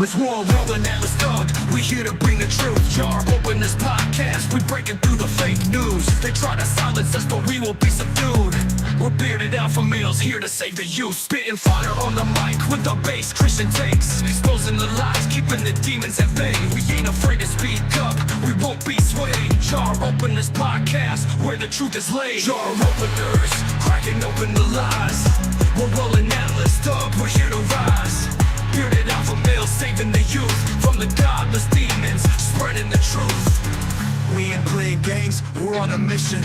Let's roll, rolling at the start. We here to bring the truth. Jar open this podcast. We breaking through the fake news. They try to silence us, but we will be subdued. We're bearded alpha males here to save the youth. Spitting fire on the mic with the bass Christian takes. Exposing the lies, keeping the demons at bay. We ain't afraid to speak up. We won't be swayed. Jar open this podcast where the truth is laid. Jar openers, cracking open the lies. We're rolling Atlas up. We're here to rise. Bearded alpha males saving the youth from the godless demons, spreading the truth. We ain't playing games, we're on a mission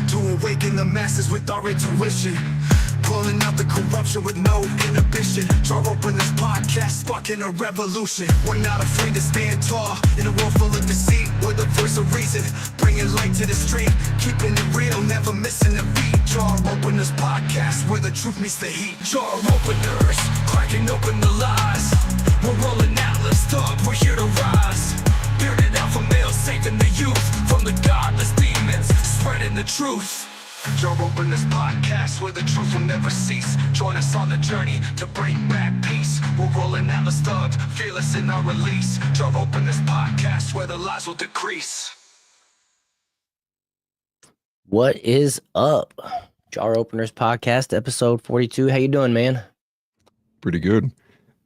to awaken the masses with our intuition. Pulling out the corruption with no inhibition. Jar open this podcast, sparking a revolution. We're not afraid to stand tall in a world full of deceit. We're the voice of reason, bringing light to the street. Keeping it real, never missing a beat. Jar open this podcast where the truth meets the heat. Jar openers, cracking open the lies. We're rolling Atlas up, we're here to rise. Bearded alpha males saving the youth from the godless demons, spreading the truth. Jar open this podcast where the truth will never cease. Join us on the journey to bring back peace. We're rolling Atlas thugs, fearless in our release. Jar open this podcast where the lies will decrease. What is up? Jar Openers Podcast, episode 42. How you doing, man? Pretty good.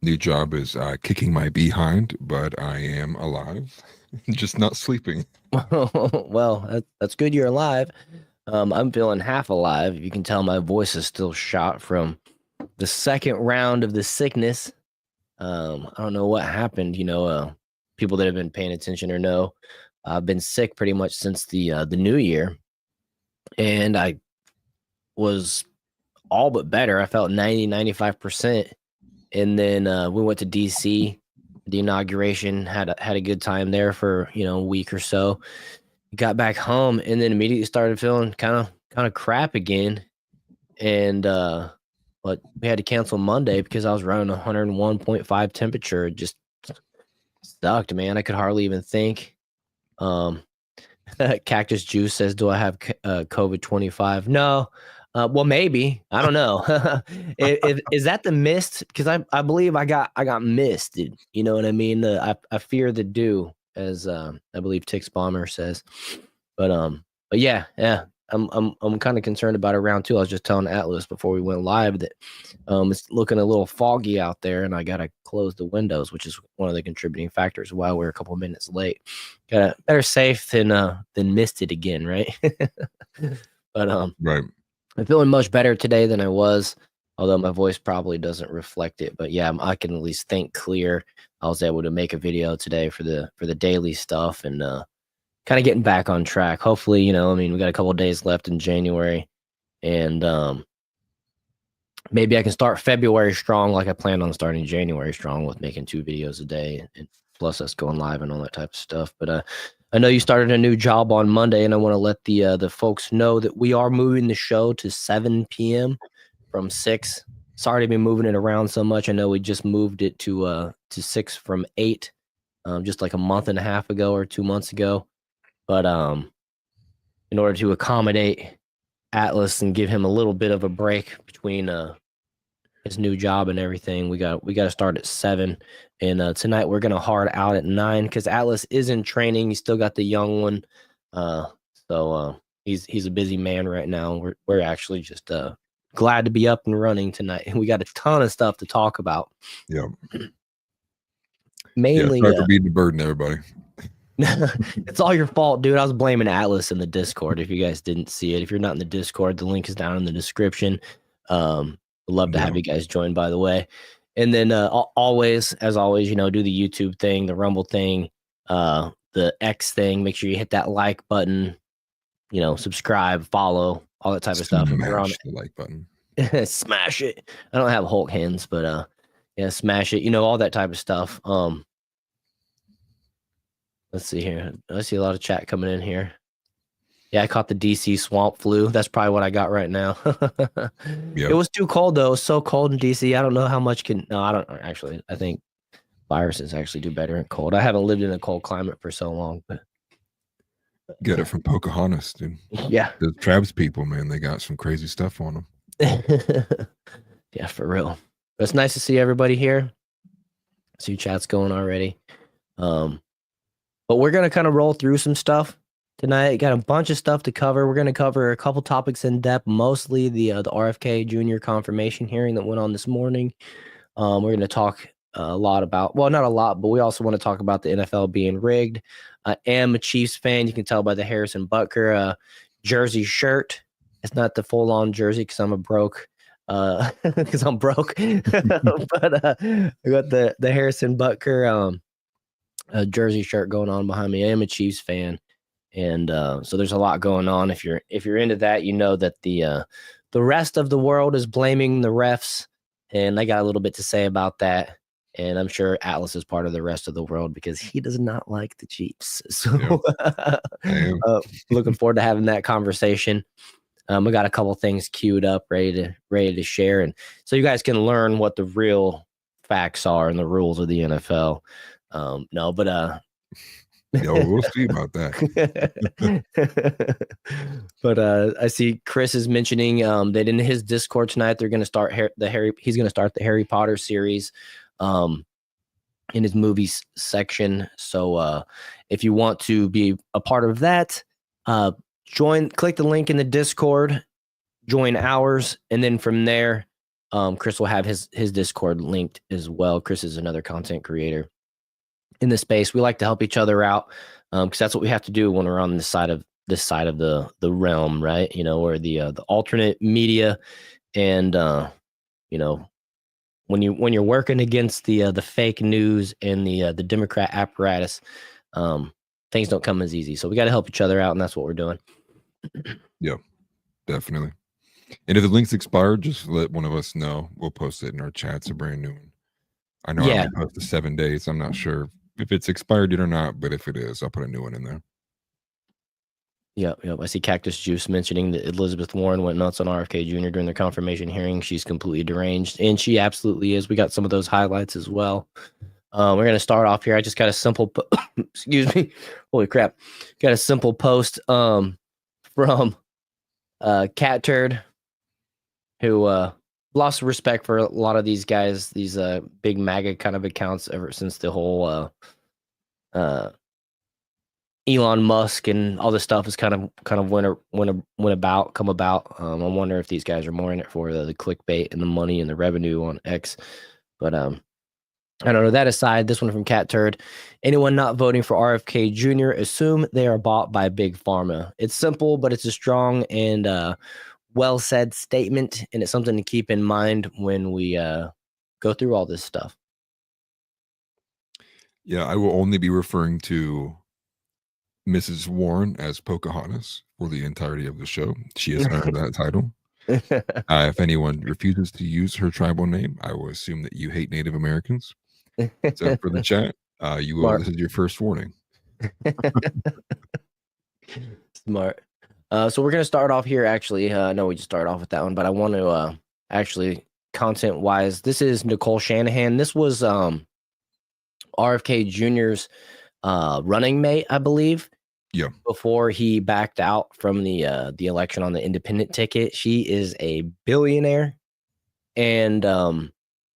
New job is kicking my behind, but I am alive, just not sleeping. Well, that's good you're alive. I'm feeling half alive. You can tell my voice is still shot from the second round of the sickness. I don't know what happened. People that have been paying attention or know, I've been sick pretty much since the new year. And I was all but better. I felt 95%. And then we went to DC, the inauguration, had a good time there for, a week or so. Got back home and then immediately started feeling kind of crap again. And but we had to cancel Monday because I was running 101.5 temperature. It just sucked, man. I could hardly even think. Cactus Juice says, do I have COVID 25? No. Well, maybe. I don't know. Is that the mist? Because I believe I got misted. You know what I mean? I fear the dew, as I believe Tix Bomber says. But yeah. I'm kind of concerned about it round two. I was just telling Atlas before we went live that it's looking a little foggy out there, and I gotta close the windows, which is one of the contributing factors why we're a couple of minutes late. Got better safe than misted again, right? But right. I'm feeling much better today than I was, although my voice probably doesn't reflect it. But yeah, I can at least think clear. I was able to make a video today for the daily stuff and kind of getting back on track. Hopefully, we got a couple of days left in January, and maybe I can start February strong like I planned on starting January strong with making 2 videos a day and plus us going live and all that type of stuff. But I know you started a new job on Monday, and I want to let the folks know that we are moving the show to 7 p.m. from 6. Sorry to be moving it around so much. I know we just moved it to 6 from 8, just like a month and a half ago or 2 months ago. But in order to accommodate Atlas and give him a little bit of a break between his new job and everything, we got to start at 7. And tonight we're gonna hard out at 9 because Atlas is in training. He's still got the young one, so he's a busy man right now. We're actually just glad to be up and running tonight. We got a ton of stuff to talk about. Yeah. Mainly, sorry for being the burden, everybody. It's all your fault, dude. I was blaming Atlas in the Discord. If you guys didn't see it, if you're not in the Discord, the link is down in the description. We'd love to have you guys join, by the way. And then always, do the YouTube thing, the Rumble thing, the X thing. Make sure you hit that like button, subscribe, follow, all that type of stuff. Smash the like button. Smash it. I don't have Hulk hands, but smash it. All that type of stuff. Let's see here. I see a lot of chat coming in here. Yeah, I caught the DC swamp flu. That's probably what I got right now. It was too cold, though. It was so cold in DC. I don't know how much No, I don't actually. I think viruses actually do better in cold. I haven't lived in a cold climate for so long. But get it from Pocahontas, dude. Yeah. The Travis people, man, they got some crazy stuff on them. Yeah, for real. But it's nice to see everybody here. See chat's going already. But we're going to kind of roll through some stuff tonight. Got a bunch of stuff to cover. We're going to cover a couple topics in depth, mostly the RFK Jr. confirmation hearing that went on this morning. We're going to talk a lot about, well, not a lot, but we also want to talk about the NFL being rigged. I am a Chiefs fan. You can tell by the Harrison Butker jersey shirt. It's not the full-on jersey because I'm broke. Because I'm broke. But I got the Harrison Butker jersey shirt going on behind me. I am a Chiefs fan, and so there's a lot going on. If you're into that, you know that the rest of the world is blaming the refs, and I got a little bit to say about that. And I'm sure Atlas is part of the rest of the world because he does not like the Chiefs. So looking forward to having that conversation. We got a couple things queued up, ready to share, and so you guys can learn what the real facts are and the rules of the NFL. No, but we'll see about that. But I see Chris is mentioning that in his Discord tonight they're going to start he's going to start the Harry Potter series in his movies section. So if you want to be a part of that, click the link in the Discord, join ours, and then from there Chris will have his Discord linked as well. Chris is another content creator in the space. We like to help each other out because that's what we have to do when we're on this side of the realm, right? Or the alternate media, and when you're working against the fake news and the Democrat apparatus, things don't come as easy. So we got to help each other out, and that's what we're doing. Yeah, definitely. And if the link's expired, just let one of us know. We'll post it in our chats, a brand new one. I know I post the 7 days. I'm not sure if it's expired yet or not, but if it is, I'll put a new one in there. Yep. I see Cactus Juice mentioning that Elizabeth Warren went nuts on RFK Jr. during the confirmation hearing. She's completely deranged, and she absolutely is. We got some of those highlights as well. We're going to start off here. I just got a simple, excuse me, holy crap, got a simple post from Cat Turd, who lost respect for a lot of these guys, these big MAGA kind of accounts ever since the whole Elon Musk and all this stuff has kind of come about. I wonder if these guys are more in it for the clickbait and the money and the revenue on X. But I don't know. That aside, this one from Cat Turd. Anyone not voting for RFK Jr., assume they are bought by Big Pharma. It's simple, but it's a strong and well said statement, and it's something to keep in mind when we go through all this stuff. Yeah, I will only be referring to Mrs. Warren as Pocahontas for the entirety of the show. She has earned that title. If anyone refuses to use her tribal name, I will assume that you hate Native Americans. So for the chat, you will. This is your first warning. Smart. So we're gonna start off here. Actually, no, we just started off with that one, but I want to actually content-wise. This is Nicole Shanahan. This was RFK Jr.'s running mate, I believe. Yeah. Before he backed out from the election on the independent ticket. She is a billionaire, and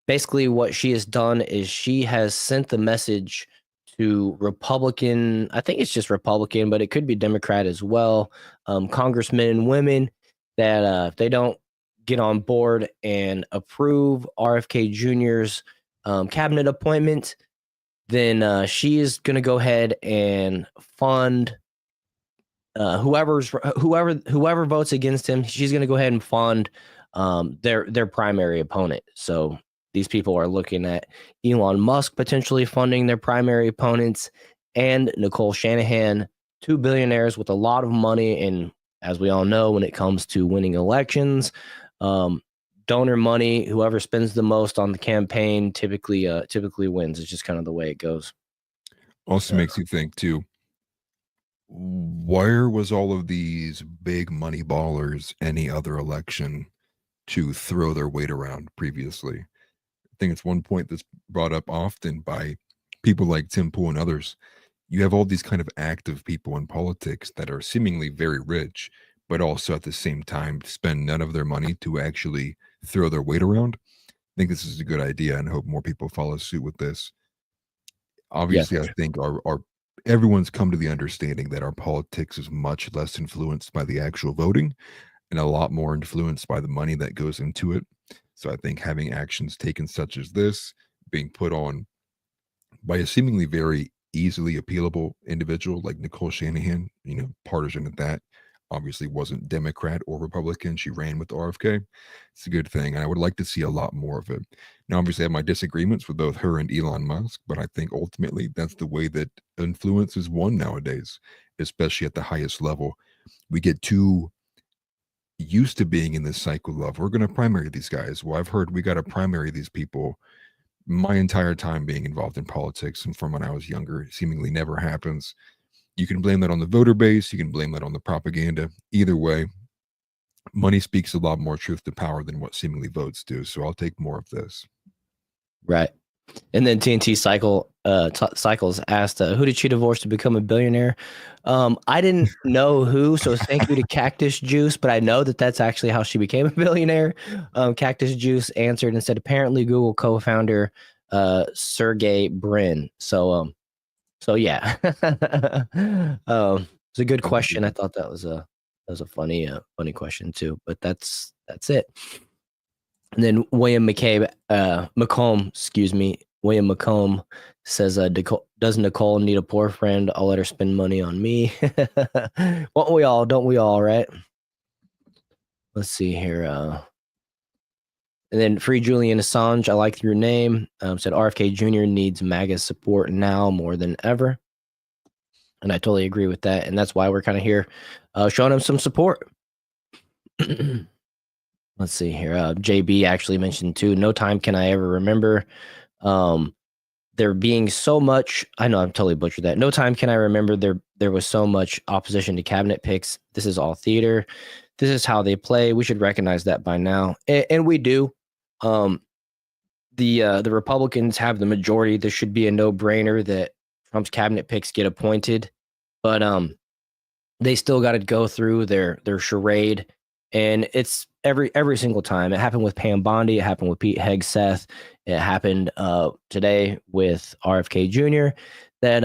basically what she has done is she has sent the message to Republican, I think it's just Republican, but it could be Democrat as well, congressmen and women, that if they don't get on board and approve RFK Jr.'s cabinet appointment, then she is going to go ahead and fund whoever votes against him. She's going to go ahead and fund their primary opponent. So these people are looking at Elon Musk potentially funding their primary opponents, and Nicole Shanahan, two billionaires with a lot of money. And as we all know, when it comes to winning elections, donor money, whoever spends the most on the campaign typically wins. It's just kind of the way it goes. Also makes you think too, where was all of these big money ballers any other election to throw their weight around previously? I think it's one point that's brought up often by people like Tim Pool and others. You have all these kind of active people in politics that are seemingly very rich, but also at the same time spend none of their money to actually throw their weight around. I think this is a good idea, and I hope more people follow suit with this. Yeah, Obviously, I think our everyone's come to the understanding that our politics is much less influenced by the actual voting and a lot more influenced by the money that goes into it. So I think having actions taken such as this being put on by a seemingly very easily appealable individual like Nicole Shanahan, partisan at that, obviously wasn't Democrat or Republican. She ran with RFK. It's a good thing. And I would like to see a lot more of it. Now, obviously, I have my disagreements with both her and Elon Musk, but I think ultimately that's the way that influence is won nowadays, especially at the highest level. We get too used to being in this cycle of we're going to primary these guys. Well, I've heard we got to primary these people my entire time being involved in politics and from when I was younger. It seemingly never happens. You can blame that on the voter base, you can blame that on the propaganda. Either way, money speaks a lot more truth to power than what seemingly votes do. So I'll take more of this. right. And then TNT Cycles asked, who did she divorce to become a billionaire? I didn't know who, so thank you to Cactus Juice, but I know that that's actually how she became a billionaire. Cactus Juice answered and said, apparently Google co-founder Sergey Brin. So yeah, it's a good question. I thought that was a funny question too. But that's it. And then William McComb, excuse me, William McComb says, does Nicole need a poor friend? I'll let her spend money on me. Won't we all? Don't we all, right? Let's see here. And then Free Julian Assange, I like your name, said RFK Jr. needs MAGA support now more than ever. And I totally agree with that. And that's why we're kind of here showing him some support. Let's see here. JB actually mentioned too, no time can I ever remember there being so much. I know I'm totally butchered that. No time can I remember there was so much opposition to cabinet picks. This is all theater. This is how they play. We should recognize that by now. And we do. The Republicans have the majority. This should be a no-brainer that Trump's cabinet picks get appointed. But they still got to go through their charade. And it's every single time. It happened with Pam Bondi. It happened with Pete Hegseth. It happened today with RFK Jr. That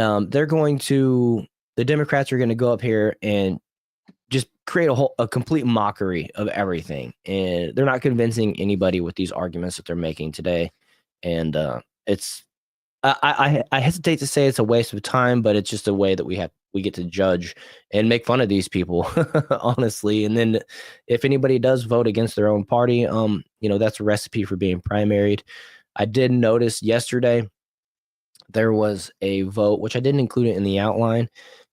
the Democrats are going to go up here and just create a complete mockery of everything. And they're not convincing anybody with these arguments that they're making today. And I hesitate to say it's a waste of time, but it's just a way that we get to judge and make fun of these people, honestly. And then if anybody does vote against their own party, that's a recipe for being primaried. I did notice yesterday there was a vote, which I didn't include it in the outline,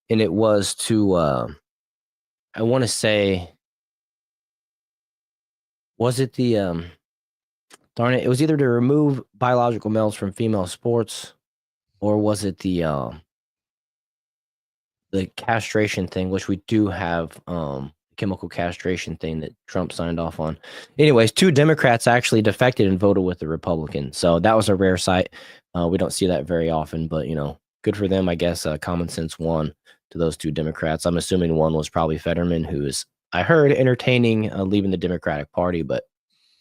and it was to, I want to say, was it the, darn it, it was either to remove biological males from female sports, or was it the castration thing, which we do have chemical castration thing that Trump signed off on. Anyways, 2 Democrats actually defected and voted with the Republicans. So that was a rare sight. We don't see that very often, but good for them, I guess. Common sense won to those 2 Democrats. I'm assuming one was probably Fetterman, who is, I heard, entertaining leaving the Democratic Party, but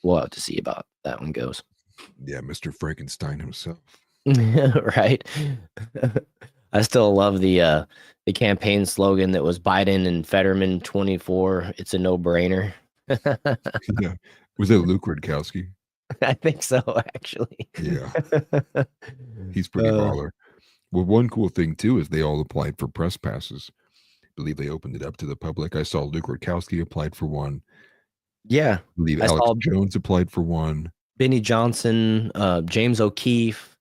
we'll have to see about that one goes. Yeah, Mr. Frankenstein himself. Right. I still love the campaign slogan that was Biden and Fetterman 24. It's a no-brainer. Yeah. Was that Luke Rudkowski? I think so, actually. Yeah. He's pretty baller. Well, one cool thing too is they all applied for press passes. I believe they opened it up to the public. I saw Luke Rudkowski applied for one. Yeah. I believe I Alex saw Jones applied for one. Benny Johnson, James O'Keefe,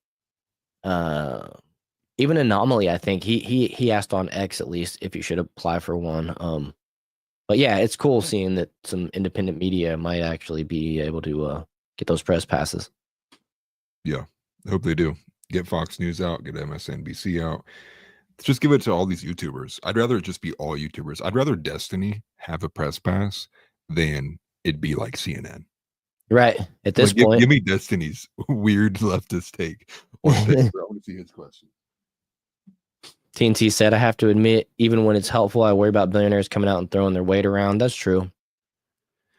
even Anomaly, I think he asked on X at least if you should apply for one. But yeah, it's cool seeing that some independent media might actually be able to get those press passes. Yeah, I hope they do. Get Fox News out, get MSNBC out. Just give it to all these YouTubers. I'd rather it just be all YouTubers. I'd rather Destiny have a press pass than it be like CNN. Right. At this point. Give me Destiny's weird leftist take on this. I want to see his question. TNT said, I have to admit, even when it's helpful, I worry about billionaires coming out and throwing their weight around. That's true.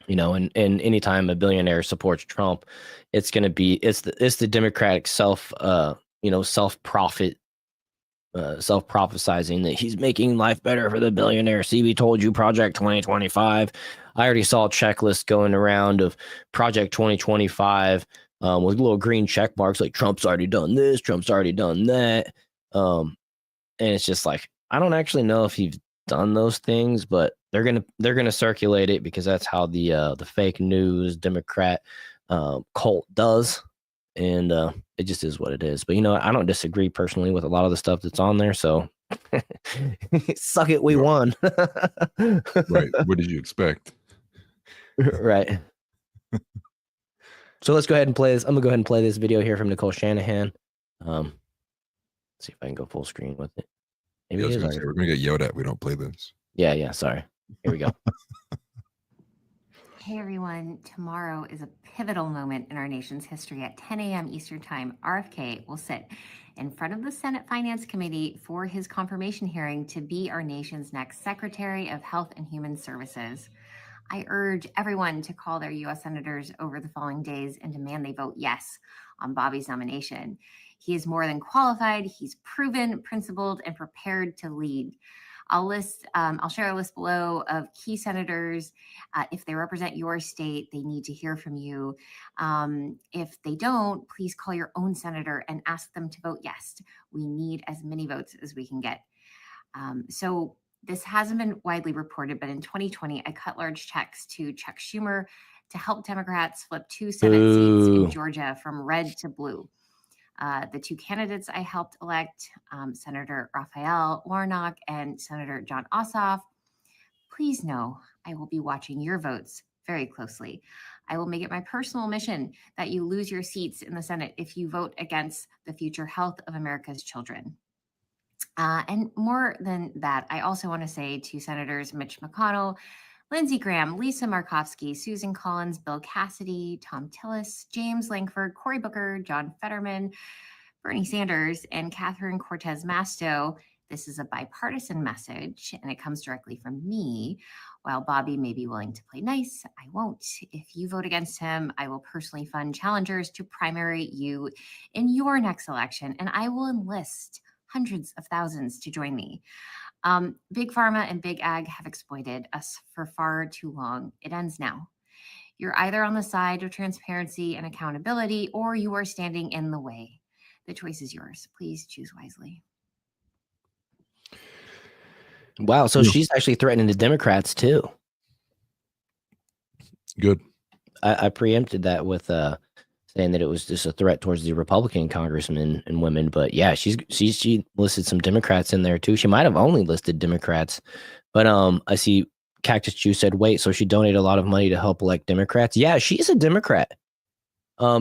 And anytime a billionaire supports Trump, it's going to be, it's the Democratic self profit self-prophesizing that he's making life better for the billionaire. See, we told you Project 2025. I already saw a checklist going around of Project 2025 with little green check marks like Trump's already done this, Trump's already done that. And it's just like, I don't actually know if he's done those things, but they're gonna circulate it because that's how the fake news Democrat cult does. And it just is what it is. But I don't disagree personally with a lot of the stuff that's on there. So suck it, we won. Right. What did you expect? Right. So let's go ahead and play this. I'm gonna go ahead and play this video here from Nicole Shanahan. See if I can go full screen with it. Maybe we're gonna get yelled at. We don't play this. Yeah. Sorry. Here we go. Hey everyone, tomorrow is a pivotal moment in our nation's history. At 10 a.m. Eastern Time, RFK will sit in front of the Senate Finance Committee for his confirmation hearing to be our nation's next Secretary of Health and Human Services. I urge everyone to call their U.S. senators over the following days and demand they vote yes on Bobby's nomination. He is more than qualified, he's proven, principled, and prepared to lead. I'll share a list below of key senators. If they represent your state, they need to hear from you. If they don't, please call your own senator and ask them to vote yes. We need as many votes as we can get. So this hasn't been widely reported, but in 2020, I cut large checks to Chuck Schumer to help Democrats flip 2 Senate seats in Georgia from red to blue. The 2 candidates I helped elect, Senator Raphael Warnock and Senator John Ossoff, please know I will be watching your votes very closely. I will make it my personal mission that you lose your seats in the Senate if you vote against the future health of America's children. And more than that, I also want to say to Senators Mitch McConnell, Lindsey Graham, Lisa Murkowski, Susan Collins, Bill Cassidy, Tom Tillis, James Lankford, Cory Booker, John Fetterman, Bernie Sanders, and Catherine Cortez Masto, this is a bipartisan message, and it comes directly from me. While Bobby may be willing to play nice, I won't. If you vote against him, I will personally fund challengers to primary you in your next election, and I will enlist hundreds of thousands to join me. Big Pharma and Big Ag have exploited us for far too long. It ends now. You're either on the side of transparency and accountability, or you are standing in the way. The choice is yours. Please choose wisely. Wow. So she's actually threatening the Democrats too. Good. I preempted that with saying that it was just a threat towards the Republican congressmen and women. But yeah, she listed some Democrats in there too. She might have only listed Democrats, but I see Cactus Jew said, wait, so she donated a lot of money to help elect Democrats? Yeah, she's a Democrat.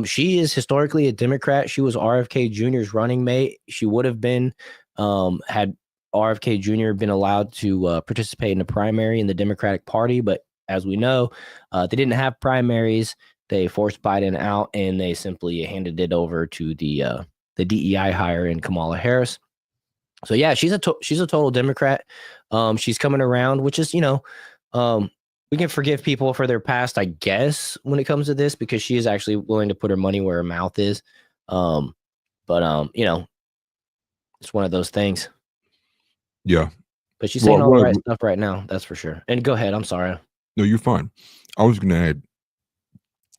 She is historically a Democrat. She was RFK Jr.'s running mate. She would have been had RFK Jr. been allowed to participate in the primary in the Democratic Party, but as we know, they didn't have primaries. They forced Biden out, and they simply handed it over to the DEI hire in Kamala Harris. So yeah, she's a total Democrat. She's coming around, which is we can forgive people for their past, I guess, when it comes to this, because she is actually willing to put her money where her mouth is. But it's one of those things. Yeah. But she's saying all the right stuff right now. That's for sure. And go ahead. I'm sorry. No, you're fine. I was going to add,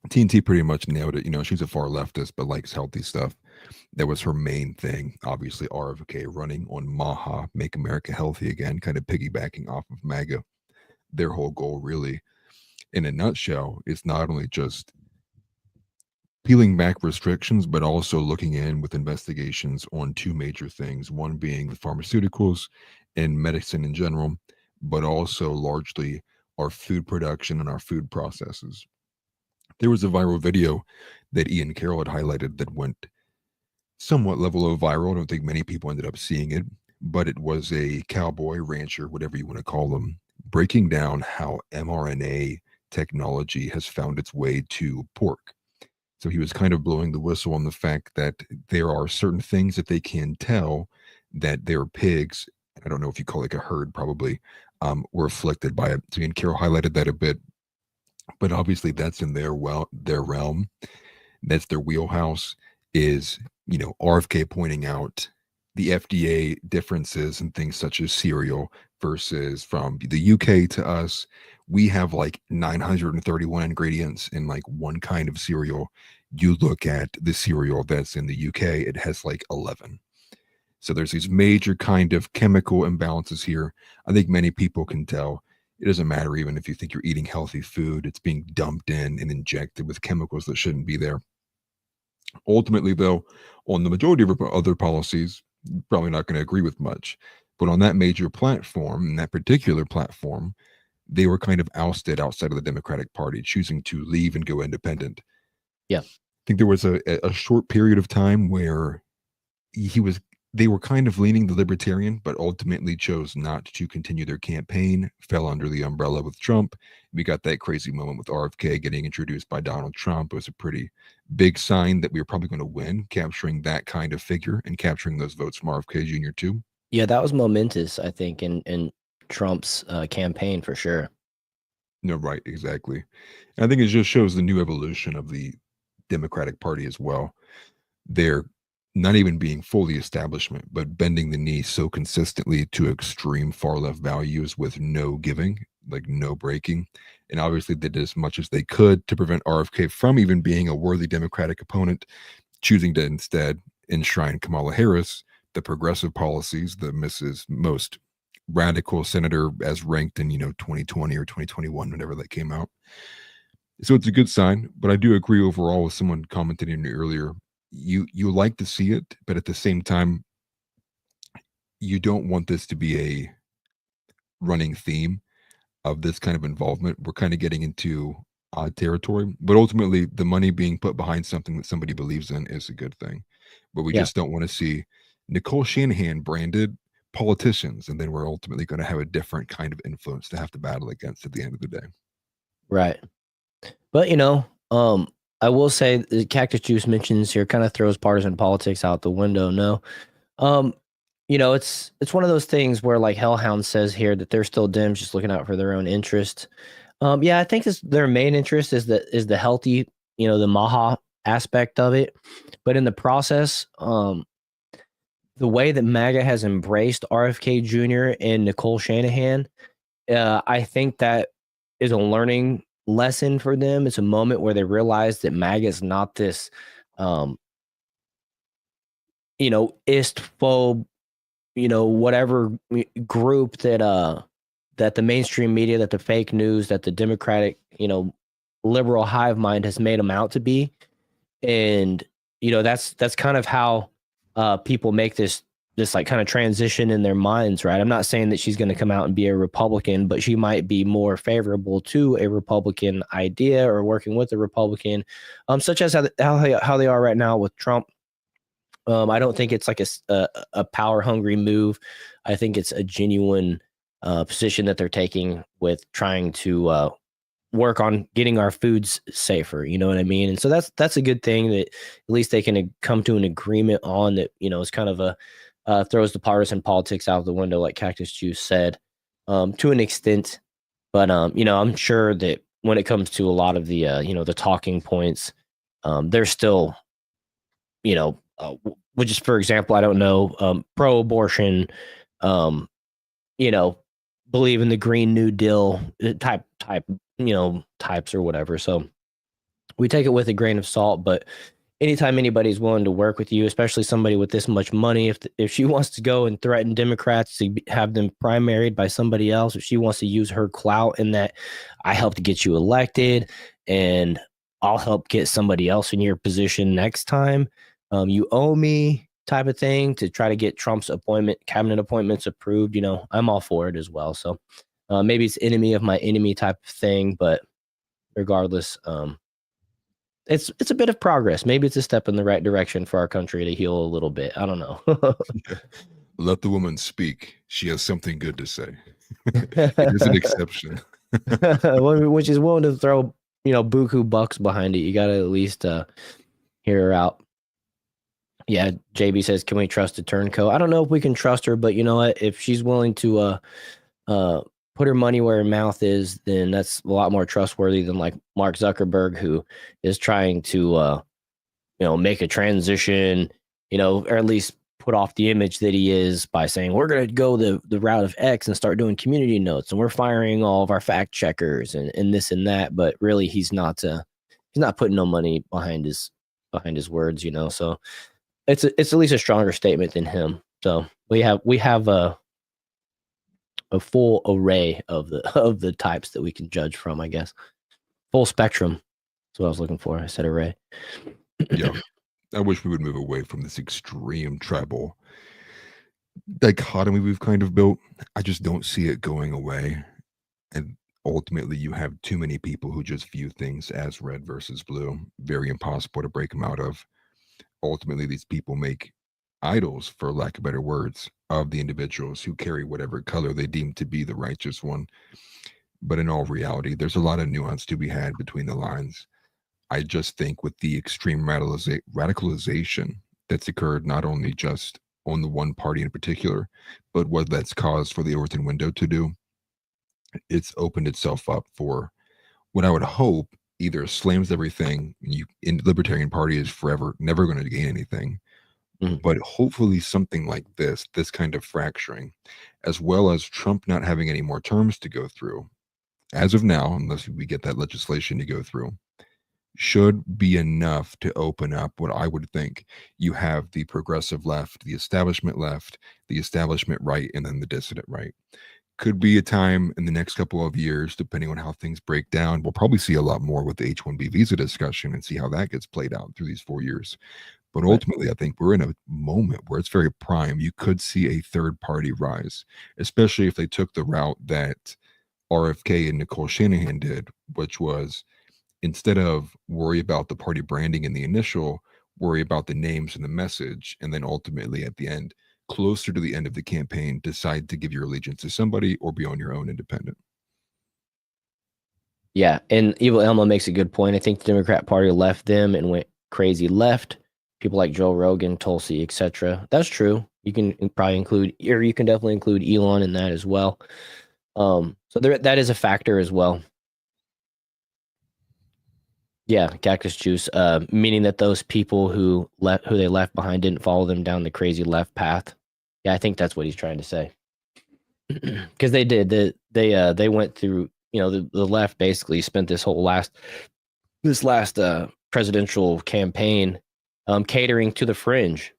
TNT pretty much nailed it. She's a far leftist, but likes healthy stuff. That was her main thing. Obviously, RFK running on MAHA, Make America Healthy Again, kind of piggybacking off of MAGA. Their whole goal, really, in a nutshell, is not only just peeling back restrictions, but also looking in with investigations on 2 major things. One being the pharmaceuticals and medicine in general, but also largely our food production and our food processes. There was a viral video that Ian Carroll had highlighted that went somewhat level of viral. I don't think many people ended up seeing it, but it was a cowboy, rancher, whatever you want to call them, breaking down how mRNA technology has found its way to pork. So he was kind of blowing the whistle on the fact that there are certain things that they can tell that their pigs, I don't know if you call it a herd, probably, were afflicted by it. So Ian Carroll highlighted that a bit. But obviously that's in their realm. That's their wheelhouse, is, RFK pointing out the FDA differences and things such as cereal versus from the UK to us. We have like 931 ingredients in like one kind of cereal. You look at the cereal that's in the UK, it has like 11. So there's these major kind of chemical imbalances here. I think many people can tell. It doesn't matter even if you think you're eating healthy food, it's being dumped in and injected with chemicals that shouldn't be there. Ultimately, though, on the majority of other policies, you're probably not going to agree with much. But on that major platform, in that particular platform, they were kind of ousted outside of the Democratic Party, choosing to leave and go independent. Yeah. I think there was a short period of time where he was they were kind of leaning the libertarian, but ultimately chose not to continue their campaign, fell under the umbrella with Trump. We got that crazy moment with RFK getting introduced by Donald Trump. It was a pretty big sign that we were probably going to win, capturing that kind of figure and capturing those votes from RFK Jr. too. Yeah, that was momentous, I think, in Trump's campaign for sure. No, right, exactly. And I think it just shows the new evolution of the Democratic Party as well. They're not even being fully establishment, but bending the knee so consistently to extreme far left values with no giving, like no breaking. And obviously, they did as much as they could to prevent RFK from even being a worthy Democratic opponent, choosing to instead enshrine Kamala Harris, the progressive policies, the Mrs. Most radical senator as ranked in 2020 or 2021, whenever that came out. So it's a good sign, but I do agree overall with someone commenting in earlier. You like to see it, but at the same time, you don't want this to be a running theme of this kind of involvement. We're kind of getting into odd territory, but ultimately, the money being put behind something that somebody believes in is a good thing. But we Yeah. just don't want to see Nicole Shanahan branded politicians, and then we're ultimately going to have a different kind of influence to have to battle against at the end of the day. Right. But I will say the Cactus Juice mentions here kind of throws partisan politics out the window. No. It's one of those things where like Hellhound says here that they're still Dems just looking out for their own interest. Yeah, I think their main interest is the healthy, the Maha aspect of it. But in the process, the way that MAGA has embraced RFK Jr. and Nicole Shanahan, I think that is a learning lesson for them. It's a moment where they realize that MAGA is not this, istphobe, whatever group that the mainstream media, that the fake news, that the Democratic, liberal hive mind has made them out to be. And, that's kind of how people make this like kind of transition in their minds, right? I'm not saying that she's going to come out and be a Republican, but she might be more favorable to a Republican idea or working with a Republican, such as how they are right now with Trump. I don't think it's like a power hungry move. I think it's a genuine position that they're taking with trying to work on getting our foods safer. You know what I mean? And so that's a good thing that at least they can come to an agreement on that. Is kind of a throws the partisan politics out of the window, like Cactus Juice said, to an extent. But I'm sure that when it comes to a lot of the the talking points, they're still which is, for example, I don't know, pro-abortion, believe in the Green New Deal types or whatever. So we take it with a grain of salt, but anytime anybody's willing to work with you, especially somebody with this much money, if she wants to go and threaten Democrats to have them primaried by somebody else, if she wants to use her clout in that I helped get you elected and I'll help get somebody else in your position next time, you owe me type of thing, to try to get Trump's cabinet appointments approved, I'm all for it as well. So maybe it's enemy of my enemy type of thing, but regardless, it's a bit of progress. Maybe it's a step in the right direction for our country to heal a little bit. I don't know. Let the woman speak. She has something good to say. It is an exception. Which is willing to throw, buku bucks behind it. You got to at least hear her out. Yeah, JB says, can we trust a turncoat? I don't know if we can trust her, but you know what? If she's willing to put her money where her mouth is, then that's a lot more trustworthy than like Mark Zuckerberg, who is trying to make a transition, or at least put off the image that he is by saying we're going to go the route of X and start doing community notes, and we're firing all of our fact checkers and this and that. But really, he's not putting no money behind his words, you know. So it's at least a stronger statement than him. So we have a full array of the types that we can judge from, I guess. Full spectrum. That's what I was looking for. I said array. Yeah. I wish we would move away from this extreme tribal dichotomy we've kind of built. I just don't see it going away. And ultimately, you have too many people who just view things as red versus blue. Very impossible to break them out of. Ultimately, these people make idols, for lack of better words, of the individuals who carry whatever color they deem to be the righteous one. But in all reality, there's a lot of nuance to be had between the lines. I just think with the extreme radicalization that's occurred, not only just on the one party in particular, but what that's caused for the Overton window to do, it's opened itself up for what I would hope either slams everything. You in the Libertarian Party is forever never going to gain anything, but hopefully something like this kind of fracturing, as well as Trump not having any more terms to go through as of now, unless we get that legislation to go through, should be enough to open up what I would think. You have the progressive left, the establishment right, and then the dissident right. Could be a time in the next couple of years, depending on how things break down. We'll probably see a lot more with the H-1B visa discussion and see how that gets played out through these 4 years. But ultimately, I think we're in a moment where it's very prime. You could see a third party rise, especially if they took the route that RFK and Nicole Shanahan did, which was, instead of worry about the party branding in the initial, worry about the names and the message, and then ultimately at the end, closer to the end of the campaign, decide to give your allegiance to somebody or be on your own independent. Yeah, and Evil Elmo makes a good point. I think the Democrat Party left them and went crazy left. People like Joe Rogan, Tulsi, etc. That's true. You can probably include, or you can definitely include Elon in that as well. So that is a factor as well. Yeah, Cactus Juice, meaning that those people who they left behind didn't follow them down the crazy left path. Yeah, I think that's what he's trying to say. Because they did. They went through, you know, the left basically spent this last presidential campaign catering to the fringe.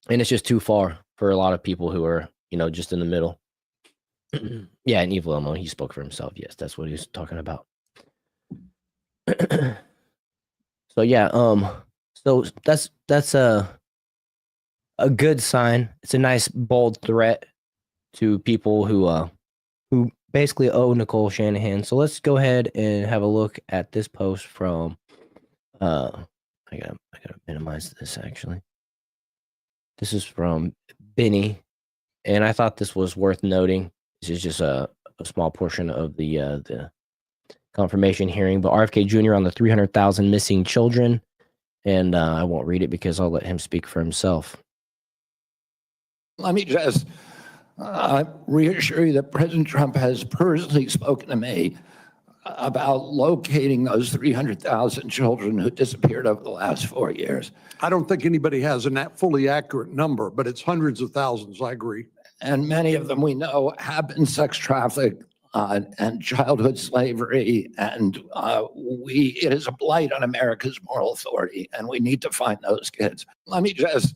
And it's just too far for a lot of people who are, you know, just in the middle. Yeah, and Evil Elmo, he spoke for himself. Yes, that's what he's talking about. So yeah, so that's a good sign. It's a nice bold threat to people who basically owe Nicole Shanahan. So let's go ahead and have a look at this post from I gotta minimize this actually. This is from Benny, and I thought this was worth noting. This is just a small portion of the confirmation hearing, but RFK Jr. on the 300,000 missing children, and I won't read it because I'll let him speak for himself. Let me just reassure you that President Trump has personally spoken to me about locating those 300,000 children who disappeared over the last 4 years. I don't think anybody has a fully accurate number, but it's hundreds of thousands, I agree. And many of them we know have been sex trafficked and childhood slavery. And it is a blight on America's moral authority, and we need to find those kids. Let me just.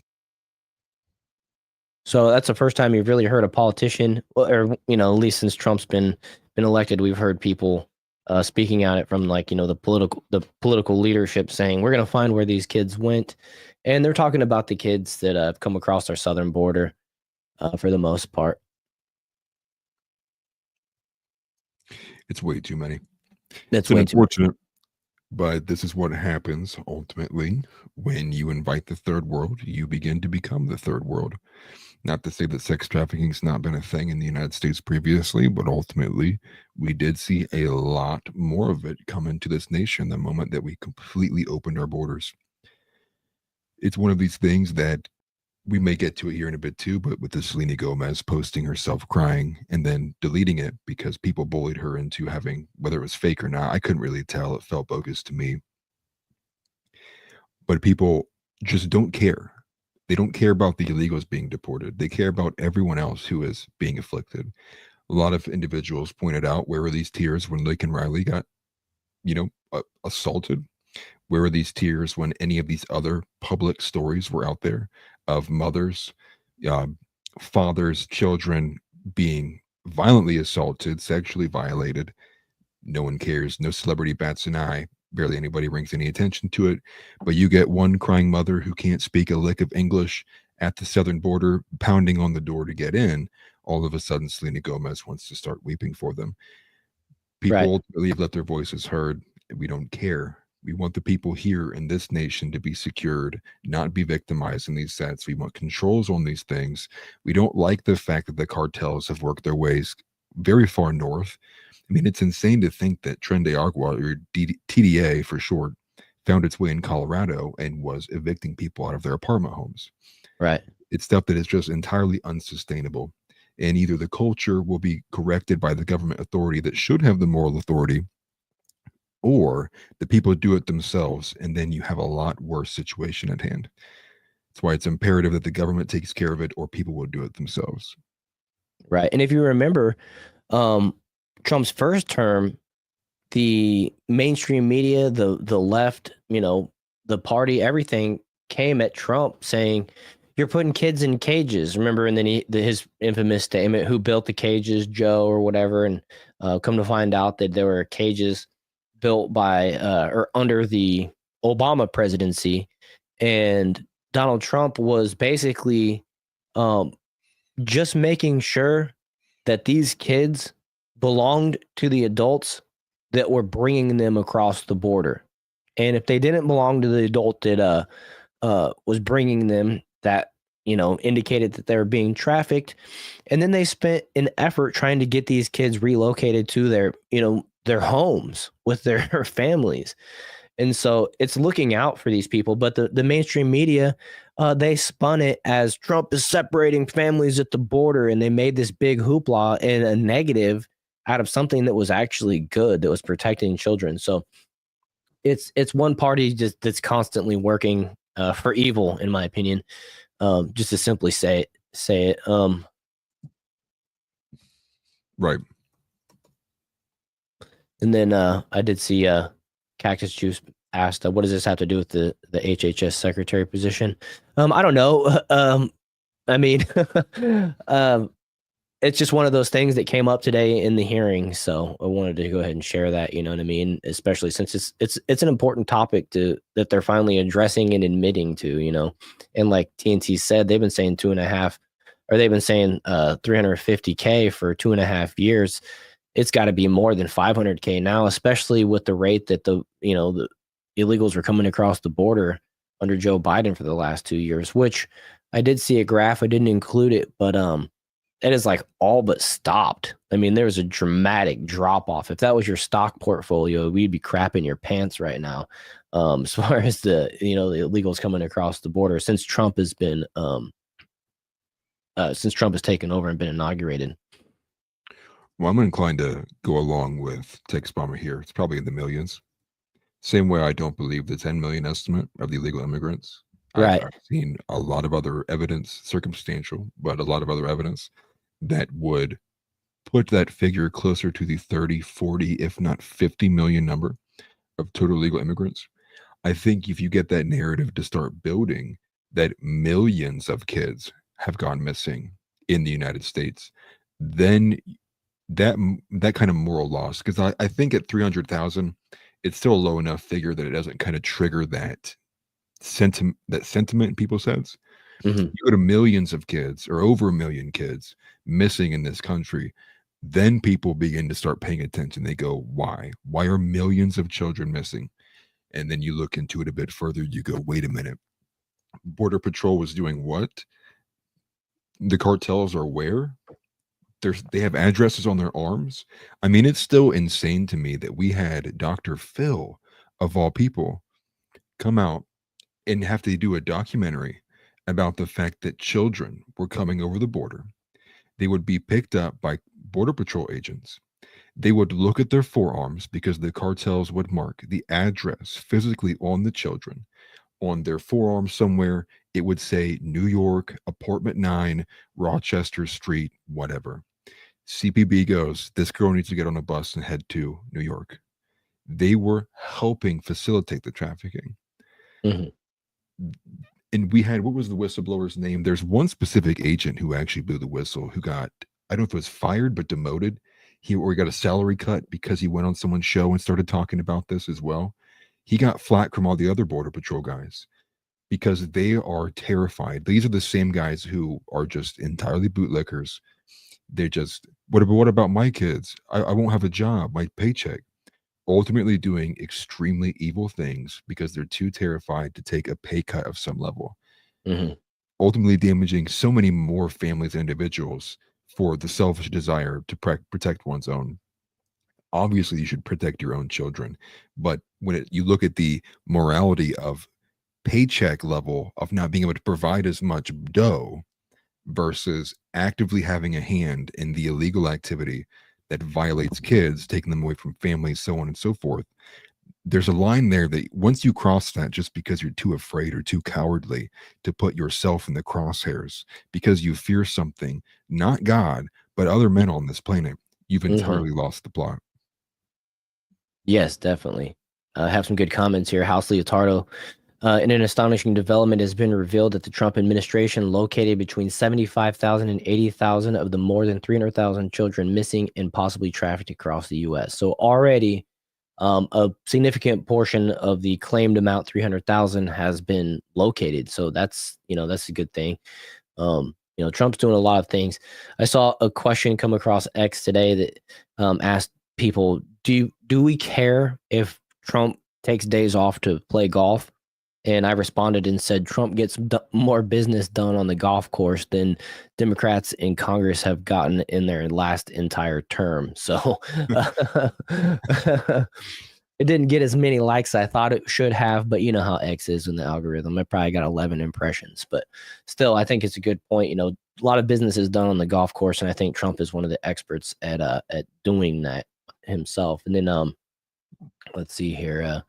So that's the first time you've really heard a politician, or, you know, at least since Trump's been elected, we've heard people speaking out it from, like, you know, the political leadership saying we're going to find where these kids went, and they're talking about the kids that have come across our southern border for the most part. It's way too many. That's It's way too unfortunate, but this is what happens ultimately when you invite the third world. You begin to become the third world. Not to say that sex trafficking has not been a thing in the United States previously, but ultimately we did see a lot more of it come into this nation the moment that we completely opened our borders. It's one of these things that we may get to it here in a bit too, but with the Selena Gomez posting herself crying and then deleting it because people bullied her into having, whether it was fake or not, I couldn't really tell. It felt bogus to me. But people just don't care. They don't care about the illegals being deported. They care about everyone else who is being afflicted. A lot of individuals pointed out, where were these tears when Lincoln Riley got, assaulted? Where were these tears when any of these other public stories were out there of mothers, uh, fathers, children being violently assaulted, sexually violated? No one cares. No celebrity bats an eye. Barely anybody brings any attention to it. But you get one crying mother who can't speak a lick of English at the southern border, pounding on the door to get in. All of a sudden, Selena Gomez wants to start weeping for them. People Right. ultimately have let their voices heard. We don't care. We want the people here in this nation to be secured, not be victimized in these sets. We want controls on these things. We don't like the fact that the cartels have worked their ways very far north. I mean, it's insane to think that Tren de Agua, or TDA for short, found its way in Colorado and was evicting people out of their apartment homes. Right. It's stuff that is just entirely unsustainable. And either the culture will be corrected by the government authority that should have the moral authority, or the people do it themselves, and then you have a lot worse situation at hand. That's why it's imperative that the government takes care of it, or people will do it themselves. Right. And if you remember, Trump's first term, the mainstream media, the left, the party, everything came at Trump saying, "You're putting kids in cages." Remember, and then his infamous statement, "Who built the cages, Joe or whatever?" And come to find out that there were cages built by or under the Obama presidency, and Donald Trump was basically just making sure that these kids belonged to the adults that were bringing them across the border. And if they didn't belong to the adult that was bringing them, that indicated that they were being trafficked. And then they spent an effort trying to get these kids relocated to their homes with their families. And so it's looking out for these people. But the mainstream media, they spun it as Trump is separating families at the border, and they made this big hoopla and a negative out of something that was actually good, that was protecting children. So it's one party that's constantly working for evil, in my opinion. Just to simply say it. Right. And then I did see Cactus Juice asked, what does this have to do with the HHS secretary position? I don't know. I mean, it's just one of those things that came up today in the hearing. So I wanted to go ahead and share that, you know what I mean? Especially since it's an important topic that they're finally addressing and admitting to, and like TNT said, they've been saying 2.5, or they've been saying $350K for 2.5 years. It's got to be more than $500K now, especially with the rate that the illegals were coming across the border under Joe Biden for the last 2 years, which I did see a graph. I didn't include it, but it is like all but stopped. I mean, there was a dramatic drop off. If that was your stock portfolio, we'd be crapping your pants right now. As far as the illegals coming across the border since Trump has been since Trump has taken over and been inaugurated. Well, I'm inclined to go along with Tex Bomber here. It's probably in the millions. Same way I don't believe the 10 million estimate of the illegal immigrants. Right. I've seen a lot of other evidence, circumstantial, but a lot of other evidence that would put that figure closer to the 30, 40, if not 50 million number of total illegal immigrants. I think if you get that narrative to start building, that millions of kids have gone missing in the United States, then that kind of moral loss, because I think at 300,000, it's still a low enough figure that it doesn't kind of trigger that sentiment in people's heads. Mm-hmm. You go to millions of kids, or over a million kids missing in this country, then people begin to start paying attention. They go, why are millions of children missing? And then you look into it a bit further, you go, wait a minute, Border Patrol was doing what? The cartels are where? They have addresses on their arms. I mean, it's still insane to me that we had Dr. Phil, of all people, come out and have to do a documentary about the fact that children were coming over the border. They would be picked up by Border Patrol agents. They would look at their forearms, because the cartels would mark the address physically on the children, on their forearms somewhere, it would say New York, apartment 9, Rochester Street, whatever. CPB goes, this girl needs to get on a bus and head to New York. They were helping facilitate the trafficking. Mhm. And we had, what was the whistleblower's name? There's one specific agent who actually blew the whistle, who got, I don't know if it was fired, but demoted. He got a salary cut because he went on someone's show and started talking about this as well. He got flack from all the other Border Patrol guys because they are terrified. These are the same guys who are just entirely bootlickers. They're just, what about my kids? I won't have a job, my paycheck. Ultimately doing extremely evil things because they're too terrified to take a pay cut of some level. Mhm. Ultimately damaging so many more families and individuals for the selfish desire to protect one's own. Obviously, you should protect your own children, but when you look at the morality of paycheck level of not being able to provide as much dough versus actively having a hand in the illegal activity that violates kids, taking them away from families, so on and so forth. There's a line there that once you cross that, just because you're too afraid or too cowardly to put yourself in the crosshairs because you fear something, not God, but other men on this planet, you've Mhm. entirely lost the plot. Yes, definitely. I have some good comments here. House Leotardo. In an astonishing development, it has been revealed that the Trump administration located between 75,000 and 80,000 of the more than 300,000 children missing and possibly trafficked across the U.S. So already, a significant portion of the claimed amount, 300,000, has been located. So that's a good thing. Trump's doing a lot of things. I saw a question come across X today that asked people, do we care if Trump takes days off to play golf? And I responded and said, Trump gets more business done on the golf course than Democrats in Congress have gotten in their last entire term. So it didn't get as many likes as I thought it should have, but you know how X is in the algorithm. It probably got 11 impressions, but still, I think it's a good point. A lot of business is done on the golf course, and I think Trump is one of the experts at doing that himself. And then let's see here.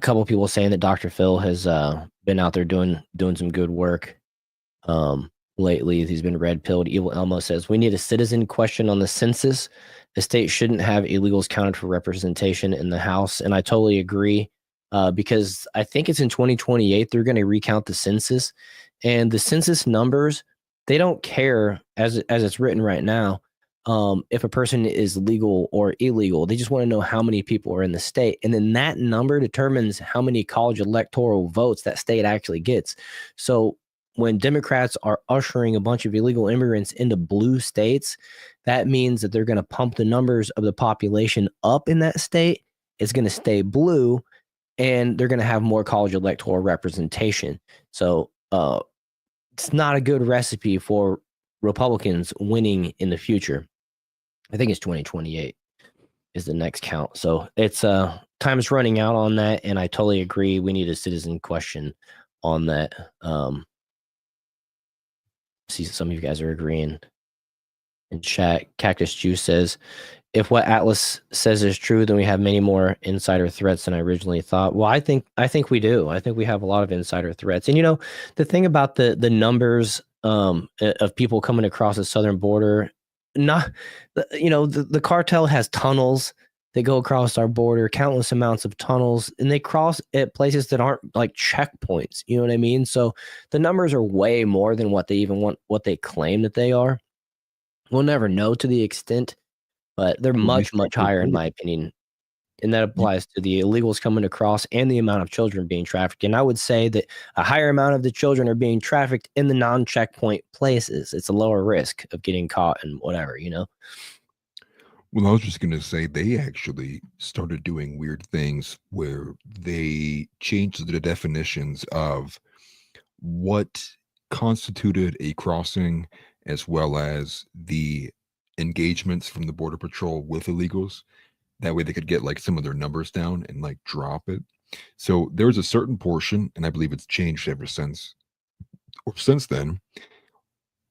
Couple of people saying that Dr. Phil has been out there doing some good work lately. He's been red pilled. Evil Elmo says we need a citizen question on the census. The state shouldn't have illegals counted for representation in the House, and I totally agree. Because I think it's in 2028 they're going to recount the census, and the census numbers, they don't care as it's written right now. If a person is legal or illegal, they just want to know how many people are in the state. And then that number determines how many college electoral votes that state actually gets. So when Democrats are ushering a bunch of illegal immigrants into blue states, that means that they're going to pump the numbers of the population up in that state. It's going to stay blue, and they're going to have more college electoral representation. So it's not a good recipe for Republicans winning in the future. I think it's 2028 is the next count. So it's time is running out on that, and I totally agree. We need a citizen question on that. See, some of you guys are agreeing in chat. Cactus Juice says, if what Atlas says is true, then we have many more insider threats than I originally thought. Well, I think we do. I think we have a lot of insider threats. And the thing about the numbers of people coming across the southern border, the cartel has tunnels that go across our border, countless amounts of tunnels, and they cross at places that aren't like checkpoints. You know what I mean? So the numbers are way more than what they claim that they are. We'll never know to the extent, but they're much, much higher in my opinion. And that applies to the illegals coming across and the amount of children being trafficked. And I would say that a higher amount of the children are being trafficked in the non-checkpoint places. It's a lower risk of getting caught and whatever, Well, I was just going to say they actually started doing weird things where they changed the definitions of what constituted a crossing, as well as the engagements from the Border Patrol with illegals. That way they could get like some of their numbers down and like drop it. So there's a certain portion, and I believe it's changed ever since then,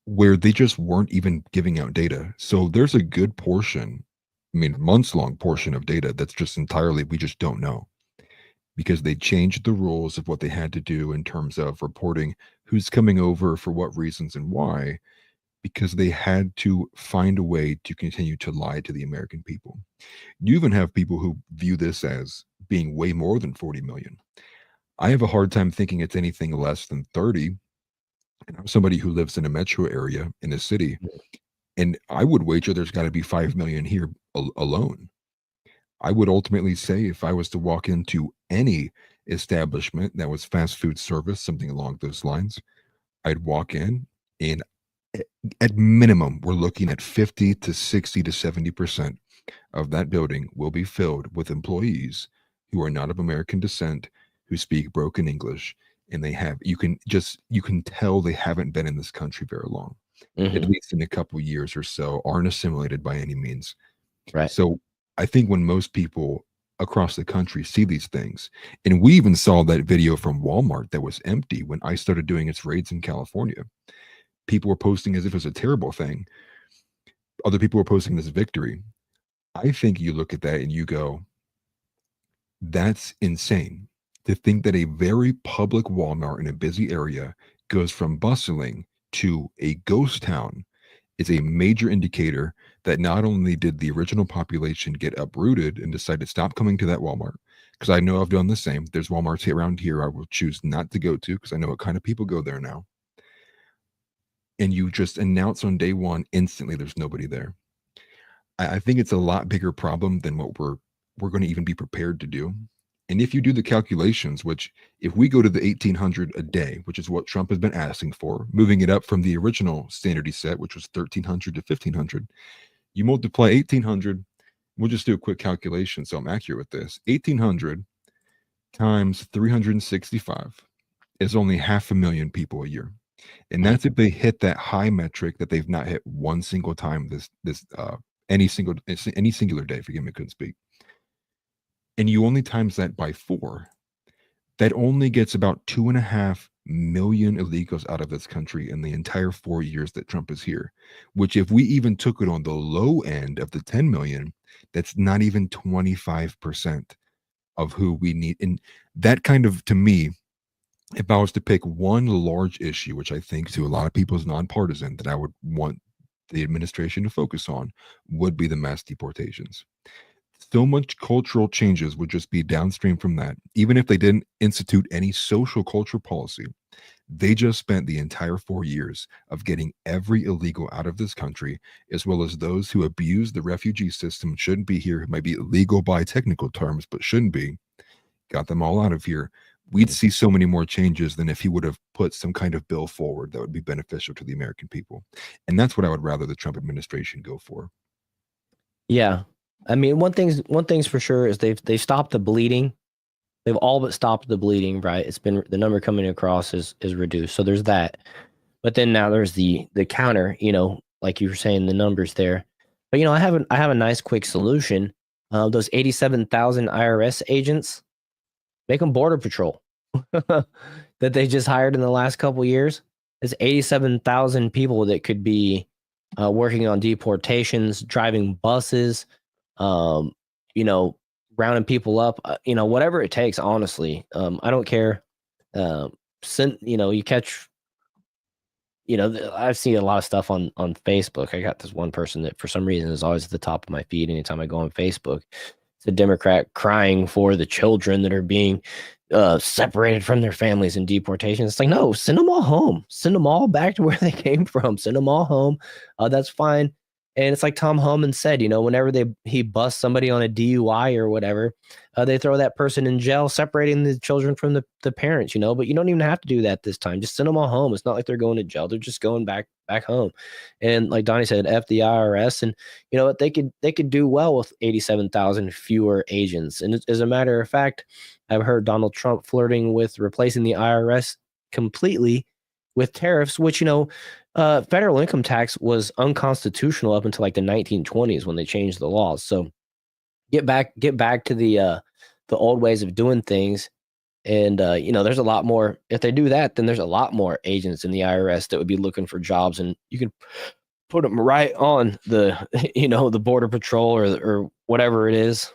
where they just weren't even giving out data. So there's a good portion, months long portion of data that's just entirely, we just don't know. because they changed the rules of what they had to do in terms of reporting who's coming over for what reasons and why, because they had to find a way to continue to lie to the American people. You even have people who view this as being way more than 40 million. I have a hard time thinking it's anything less than 30. And I'm somebody who lives in a metro area in a city, and I would wager there's got to be 5 million here alone. I would ultimately say if I was to walk into any establishment that was fast food service, something along those lines, I'd walk in and at minimum, we're looking at 50 to 60 to 70% of that building will be filled with employees who are not of American descent, who speak broken English, and you can tell they haven't been in this country very long, at least in a couple years or so, aren't assimilated by any means. Right. So I think when most people across the country see these things, and we even saw that video from Walmart that was empty when ICE started doing its raids in California. People were posting as if it was a terrible thing. Other people were posting this victory. I think you look at that and you go, that's insane to think that a very public Walmart in a busy area goes from bustling to a ghost town is a major indicator that not only did the original population get uprooted and decide to stop coming to that Walmart, because I know I've done the same. There's Walmarts around here I will choose not to go to because I know what kind of people go there now. And you just announce on day one instantly there's nobody there. I think it's a lot bigger problem than what we're going to even be prepared to do. And if you do the calculations, which if we go to the 1,800 a day, which is what Trump has been asking for, moving it up from the original standard he set, which was 1,300 to 1,500, you multiply 1,800. We'll just do a quick calculation so I'm accurate with this. 1,800 times 365 is only 500,000 people a year. And that's if they hit that high metric that they've not hit one single time any singular day. Forgive me, I couldn't speak. And you only times that by 4, that only gets about 2.5 million illegals out of this country in the entire 4 years that Trump is here, which if we even took it on the low end of the 10 million, that's not even 25% of who we need. And that kind of, to me, if I was to pick one large issue, which I think to a lot of people is nonpartisan, that I would want the administration to focus on, would be the mass deportations. So much cultural changes would just be downstream from that. Even if they didn't institute any social culture policy, they just spent the entire 4 years of getting every illegal out of this country, as well as those who abuse the refugee system, shouldn't be here, might be illegal by technical terms, but shouldn't be, got them all out of here. We'd see so many more changes than if he would have put some kind of bill forward that would be beneficial to the American people. And that's what I would rather the Trump administration go for. Yeah. I mean, one thing's for sure is they've stopped the bleeding. They've all but stopped the bleeding, right? It's been, the number coming across is reduced. So there's that. But then now there's the counter, like you were saying, the numbers there. But I have a nice quick solution. Those 87,000 IRS agents, make them border patrol that they just hired in the last couple of years. There's 87,000 people that could be working on deportations, driving buses, rounding people up, whatever it takes, honestly. I don't care. You catch, I've seen a lot of stuff on Facebook. I got this one person that for some reason is always at the top of my feed anytime I go on Facebook. It's a Democrat crying for the children that are being separated from their families in deportation. It's like, no, send them all home. Send them all back to where they came from. Send them all home. That's fine. And it's like Tom Homan said, whenever he busts somebody on a DUI or whatever, they throw that person in jail, separating the children from the parents, but you don't even have to do that this time. Just send them all home. It's not like they're going to jail. They're just going back home. And like Donnie said, F the IRS, and they could do well with 87,000 fewer agents. And as a matter of fact, I've heard Donald Trump flirting with replacing the IRS completely with tariffs, which, federal income tax was unconstitutional up until like the 1920s when they changed the laws. So get back to the old ways of doing things. And, there's a lot more. If they do that, then there's a lot more agents in the IRS that would be looking for jobs, and you can put them right on the, the border patrol or whatever it is.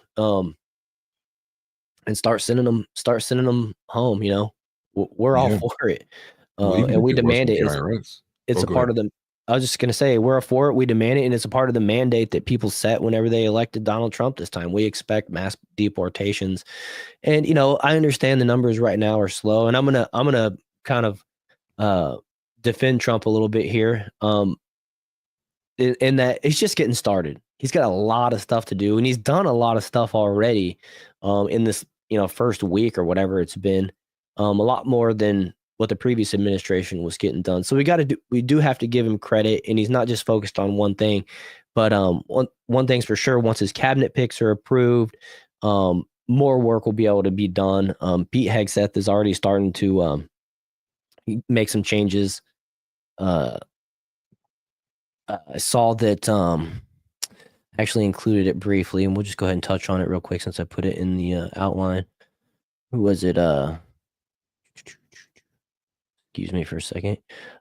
and start sending them home. You know, we're all Yeah. for it, Well, even and if we it demand wasn't it. the IRS. It's Oh, a go part ahead. of the. I was just gonna say we're for it. We demand it, and it's a part of the mandate that people set whenever they elected Donald Trump this time. We expect mass deportations, and I understand the numbers right now are slow, and I'm gonna kind of uh, defend Trump a little bit here. In that it's just getting started. He's got a lot of stuff to do, and he's done a lot of stuff already. In this first week or whatever it's been, a lot more than what the previous administration was getting done. So we do have to give him credit, and he's not just focused on one thing. But one thing's for sure: once his cabinet picks are approved, more work will be able to be done. Pete Hegseth is already starting to make some changes. I saw that actually included it briefly, and we'll just go ahead and touch on it real quick since I put it in the outline. Who was it? Excuse me for a second.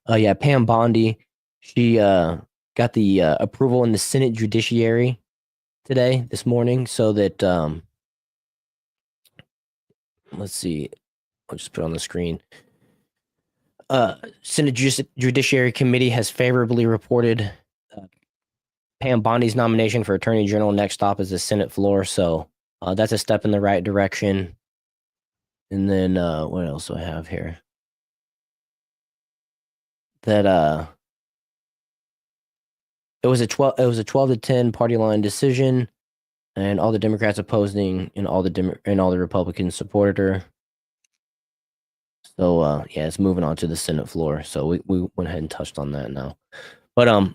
Yeah, Pam Bondi. She got the approval in the Senate Judiciary this morning, so that let's see. I'll just put it on the screen. Senate Judiciary Committee has favorably reported Pam Bondi's nomination for Attorney General. Next stop is the Senate floor, so that's a step in the right direction. And then what else do I have here? That it was a 12-10 party line decision, and all the Democrats opposing and all the Republicans supported her. So yeah, it's moving on to the Senate floor. So we went ahead and touched on that now. But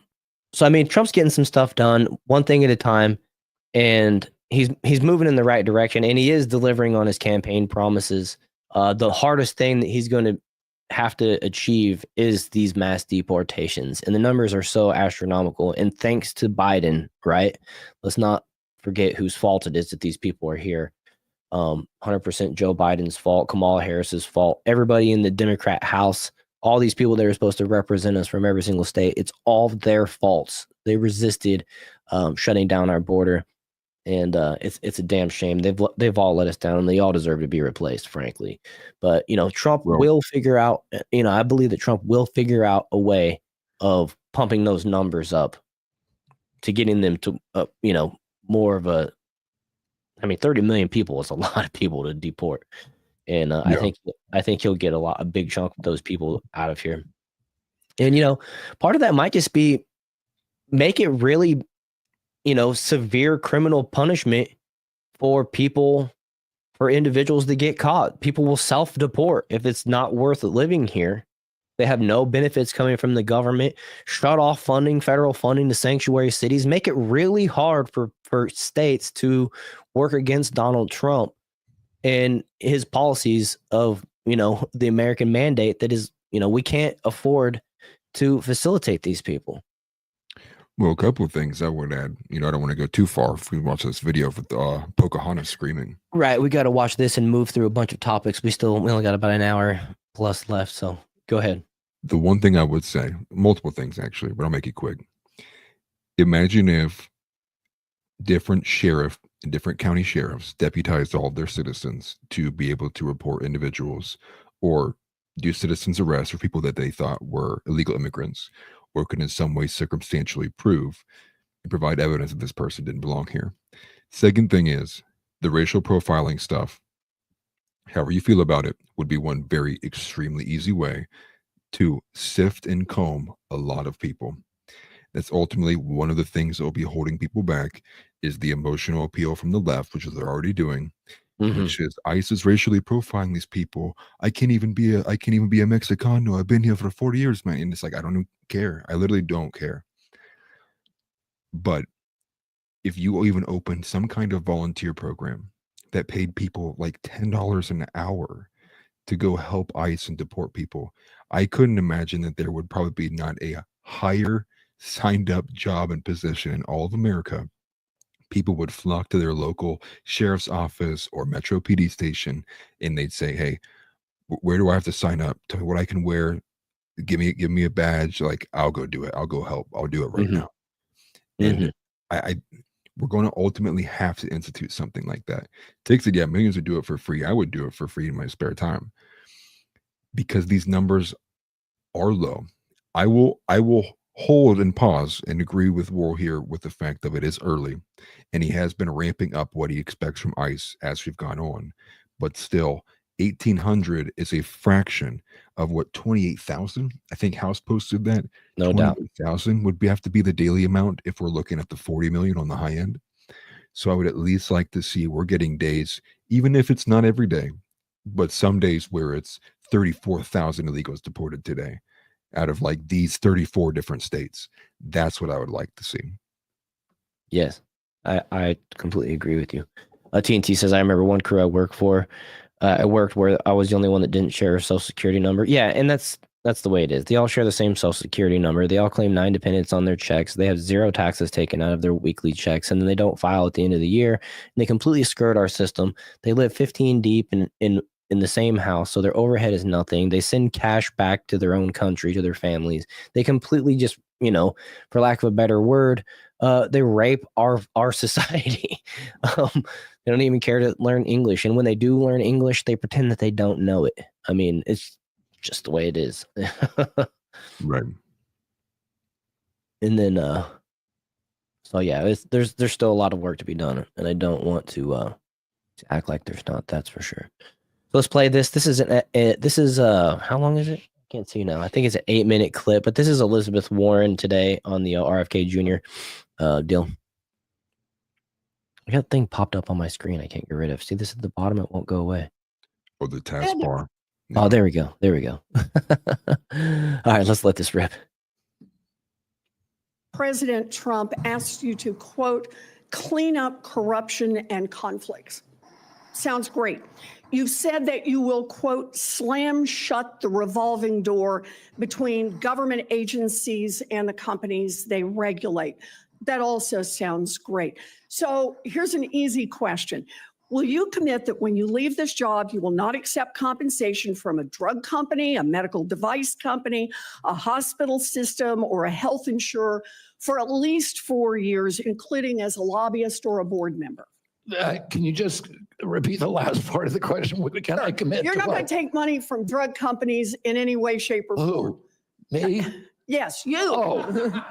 so I mean, Trump's getting some stuff done, one thing at a time, and he's moving in the right direction, and he is delivering on his campaign promises. The hardest thing that he's going to have to achieve is these mass deportations, and the numbers are so astronomical. And thanks to Biden, right? Let's not forget whose fault it is that these people are here. 100% Joe Biden's fault, Kamala Harris's fault, everybody in the Democrat House, all these people that are supposed to represent us from every single state, it's all their faults. They resisted shutting down our border, and it's a damn shame. They've all let us down, and they all deserve to be replaced, frankly. But Trump will figure out. I believe that Trump will figure out a way of pumping those numbers up to getting them to more of a. I mean, 30 million people is a lot of people to deport, and I think he'll get a big chunk of those people out of here. And part of that might just be make it really, severe criminal punishment for individuals that get caught. People will self-deport if it's not worth living here. They have no benefits coming from the government. Shut off federal funding to sanctuary cities. Make it really hard for states to work against Donald Trump and his policies of, the American mandate that is, we can't afford to facilitate these people. Well, a couple of things I would add. I don't want to go too far if we watch this video with Pocahontas screaming. Right. We got to watch this and move through a bunch of topics. We only got about an hour plus left. So go ahead. The one thing I would say, multiple things actually, but I'll make it quick. Imagine if different county sheriffs deputized all of their citizens to be able to report individuals or do citizens arrests for people that they thought were illegal immigrants or could in some way circumstantially prove and provide evidence that this person didn't belong here. Second thing is the racial profiling stuff. However you feel about it would be one very extremely easy way to sift and comb a lot of people. That's ultimately one of the things that will be holding people back is the emotional appeal from the left, which is they're already doing, which is ICE is racially profiling these people. I can't even be a Mexicano. I've been here for 40 years, man. And it's like, I don't care. I literally don't care. But if you even open some kind of volunteer program that paid people like $10 an hour to go help ICE and deport people, I couldn't imagine that there would probably be not a higher signed up job and position in all of America. People would flock to their local sheriff's office or Metro PD station, and they'd say, "Hey, where do I have to sign up? Tell me what I can wear. Give me a badge. Like, I'll go do it. I'll go help. I'll do it right now." And we're going to ultimately have to institute something like that. Take said, yeah, millions would do it for free. I would do it for free in my spare time because these numbers are low. I will hold and pause and agree with War here with the fact that it is early, and he has been ramping up what he expects from ICE as we've gone on. But still, 1,800 is a fraction of what 28,000. I think House posted that. No doubt. 28,000 would have to be the daily amount if we're looking at the 40 million on the high end. So I would at least like to see we're getting days, even if it's not every day, but some days where it's 34,000 illegals deported today out of like these 34 different states. That's what I would like to see. Yes, I completely agree with you. TNT says, I remember one crew I worked for. I worked where I was the only one that didn't share a social security number. Yeah, and that's the way it is. They all share the same social security number. They all claim 9 dependents on their checks. They have 0 taxes taken out of their weekly checks, and then they don't file at the end of the year. And they completely skirt our system. They live 15 deep in the same house, so their overhead is nothing. They send cash back to their own country, to their families. They completely just, for lack of a better word, they rape our society. They don't even care to learn English, and when they do learn English, they pretend that they don't know it. I mean, it's just the way it is. Right. And then, so yeah, there's still a lot of work to be done, and I don't want to act like there's not. That's for sure. So let's play this. This is how long is it? I can't see now. I think it's an 8-minute clip, but this is Elizabeth Warren today on the RFK Jr. Deal. I got a thing popped up on my screen I can't get rid of. See this at the bottom? It won't go away. Or the taskbar. Yeah. Oh, there we go. There we go. All right, let's let this rip. President Trump asked you to, quote, clean up corruption and conflicts. Sounds great. You said that you will, quote, slam shut the revolving door between government agencies and the companies they regulate. That also sounds great. So here's an easy question. Will you commit that when you leave this job, you will not accept compensation from a drug company, a medical device company, a hospital system, or a health insurer for at least 4 years, including as a lobbyist or a board member? Can you just repeat the last part of the question? Can I commit You're to not what? going to take money from drug companies in any way, shape, or form. Who? Me? Yes, you. Oh.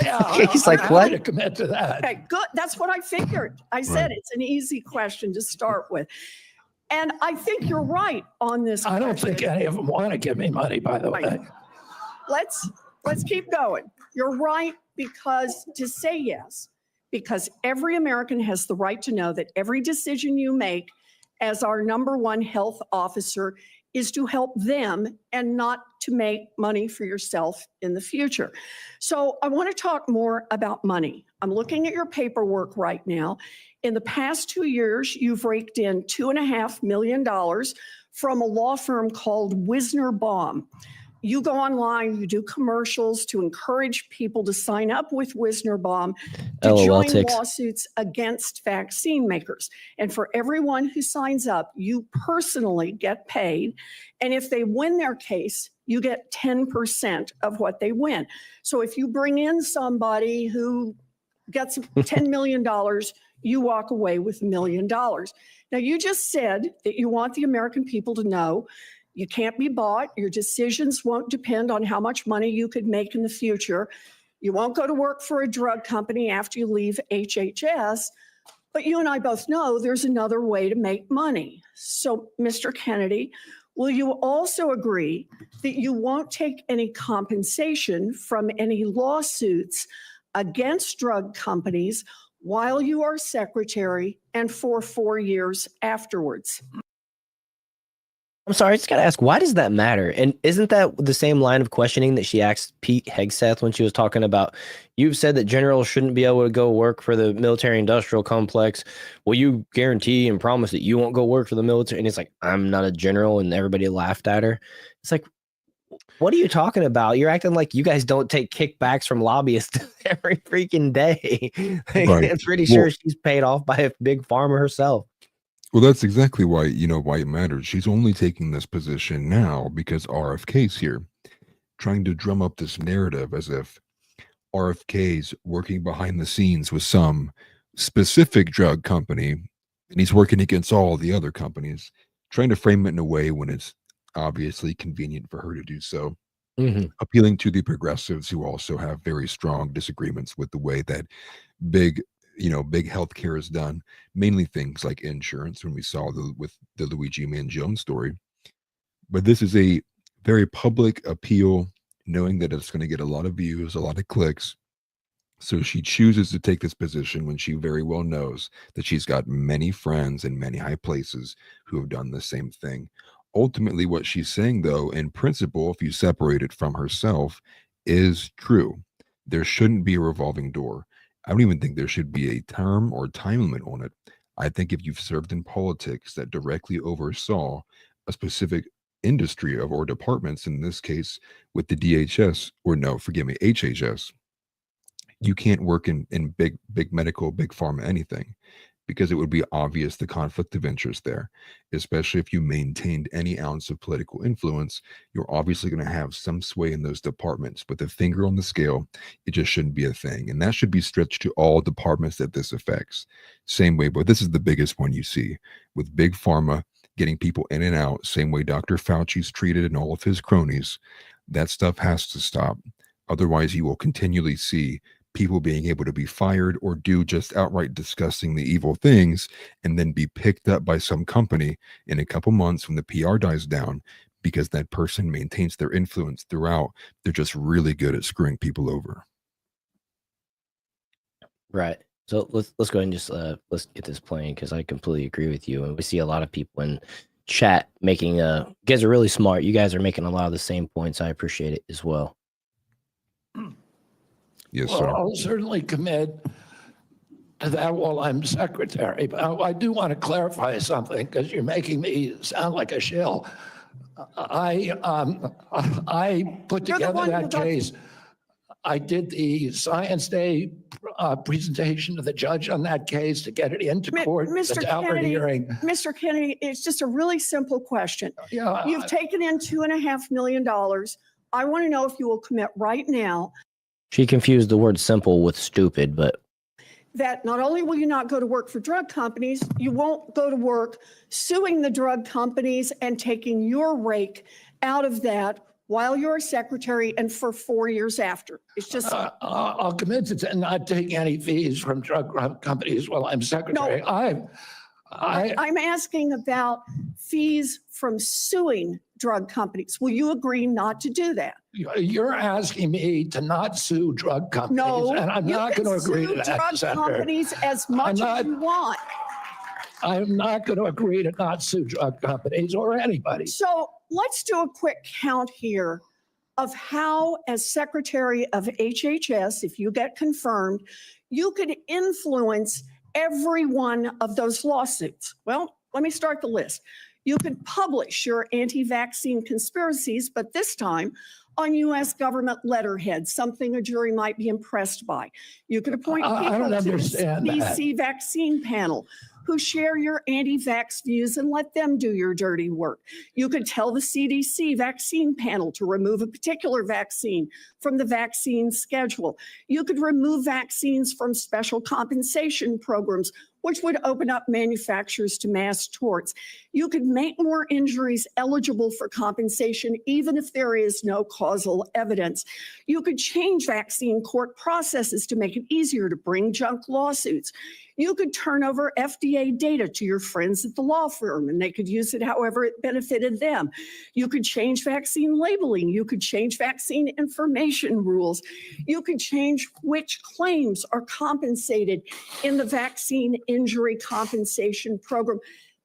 Yeah, He's I'm like, happy what? to commit to that. Okay, good. That's what I figured. I said it's an easy question to start with. And I think you're right on this. I don't question. think any of them want to give me money, by the way. Right. Let's keep going. You're right, because to say yes, because every American has the right to know that every decision you make as our #1 health officer is to help them and not to make money for yourself in the future. So I want to talk more about money. I'm looking at your paperwork right now. In the past 2 years, you've raked in $2.5 million from a law firm called Wisner Baum. You go online, you do commercials to encourage people to sign up with Wisner Baum to LOL join ticks. lawsuits against vaccine makers. And for everyone who signs up, you personally get paid. And if they win their case, you get 10% of what they win. So if you bring in somebody who gets $10 million, you walk away with $1 million. Now, you just said that you want the American people to know you can't be bought. Your decisions won't depend on how much money you could make in the future. You won't go to work for a drug company after you leave HHS. But you and I both know there's another way to make money. So, Mr. Kennedy, will you also agree that you won't take any compensation from any lawsuits against drug companies while you are secretary and for 4 years afterwards? I'm sorry, I just got to ask, why does that matter? And isn't that the same line of questioning that she asked Pete Hegseth when she was talking about, you've said that generals shouldn't be able to go work for the military industrial complex. Will you guarantee and promise that you won't go work for the military? And it's like, I'm not a general, and everybody laughed at her. It's like, what are you talking about? You're acting like you guys don't take kickbacks from lobbyists every freaking day. Right. I'm pretty sure she's paid off by a big pharma herself. Well, that's exactly why it matters. She's only taking this position now because RFK's here, trying to drum up this narrative as if RFK's working behind the scenes with some specific drug company, and he's working against all the other companies, trying to frame it in a way when it's obviously convenient for her to do so, appealing to the progressives who also have very strong disagreements with the way that big healthcare is done, mainly things like insurance, when we saw with the Luigi Mangione story. But this is a very public appeal, knowing that it's going to get a lot of views, a lot of clicks. So she chooses to take this position when she very well knows that she's got many friends in many high places who have done the same thing. Ultimately, what she's saying, though, in principle, if you separate it from herself, is true. There shouldn't be a revolving door. I don't even think there should be a term or time limit on it. I think if you've served in politics that directly oversaw a specific industry or departments, in this case with the DHS, or no, forgive me, HHS, you can't work in big medical, big pharma, anything, because it would be obvious the conflict of interest there, especially if you maintained any ounce of political influence. You're obviously going to have some sway in those departments, but the finger on the scale, it just shouldn't be a thing. And that should be stretched to all departments that this affects. Same way, but this is the biggest one you see with big pharma getting people in and out, same way Dr. Fauci's treated and all of his cronies. That stuff has to stop. Otherwise, you will continually see people being able to be fired or do just outright disgustingly evil things and then be picked up by some company in a couple months when the PR dies down, because that person maintains their influence throughout. They're just really good at screwing people over. Right. So let's go ahead and just let's get this playing, because I completely agree with you. And we see a lot of people in chat making you guys are really smart. You guys are making a lot of the same points. I appreciate it as well. Yes, Well, sir. I'll certainly commit to that while I'm secretary. But I do want to clarify something, because you're making me sound like a shill. I put You're the together one who that got- case. I did the Science Day presentation to the judge on that case to get it into court, the Mr. Daubert Kennedy, hearing. Mr. Kennedy, it's just a really simple question. Yeah, You've taken in $2.5 million. I want to know if you will commit right now She confused the word simple with stupid, but that not only will you not go to work for drug companies, you won't go to work suing the drug companies and taking your rake out of that while you're a secretary and for 4 years after. It's just, I'll commit to not taking any fees from drug companies while I'm secretary. I'm asking about fees from suing drug companies. Will you agree not to do that? You're asking me to not sue drug companies, No. and I'm not going to agree to You can that, sue Senator. drug companies as much as you want. I'm not going to agree to not sue drug companies or anybody. So let's do a quick count here of how, as Secretary of HHS, if you get confirmed, you could influence every one of those lawsuits. Well, let me start the list. You could publish your anti-vaccine conspiracies, but this time on U.S. government letterhead, something a jury might be impressed by. You could appoint I people don't to the understand that. CDC vaccine panel who share your anti-vax views and let them do your dirty work. You could tell the CDC vaccine panel to remove a particular vaccine from the vaccine schedule. You could remove vaccines from special compensation programs, which would open up manufacturers to mass torts. You could make more injuries eligible for compensation, even if there is no causal evidence. You could change vaccine court processes to make it easier to bring junk lawsuits. You could turn over FDA data to your friends at the law firm, and they could use it however it benefited them. You could change vaccine labeling. You could change vaccine information rules. You could change which claims are compensated in the vaccine injury compensation program.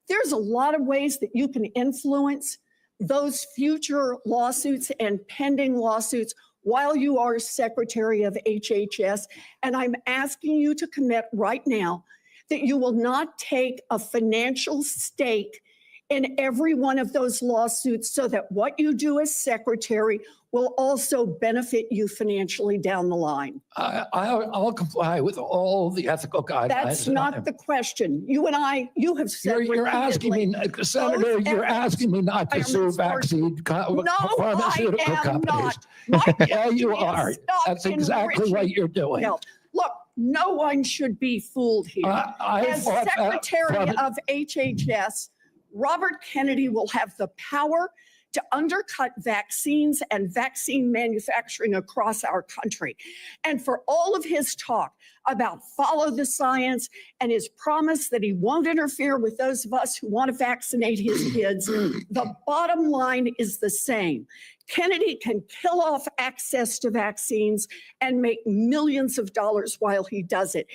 There's a lot of ways that you can influence those future lawsuits and pending lawsuits while you are Secretary of HHS. And I'm asking you to commit right now that you will not take a financial stake in every one of those lawsuits, so that what you do as secretary will also benefit you financially down the line. I'll comply with all the ethical guidelines. That's not the question. You and I, you have said You're asking me, repeatedly, Senator, you're asking me not I to am sue restoring- vaccine No, pharmaceutical I am companies. not. My Yeah, you question is are. stop That's exactly what enriching you're doing. health. Look, No one should be fooled here. I As thought that Secretary from- of HHS, Robert Kennedy will have the power to undercut vaccines and vaccine manufacturing across our country. And for all of his talk about follow the science and his promise that he won't interfere with those of us who want to vaccinate his kids, the bottom line is the same. Kennedy can kill off access to vaccines and make millions of dollars while he does it.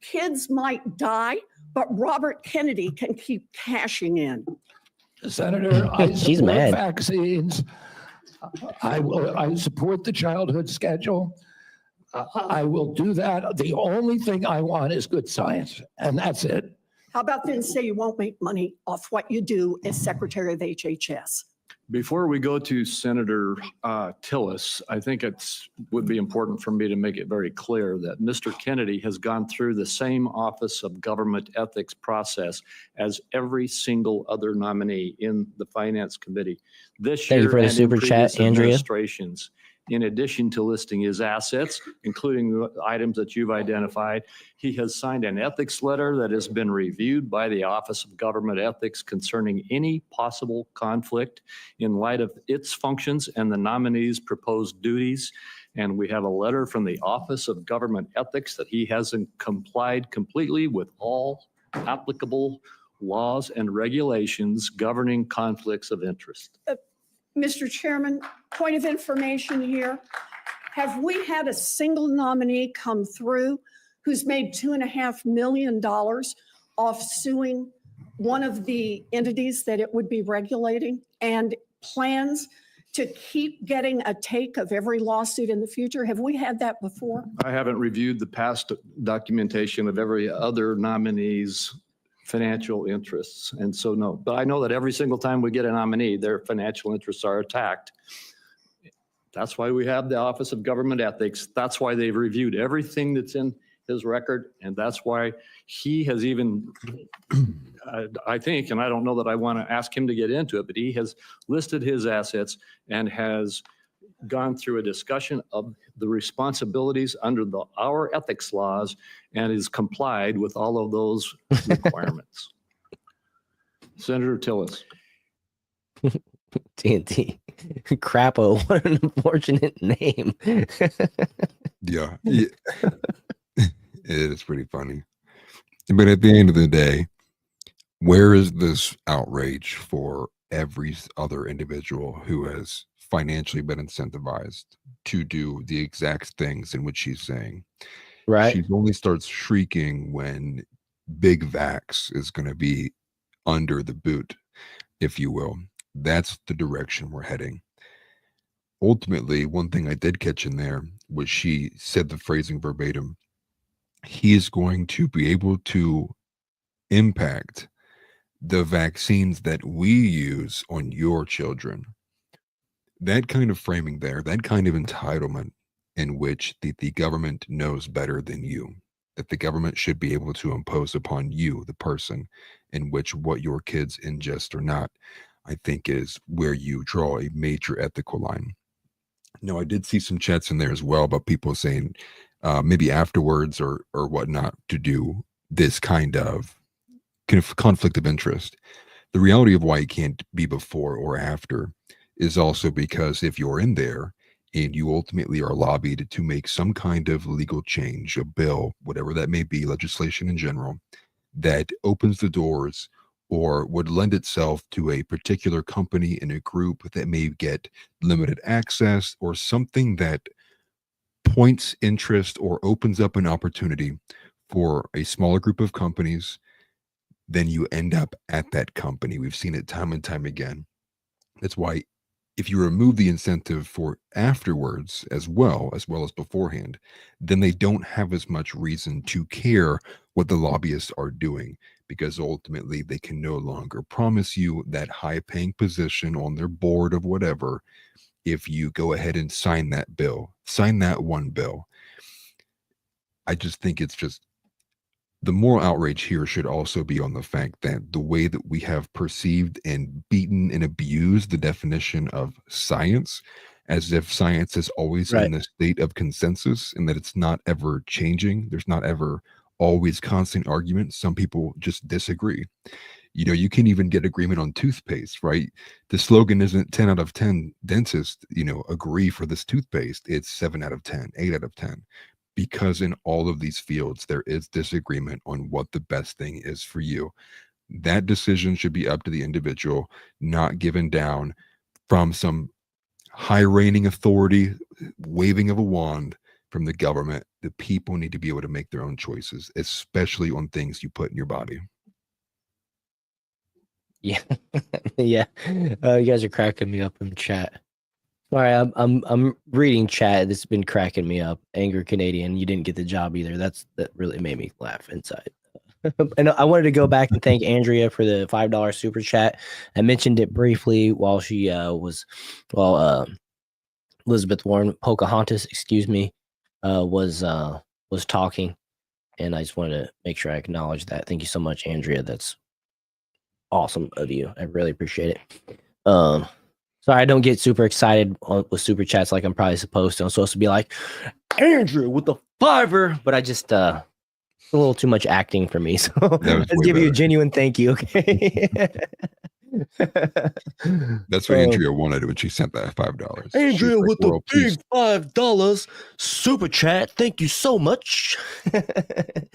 Kids might die, but Robert Kennedy can keep cashing in. Senator, I She's support mad. vaccines. I support the childhood schedule. I will do that. The only thing I want is good science, and that's it. How about then say you won't make money off what you do as Secretary of HHS? Before we go to Senator Tillis, I think would be important for me to make it very clear that Mr. Kennedy has gone through the same Office of Government Ethics process as every single other nominee in the Finance Committee this Thank you year for the and in super chat, previous Andrea. administrations. In addition to listing his assets, including the items that you've identified, he has signed an ethics letter that has been reviewed by the Office of Government Ethics concerning any possible conflict in light of its functions and the nominee's proposed duties. And we have a letter from the Office of Government Ethics that he hasn't complied completely with all applicable laws and regulations governing conflicts of interest. Mr. Chairman, point of information here. Have we had a single nominee come through who's made $2.5 million off suing one of the entities that it would be regulating and plans to keep getting a take of every lawsuit in the future? Have we had that before? I haven't reviewed the past documentation of every other nominee's financial interests. And so, no, but I know that every single time we get a nominee, their financial interests are attacked. That's why we have the Office of Government Ethics. That's why they've reviewed everything that's in his record. And that's why he has even, I think, and I don't know that I want to ask him to get into it, but he has listed his assets and has gone through a discussion of the responsibilities under our ethics laws and is complied with all of those requirements. Senator Tillis. TNT. Crapo, what an unfortunate name. Yeah. It is pretty funny. But at the end of the day, where is this outrage for every other individual who has financially been incentivized to do the exact things in which she's saying? Right. She only starts shrieking when big vax is going to be under the boot, if you will. That's the direction we're heading. Ultimately, one thing I did catch in there was she said the phrasing verbatim. He is going to be able to impact the vaccines that we use on your children. That kind of framing there, that kind of entitlement in which the government knows better than you, that the government should be able to impose upon you, the person, in which what your kids ingest or not, I think is where you draw a major ethical line. Now, I did see some chats in there as well about people saying maybe afterwards or whatnot to do this kind of conflict of interest. The reality of why it can't be before or after is also because if you're in there and you ultimately are lobbied to make some kind of legal change, a bill, whatever that may be, legislation in general, that opens the doors or would lend itself to a particular company in a group that may get limited access or something that points interest or opens up an opportunity for a smaller group of companies, then you end up at that company. We've seen it time and time again. That's why if you remove the incentive for afterwards as well as beforehand, then they don't have as much reason to care what the lobbyists are doing, because ultimately they can no longer promise you that high-paying position on their board of whatever if you go ahead and sign that bill, sign that one bill. I just think it's just the moral outrage here should also be on the fact that the way that we have perceived and beaten and abused the definition of science as if science is always Right. in the state of consensus and that it's not ever changing. There's not ever always constant arguments. Some people just disagree. You can even get agreement on toothpaste, right? The slogan isn't 10 out of 10 dentists, agree for this toothpaste. It's 7 out of 10, 8 out of 10. Because in all of these fields, there is disagreement on what the best thing is for you. That decision should be up to the individual, not given down from some high reigning authority, waving of a wand from the government. The people need to be able to make their own choices, especially on things you put in your body. Yeah, yeah. You guys are cracking me up in chat. Sorry, I'm reading chat. It's been cracking me up. Angry Canadian, you didn't get the job either. That really made me laugh inside. And I wanted to go back and thank Andrea for the $5 super chat. I mentioned it briefly while she Elizabeth Warren, Pocahontas, excuse me, was talking, and I just wanted to make sure I acknowledge that. Thank you so much, Andrea. That's awesome of you. I really appreciate it. Sorry, I don't get super excited with super chats like I'm probably supposed to. I'm supposed to be like, Andrew with the $5, but I just a little too much acting for me. So let's give you a genuine thank you, okay? That's what Andrea wanted when she sent that $5. Andrea with the big $5 super chat. Thank you so much.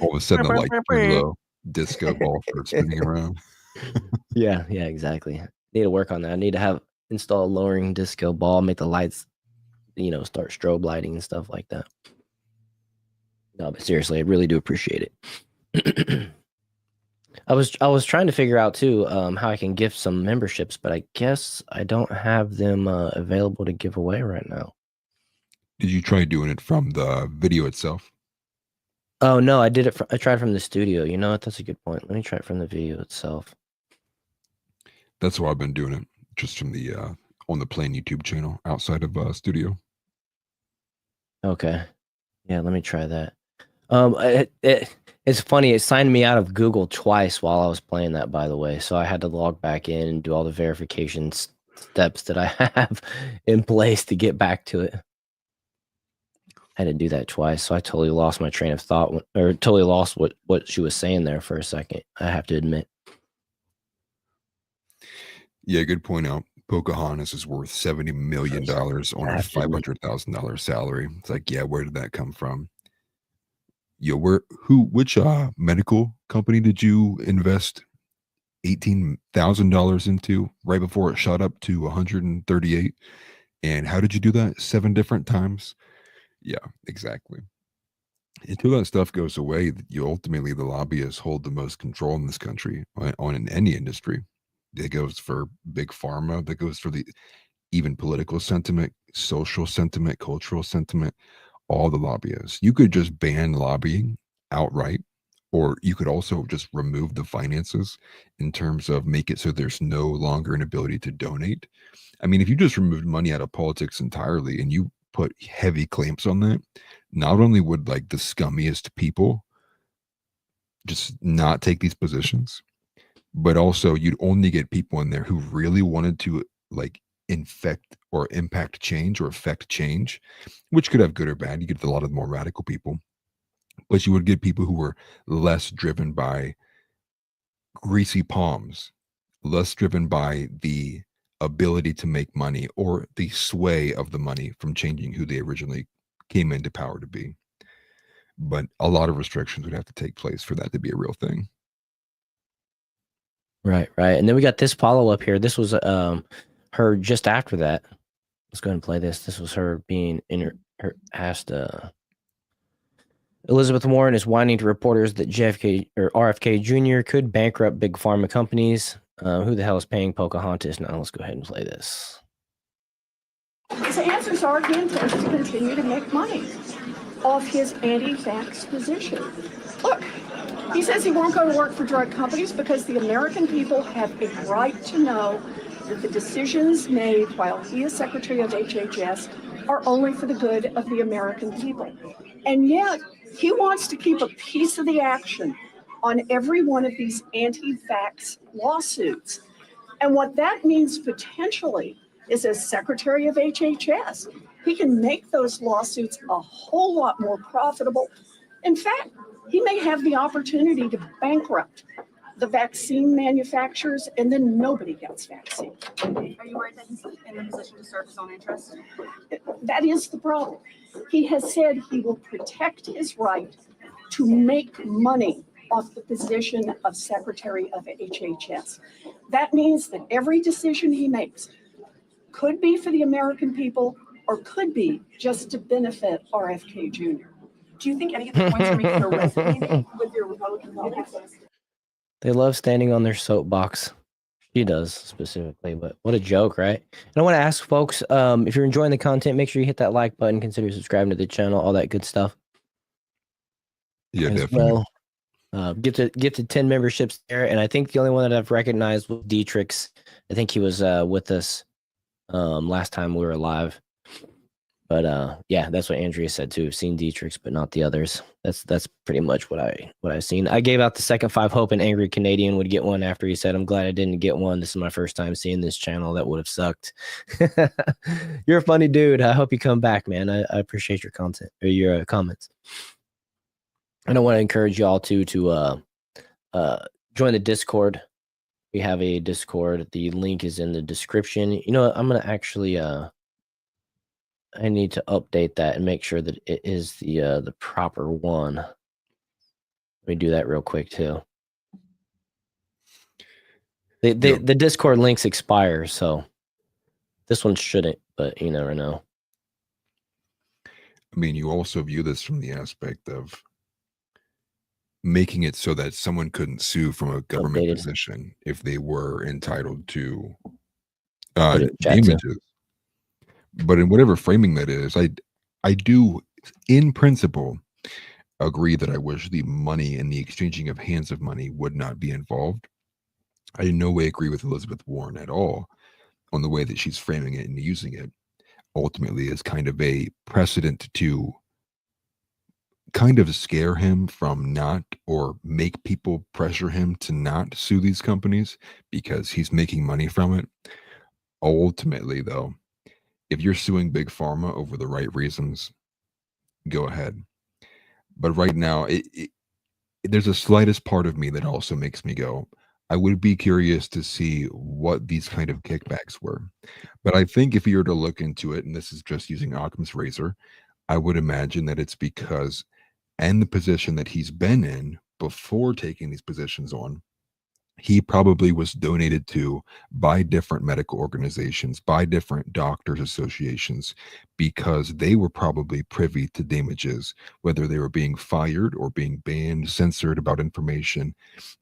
All of a sudden, the light turned low. Disco ball starts spinning around. Yeah, exactly. Need to work on that. I need to install a lowering disco ball, make the lights, start strobe lighting and stuff like that. No, but seriously, I really do appreciate it. I was trying to figure out too how I can gift some memberships, but I guess I don't have them available to give away right now. Did you try doing it from the video itself? Oh no, I tried from the studio. You know what? That's a good point. Let me try it from the video itself. That's why I've been doing it, just from the on the plain YouTube channel outside of studio. Okay, yeah, let me try that. It's funny. It signed me out of Google twice while I was playing that, by the way. So I had to log back in and do all the verification steps that I have in place to get back to it. I had to do that twice, so I totally lost my train of thought, or totally lost what she was saying there for a second. I have to admit. Yeah, good point out. Pocahontas is worth $70 million on a $500,000 salary. It's like, yeah, where did that come from? Which medical company did you invest $18,000 into right before it shot up to 138? And how did you do that? 7 different times? Yeah, exactly. Until that stuff goes away, the lobbyists hold the most control in this country in any industry. That goes for Big Pharma. That goes for even political sentiment, social sentiment, cultural sentiment. All the lobbyists. You could just ban lobbying outright, or you could also just remove the finances in terms of make it so there's no longer an ability to donate. I mean, if you just removed money out of politics entirely and you put heavy claims on that, not only would like the scummiest people just not take these positions, but also you'd only get people in there who really wanted to like infect or impact change or affect change, which could have good or bad. You get a lot of the more radical people, but you would get people who were less driven by greasy palms, less driven by the ability to make money or the sway of the money from changing who they originally came into power to be. But a lot of restrictions would have to take place for that to be a real thing. Right. And then we got this follow-up here. This was her just after that. Let's go ahead and play this. This was her being asked. Elizabeth Warren is whining to reporters that RFK Jr. could bankrupt big pharma companies. Who the hell is paying Pocahontas? Now let's go ahead and play this. His answers are he intends to continue to make money off his anti-vax position. Look, he says he won't go to work for drug companies because the American people have a right to know that the decisions made while he is Secretary of HHS are only for the good of the American people. And yet, he wants to keep a piece of the action on every one of these anti-vax lawsuits. And what that means potentially is as Secretary of HHS. He can make those lawsuits a whole lot more profitable. In fact, he may have the opportunity to bankrupt the vaccine manufacturers, and then nobody gets vaccine. Are you worried that he's in the position to serve his own interests? That is the problem. He has said he will protect his right to make money off the position of Secretary of HHS. That means that every decision he makes could be for the American people or could be just to benefit RFK Jr. Do you think any of the points you're making are resonating with your Republican colleagues? They love standing on their soapbox. She does specifically, but what a joke, right? And I want to ask folks, if you're enjoying the content, make sure you hit that like button, consider subscribing to the channel, all that good stuff. Yeah, As definitely. well, get to 10 memberships there, and I think the only one that I've recognized was Dietrich's. I think he was with us last time we were live. But yeah, that's what Andrea said too. Seen Dietrich's, but not the others. That's pretty much what I've seen. I gave out the second 5 hoping Angry Canadian would get one after he said, "I'm glad I didn't get one. This is my first time seeing this channel. That would have sucked." You're a funny dude. I hope you come back, man. I appreciate your content or your comments. And I want to encourage y'all to join the Discord. We have a Discord. The link is in the description. You know what? I'm gonna actually I need to update that and make sure that it is the proper one. Let me do that real quick too. The Discord links expire, so this one shouldn't, but you never know. I mean, you also view this from the aspect of making it so that someone couldn't sue from a government Updated. position if they were entitled to Put it in chat too. damages. But in whatever framing that is, I do, in principle, agree that I wish the money and the exchanging of hands of money would not be involved. I in no way agree with Elizabeth Warren at all on the way that she's framing it and using it. Ultimately, as kind of a precedent to kind of scare him from not, or make people pressure him to not sue these companies because he's making money from it. Ultimately, though, if you're suing Big Pharma over the right reasons, go ahead. But right now, there's a slightest part of me that also makes me go, I would be curious to see what these kind of kickbacks were. But I think if you were to look into it, and this is just using Occam's razor, I would imagine that it's because, and the position that he's been in before taking these positions on, he probably was donated to by different medical organizations, by different doctors associations, because they were probably privy to damages, whether they were being fired or being banned, censored about information.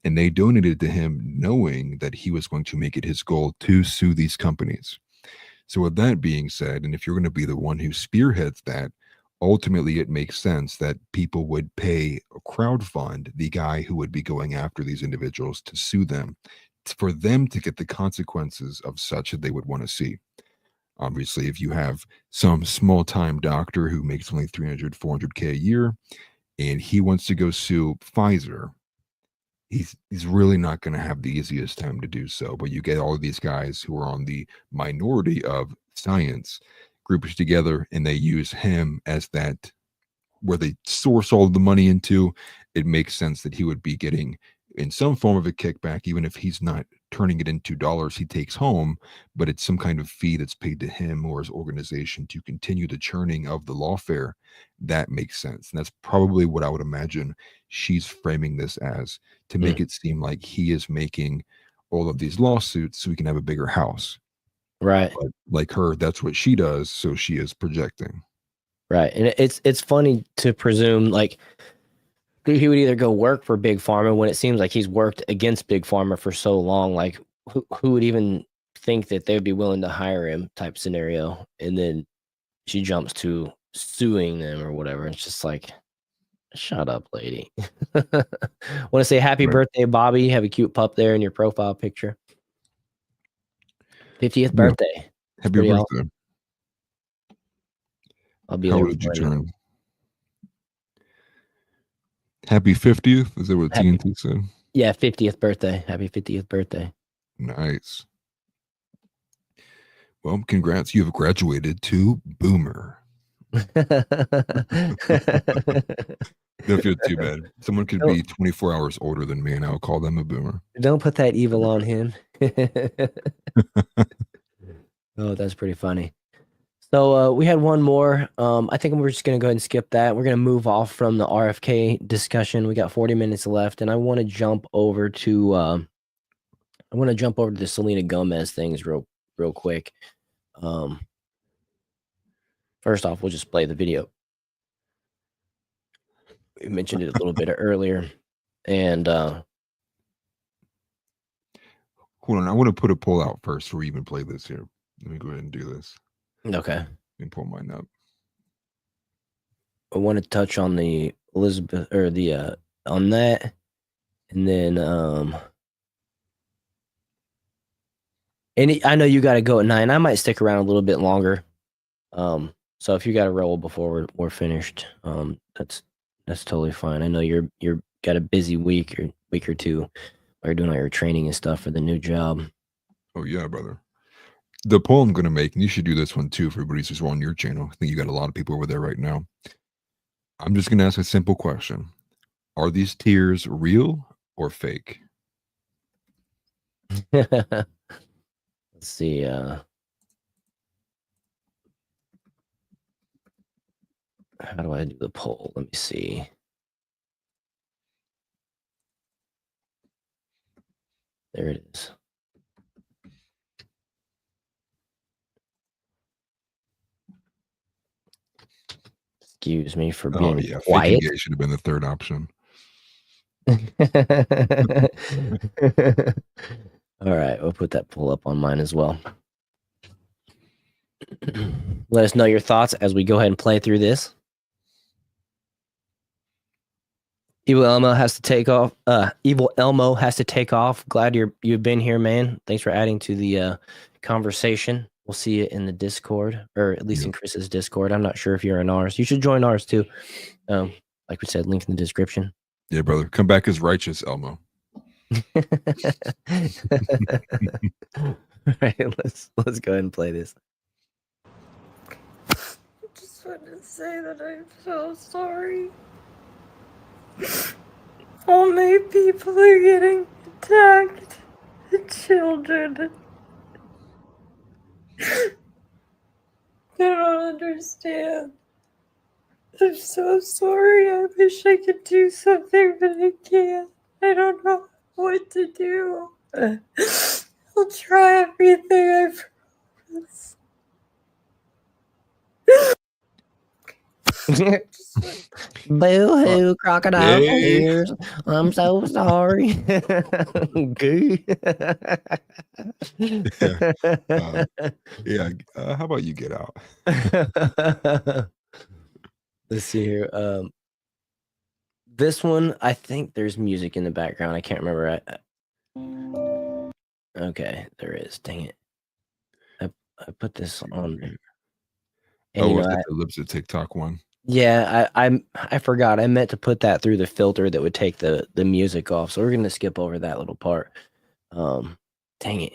And they donated to him knowing that he was going to make it his goal to sue these companies. So with that being said, and if you're going to be the one who spearheads that, ultimately it makes sense that people would pay a crowdfund the guy who would be going after these individuals to sue them, for them to get the consequences of such that they would want to see. Obviously, if you have some small-time doctor who makes only 300, 400K a year, and he wants to go sue Pfizer, he's really not going to have the easiest time to do so. But you get all of these guys who are on the minority of science groups together, and they use him as that, where they source all of the money into. It makes sense that he would be getting in some form of a kickback, even if he's not turning it into dollars he takes home, but it's some kind of fee that's paid to him or his organization to continue the churning of the lawfare. That makes sense. And that's probably what I would imagine she's framing this as, to make it seem like he is making all of these lawsuits so we can have a bigger house. Right. But like her, that's what she does, so she is projecting. Right. And it's funny to presume like he would either go work for Big Pharma when it seems like he's worked against Big Pharma for so long. Like who would even think that they would be willing to hire him type scenario? And then she jumps to suing them or whatever. It's just like, shut up, lady. Want to say happy birthday, Bobby. You have a cute pup there in your profile picture. 50th birthday. Happy birthday. Awesome. I'll be How there. old did you turn? Happy 50th? Is that what TNT said? Yeah, 50th birthday. Happy 50th birthday. Nice. Well, congrats. You have graduated to boomer. Don't feel too bad. Someone could be 24 hours older than me, and I'll call them a boomer. Don't put that evil on him. Oh, that's pretty funny. So we had one more. I think we're just gonna go ahead and skip that. We're gonna move off from the RFK discussion. We got 40 minutes left, and I want to jump over to the Selena Gomez things real quick. First off, we'll just play the video. We mentioned it a little bit earlier, and hold on. I want to put a poll out first before we even play this here. Let me go ahead and do this. okay. Let me pull mine up. I want to touch on the Elizabeth or the on that, and then I know you got to go at 9. I might stick around a little bit longer. So if you got to roll before we're finished, that's totally fine. I know you're got a busy week or two while you're doing all your training and stuff for the new job. Oh yeah, brother. The poll I'm going to make, and you should do this one too for everybody who's on your channel. I think you got a lot of people over there right now. I'm just going to ask a simple question. Are these tears real or fake? Let's see. How do I do the poll? Let me see. There it is. Excuse me for being quiet. Fake should have been the third option. All right, we'll put that poll up on mine as well. Let us know your thoughts as we go ahead and play through this. Evil Elmo has to take off. Evil Elmo has to take off. Glad you've been here, man. Thanks for adding to the conversation. We'll see you in the Discord, or at least in Chris's Discord. I'm not sure if you're in ours. You should join ours too. Like we said, link in the description. Yeah, brother. Come back as righteous, Elmo. All right, let's go ahead and play this. I just want to say that I'm so sorry. All my people are getting attacked. The children. I don't understand. I'm so sorry. I wish I could do something, but I can't. I don't know what to do. I'll try everything, I promise. Boo-hoo, crocodile tears. I'm so sorry. Goo. How about you get out? Let's see here. This one, I think there's music in the background. I can't remember. Okay, there is. Dang it. I put this on. And, Was that the Lips of TikTok one? Yeah, I forgot. I meant to put that through the filter that would take the music off. So we're gonna skip over that little part. Dang it.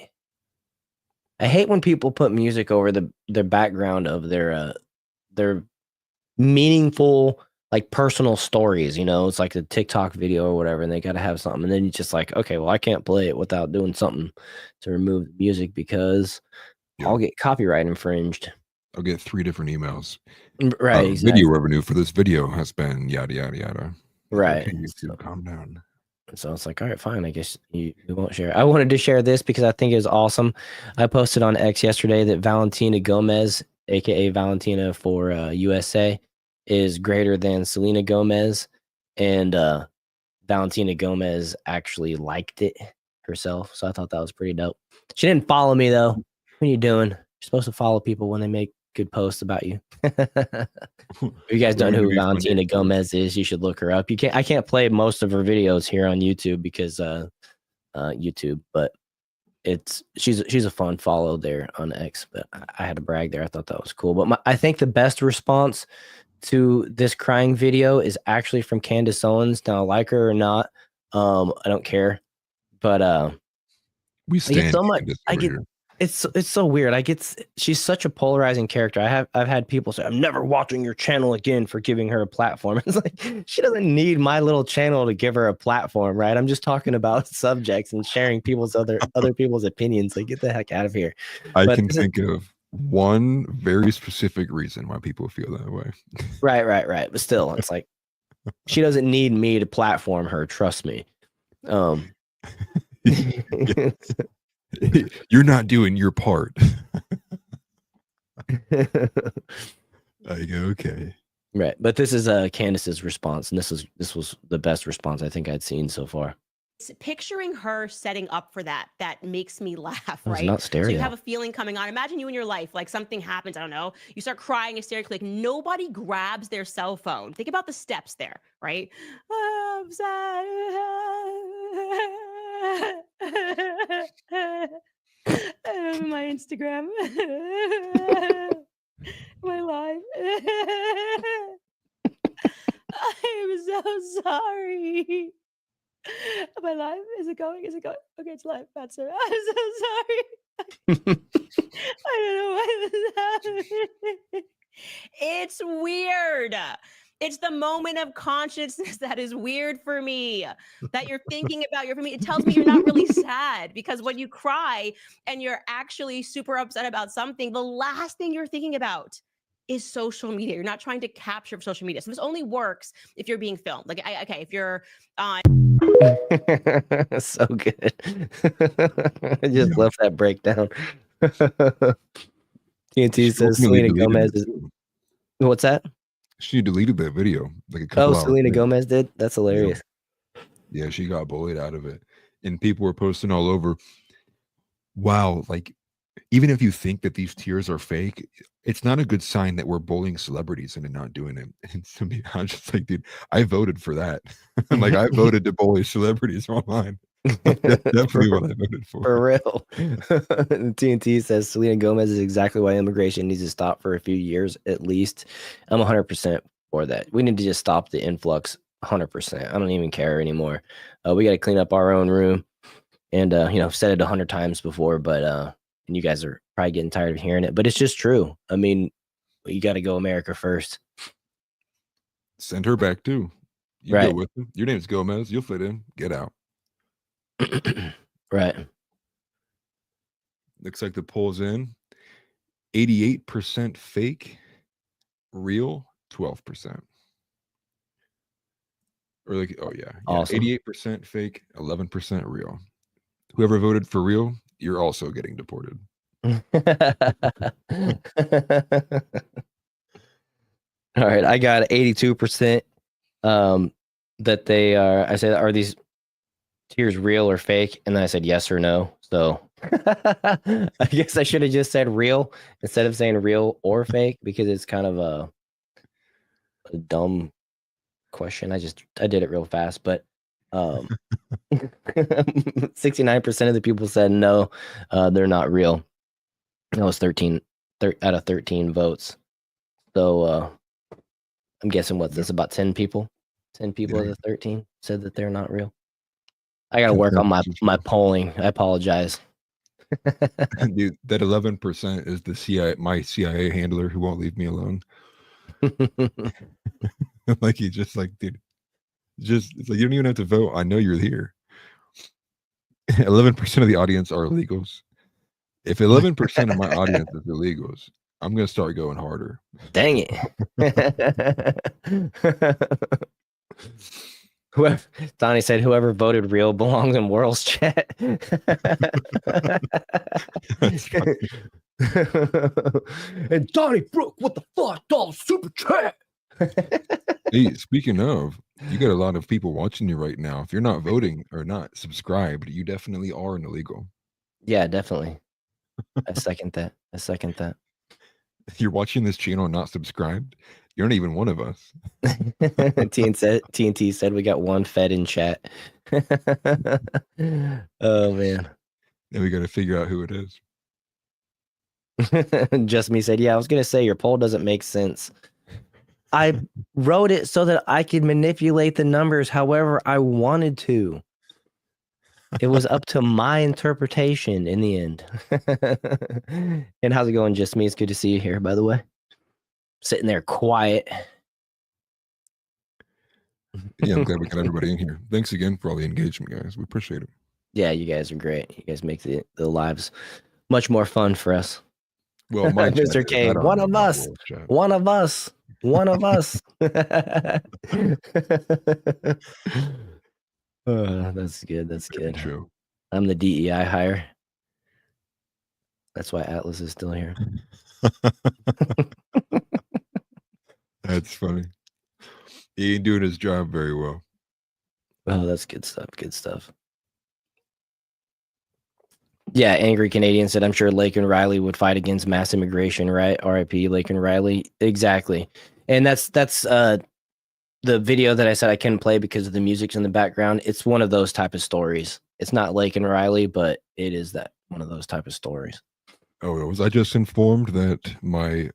I hate when people put music over their background of their meaningful, like, personal stories. You know, it's like the TikTok video or whatever, and they got to have something. And then you're just like, okay, well, I can't play it without doing something to remove the music because I'll get copyright infringed. I'll get 3 different emails. Right. Exactly. Video revenue for this video has been yada yada yada. Right. Okay, YouTube, calm down. So it's like, all right, fine. I guess you won't share. I wanted to share this because I think it was awesome. I posted on X yesterday that Valentina Gomez, aka Valentina for USA, is greater than Selena Gomez, and Valentina Gomez actually liked it herself. So I thought that was pretty dope. She didn't follow me though. What are you doing? You're supposed to follow people when they make good posts about you. If you guys don't know who Valentina Gomez is, you should look her up. I can't play most of her videos here on YouTube because YouTube, but she's a fun follow there on X. But I had to brag there. I thought that was cool. But I think the best response to this crying video is actually from Candace Owens. Now, like her or not, I don't care. But we stand so much. It's so weird. She's such a polarizing character. I've had people say, I'm never watching your channel again for giving her a platform. It's like she doesn't need my little channel to give her a platform, right? I'm just talking about subjects and sharing people's other people's opinions. Like, get the heck out of here. I But can think of one very specific reason why people feel that way. right. But still, it's like she doesn't need me to platform her. Trust me. You're not doing your part. I go, okay. Right, but this is Candace's response, and this was the best response I think I'd seen so far. Picturing her setting up for that makes me laugh, It's right? not So you stereo. have a feeling coming on. Imagine you in your life, like something happens, I don't know, you start crying hysterically, like nobody grabs their cell phone. Think about the steps there, right? I'm sad. My Instagram. My life. I'm so sorry. My life, is it going? Okay, it's live. That's it. I'm so sorry. I don't know why this happened. It's weird. It's the moment of consciousness that is weird for me, that you're thinking about your family. It tells me you're not really sad, because when you cry and you're actually super upset about something, the last thing you're thinking about is social media. You're not trying to capture social media. So this only works if you're being filmed. Like, okay, if you're on. So good. I just love that breakdown. TNT says Selena Gomez is. What's that? She deleted that video like a couple hours Selena later. Gomez did? That's hilarious. Yeah, she got bullied out of it. And people were posting all over. Wow, like, even if you think that these tears are fake, it's not a good sign that we're bullying celebrities and not doing it. And to me, I'm just like, dude, I voted for that. Like, I voted to bully celebrities online. That's definitely what I voted for. For real. TNT says Selena Gomez is exactly why immigration needs to stop for a few years at least. I'm 100% for that. We need to just stop the influx 100%. I don't even care anymore. We got to clean up our own room. And, said it 100 times before, but and you guys are probably getting tired of hearing it, but it's just true. I mean, you got to go America first. Send her back too. You Right. go with them. Your name's Gomez. You'll fit in. Get out. Right. Looks like the poll's in. 88% fake, real 12%. Or like, oh yeah. Awesome. 88% fake, 11% real. Whoever voted for real, you're also getting deported. All right, I got 82% that they are. I said, are these tears real or fake? And then I said yes or no. So I guess I should have just said real instead of saying real or fake, because it's kind of a dumb question. I did it real fast, but 69% of the people said no, they're not real. That was 13 out of 13 votes. So I'm guessing what's this, about 10 people? 10 people of the 13 said that they're not real. I got to work on my polling. I apologize. Dude, that 11% is the CIA, my CIA handler who won't leave me alone. Like, he's just like, dude, it's like, you don't even have to vote. I know you're here. 11% of the audience are illegals. If 11% of my audience is illegals, I'm gonna start going harder. Dang it. Donnie said whoever voted real belongs in World's chat. And Donnie Brooke, what the fuck? $5 super chat. Hey, speaking of, you got a lot of people watching you right now. If you're not voting or not subscribed, you definitely are an illegal. Yeah, definitely. I second that. If you're watching this channel and not subscribed, you're not even one of us. TNT said we got one fed in chat. Oh man. Then we got to figure out who it is. Just me said, yeah, I was gonna say your poll doesn't make sense. I wrote it so that I could manipulate the numbers however I wanted to. It was up to my interpretation in the end. And how's it going, Just Me? It's good to see you here, by the way. Sitting there quiet. Yeah, I'm glad we got everybody in here. Thanks again for all the engagement, guys. We appreciate it. Yeah, you guys are great. You guys make the lives much more fun for us. Well, my chat Mr. is. K, I don't one know of about us. Will's chat. One of us. One of us. That's good. That's Very good. true. I'm the DEI hire. That's why Atlas is still here. That's funny. He ain't doing his job very well. Oh, that's good stuff. Good stuff. Yeah, Angry Canadian said, I'm sure Lake and Riley would fight against mass immigration, right? RIP, Lake and Riley. Exactly. And that's the video that I said I couldn't play because of the music's in the background. It's one of those type of stories. It's not Lake and Riley, but it is that one of those type of stories. Oh, was I just informed that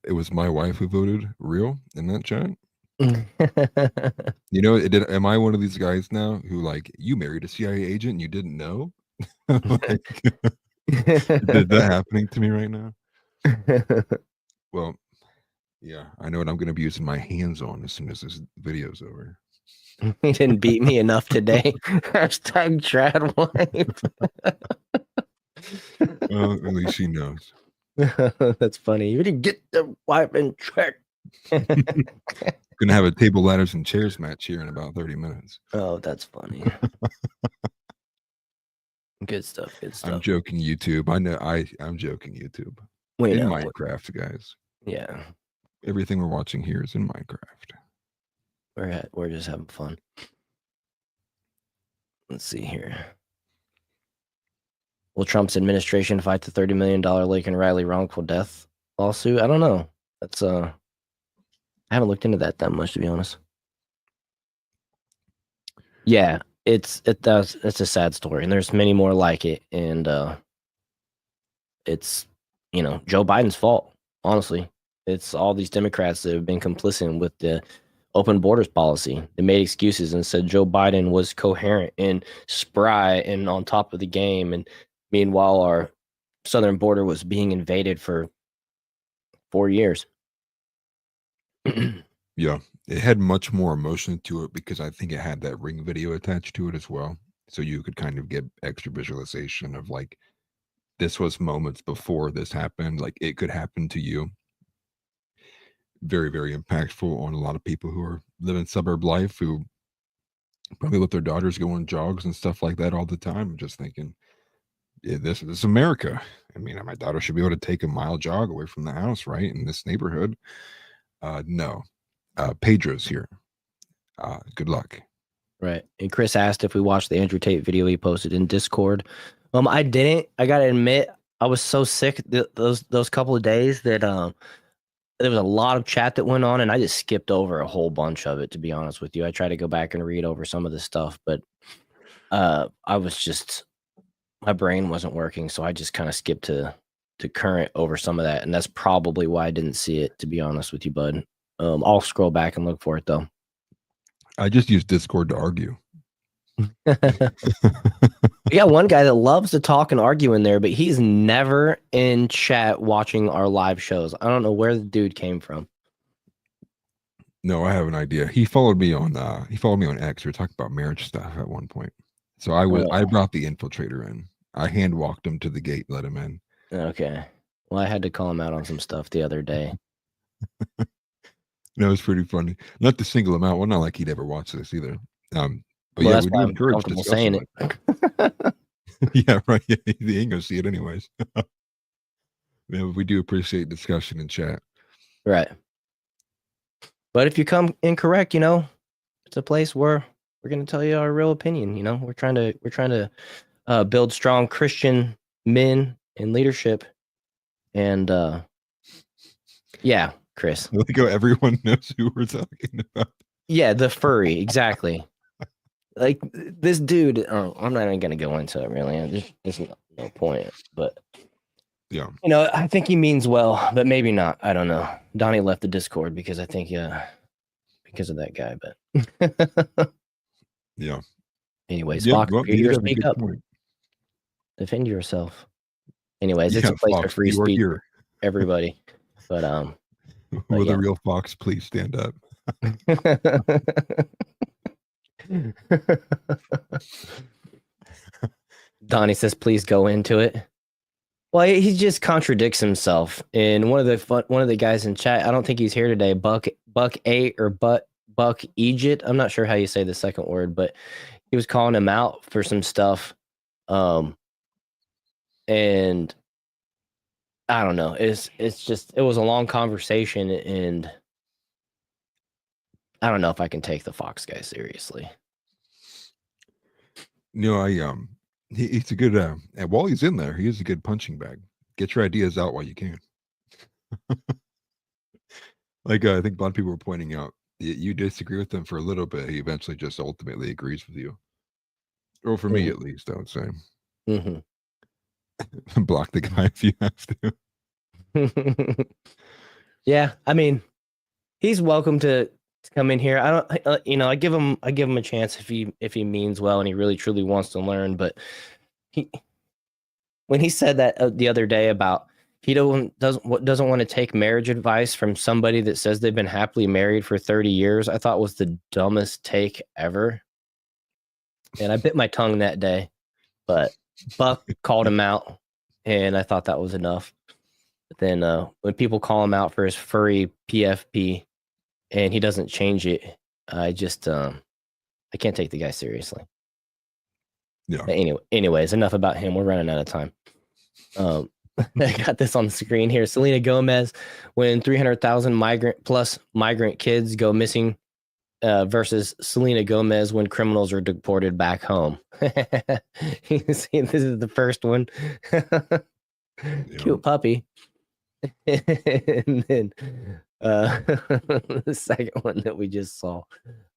it was my wife who voted real in that chat? You know, am I one of these guys now who, like, you married a CIA agent and you didn't know? Like, is that happening to me right now? Well, yeah, I know what I'm going to be using my hands on as soon as this video's over. He didn't beat me enough today. Hashtag trad wife. Well, at least she knows. That's funny. You didn't get the wife in check. Gonna have a table, ladders, and chairs match here in about 30 minutes. Oh, that's funny. Good stuff. Good stuff. I'm joking, YouTube. I know I'm joking, YouTube. We in know. Minecraft, guys. Yeah. Everything we're watching here is in Minecraft. We're just having fun. Let's see here. Will Trump's administration fight the $30 million Lake and Riley wrongful death lawsuit? I don't know. That's I haven't looked into that much, to be honest. Yeah, it's a sad story, and there's many more like it, and it's Joe Biden's fault. Honestly, it's all these Democrats that have been complicit with the open borders policy. They made excuses and said Joe Biden was coherent and spry and on top of the game, and meanwhile our southern border was being invaded for 4 years. Yeah, it had much more emotion to it because I think it had that Ring video attached to it as well. So you could kind of get extra visualization of, like, this was moments before this happened. Like, it could happen to you. Very, very impactful on a lot of people who are living suburb life, who probably let their daughters go on jogs and stuff like that all the time. Just thinking, yeah, this is America. I mean, my daughter should be able to take a mile jog away from the house, right? In this neighborhood. No. Pedro's here. Good luck. Right. And Chris asked if we watched the Andrew Tate video he posted in Discord. I didn't. I gotta admit, I was so sick those couple of days that there was a lot of chat that went on, and I just skipped over a whole bunch of it, to be honest with you. I tried to go back and read over some of the stuff, but I was just, my brain wasn't working, so I just kind of skipped to current over some of that, and that's probably why I didn't see it, to be honest with you, bud. I'll scroll back and look for it, though. I just use Discord to argue. We got one guy that loves to talk and argue in there, but he's never in chat watching our live shows. I don't know where the dude came from. No, I have an idea. He followed me on X. We were talking about marriage stuff at one point. So I brought the infiltrator in. I hand walked him to the gate, let him in. Okay. Well, I had to call him out on some stuff the other day. No, it's pretty funny. Not to single him out. Well, not like he'd ever watch this either. But well, yeah, that's we why do I'm encourage comfortable saying it. Yeah, right. Yeah, he ain't gonna see it anyways. Yeah, we do appreciate discussion in chat. Right. But if you come incorrect, it's a place where we're going to tell you our real opinion. We're trying to build strong Christian men in leadership, and yeah, Chris. Like how everyone knows who we're talking about. Yeah, the furry, exactly. Like this dude. I'm not even going to go into it really. There's no point. But yeah, I think he means well, but maybe not. I don't know. Donnie left the Discord because I think because of that guy. But yeah. Anyways, Fox Peter, speak up. Point. Defend yourself. Anyways, it's Yeah, a place for Fox, free you are speech here. for everybody. But Will yeah. the real Fox please stand up? Donnie says, "Please go into it." Well, he just contradicts himself. And one of the guys in chat, I don't think he's here today. Buck 8 or Buck Egypt. I'm not sure how you say the second word, but he was calling him out for some stuff. And I don't know. It was a long conversation, and I don't know if I can take the Fox guy seriously. He's a good and while he's in there, he is a good punching bag. Get your ideas out while you can. Like I think a lot of people were pointing out, you disagree with him for a little bit, he eventually just ultimately agrees with you. Or for me, at least, I would say. Block the guy if you have to. Yeah, I mean, he's welcome to come in here. I don't, I give him a chance if he means well and he really truly wants to learn. But when he said that the other day about he doesn't want to take marriage advice from somebody that says they've been happily married for 30 years, I thought was the dumbest take ever. And I bit my tongue that day, but Buck called him out, and I thought that was enough. But then when people call him out for his furry PFP and he doesn't change it, I just I can't take the guy seriously. Yeah. But anyways, enough about him. We're running out of time. I got this on the screen here. Selena Gomez, when 300,000 migrant kids go missing, versus Selena Gomez when criminals are deported back home. You see, this is the first one. Cute puppy. And then the second one that we just saw.